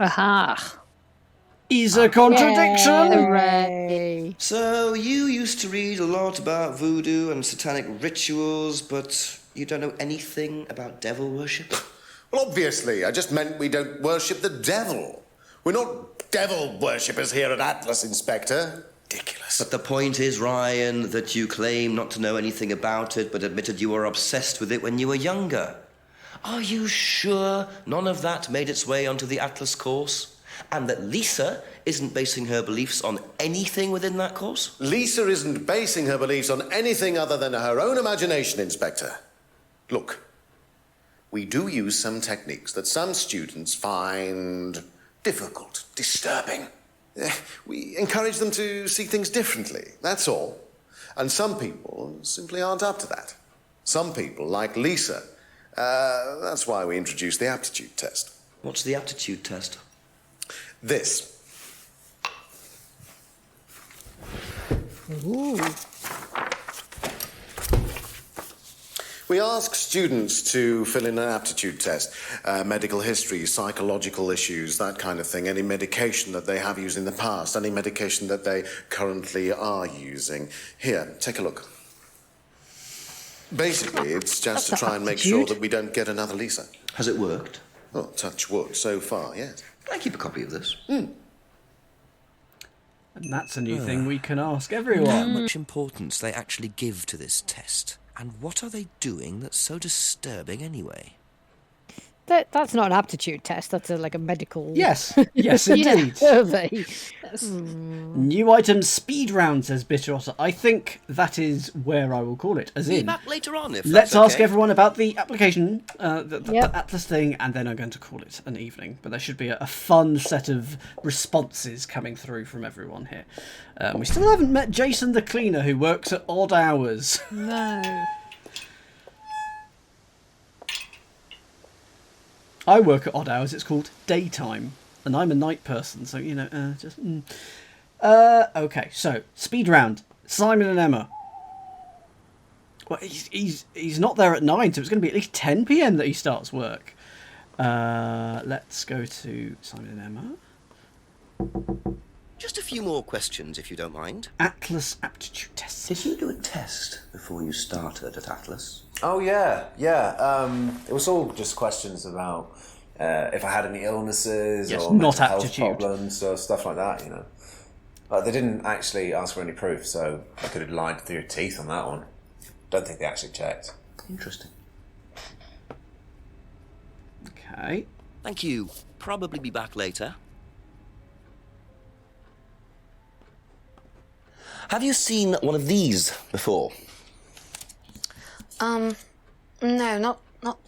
Aha. Is a contradiction! Hooray. So, you used to read a lot about voodoo and satanic rituals, but you don't know anything about devil worship? Well, obviously. I just meant we don't worship the devil. We're not devil worshippers here at Atlas, Inspector. Ridiculous. But the point is, Ryan, that you claim not to know anything about it, but admitted you were obsessed with it when you were younger. Are you sure none of that made its way onto the Atlas course? And that Lisa isn't basing her beliefs on anything within that course? Lisa isn't basing her beliefs on anything other than her own imagination, Inspector. Look, we do use some techniques that some students find difficult, disturbing. We encourage them to see things differently, that's all. And some people simply aren't up to that. Some people, like Lisa, that's why we introduced the aptitude test. What's the aptitude test? This. Ooh. We ask students to fill in an aptitude test, medical history, psychological issues, that kind of thing, any medication that they have used in the past, any medication that they currently are using. Here, take a look. Basically, it's just to try and make sure that we don't get another Lisa. Has it worked? Well, touch wood, so far, yes. Can I keep a copy of this? And that's a new thing we can ask everyone. How much importance they actually give to this test? And what are they doing that's so disturbing anyway? That's not an aptitude test. That's like a medical. Yes, yes, indeed. Survey. New item speed round, says Bitter Otter. I think that is where I will call it. As Be in, back later on if let's that's ask okay. everyone about the application, the Atlas thing, and then I'm going to call it an evening. But there should be a fun set of responses coming through from everyone here. We still haven't met Jason the cleaner, who works at odd hours. No. I work at odd hours. It's called daytime, and I'm a night person, so okay, so speed round. Simon and Emma. Well, he's not there at 9, so it's going to be at least 10 p.m. that he starts work. Let's go to Simon and Emma. Just a few more questions, if you don't mind. Atlas aptitude test. Did you do a test before you started at Atlas? Oh, yeah. It was all just questions about if I had any illnesses Yes, or not mental health aptitude. problems or stuff like that, you know. They didn't actually ask for any proof, so I could have lied through your teeth on that one. Don't think they actually checked. Interesting. Okay. Thank you. Probably be back later. Have you seen one of these before? No, not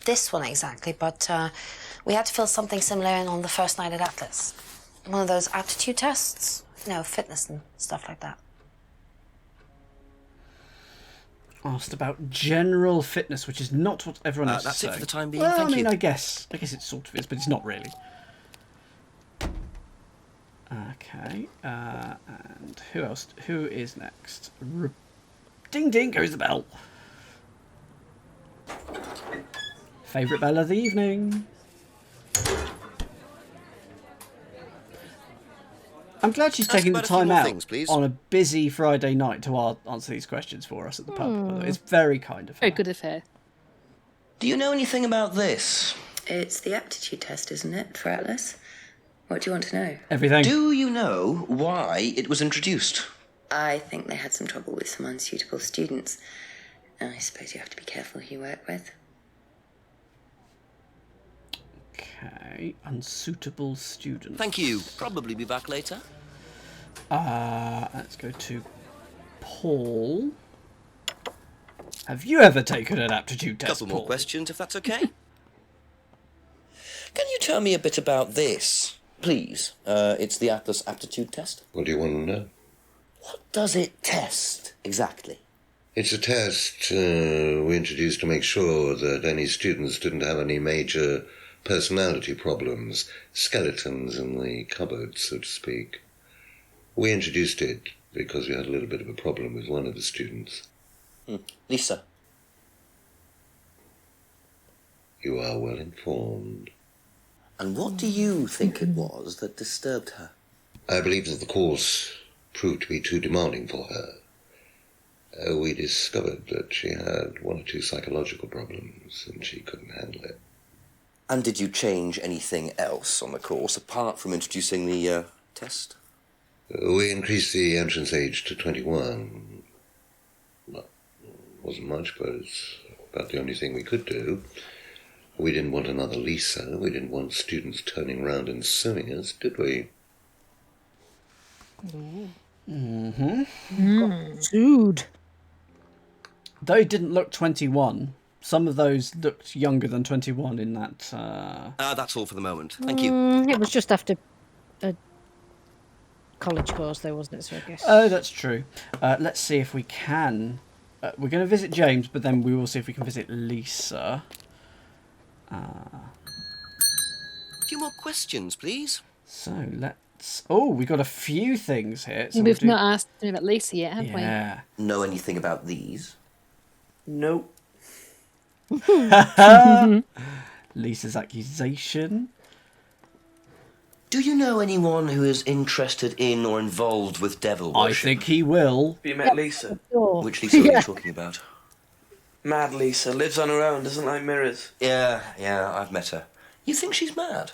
this one exactly, but we had to fill something similar in on the first night at Atlas. One of those aptitude tests, fitness and stuff like that. Asked about general fitness, which is not what everyone else That's is it saying. for the time being. Well, Thank I mean, you. I guess it sort of is, but it's not really. Okay, and who else? Who is next? Ding ding goes the bell. Favourite bell of the evening. I'm glad she's taking the about a few time more out things, please. on a busy Friday night to answer these questions for us at the pub. By the way. It's very kind of her. Very good of her. Do you know anything about this? It's the aptitude test, isn't it, for Atlas? What do you want to know? Everything. Do you know why it was introduced? I think they had some trouble with some unsuitable students. I suppose you have to be careful who you work with. Okay, unsuitable students. Thank you. Probably be back later. Let's go to Paul. Have you ever taken an aptitude test, Couple Paul? more questions, if that's okay. Can you tell me a bit about this, please? It's the Atlas aptitude test. What do you want to know? What does it test, exactly? It's a test we introduced to make sure that any students didn't have any major personality problems, skeletons in the cupboard, so to speak. We introduced it because we had a little bit of a problem with one of the students. Lisa. You are well informed. And what do you think it was that disturbed her? I believe that the course proved to be too demanding for her. We discovered that she had 1 or 2 psychological problems and she couldn't handle it. And did you change anything else on the course apart from introducing the test? We increased the entrance age to 21. Well, wasn't much, but it's about the only thing we could do. We didn't want another Lisa. We didn't want students turning around and suing us, did we? Sued. Though he didn't look 21, some of those looked younger than 21 in that... That's all for the moment. Thank you. It was just after a college course, though, wasn't it? So I guess. Oh, that's true. Let's see if we can... we're going to visit James, but then we will see if we can visit Lisa. A few more questions, please. So let's... Oh, we got a few things here. So We've not asked about Lisa yet, have Yeah. Know anything about these? Nope. Lisa's accusation. Do you know anyone who is interested in or involved with devil I worship? think he will. Have you met Lisa? Which Lisa are you talking about? Mad Lisa. Lives on her own, doesn't like mirrors. Yeah, I've met her. You think she's mad?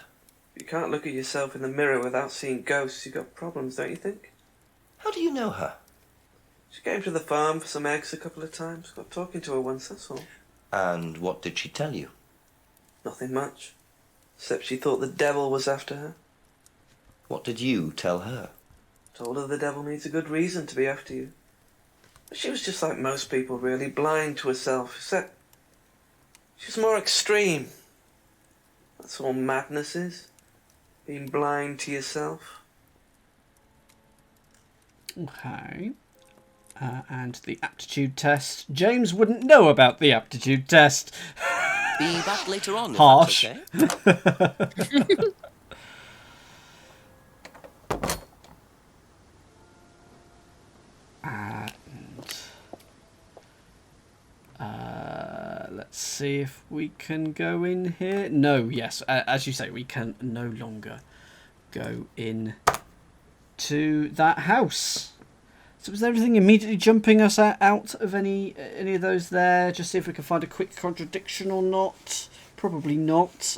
You can't look at yourself in the mirror without seeing ghosts. You've got problems, don't you think? How do you know her? She came to the farm for some eggs a couple of times. Got talking to her once, that's all. And what did she tell you? Nothing much. Except she thought the devil was after her. What did you tell her? Told her the devil needs a good reason to be after you. But she was just like most people, really, blind to herself, except she was more extreme. That's all madness is. Being blind to yourself. Okay. And the aptitude test. James wouldn't know about the aptitude test. Be back later on. If Harsh. That's okay. Let's see if we can go in here. No, yes, as you say, we can no longer go in to that house. So was there anything immediately jumping us out of any of those there? Just see if we can find a quick contradiction or not. Probably not.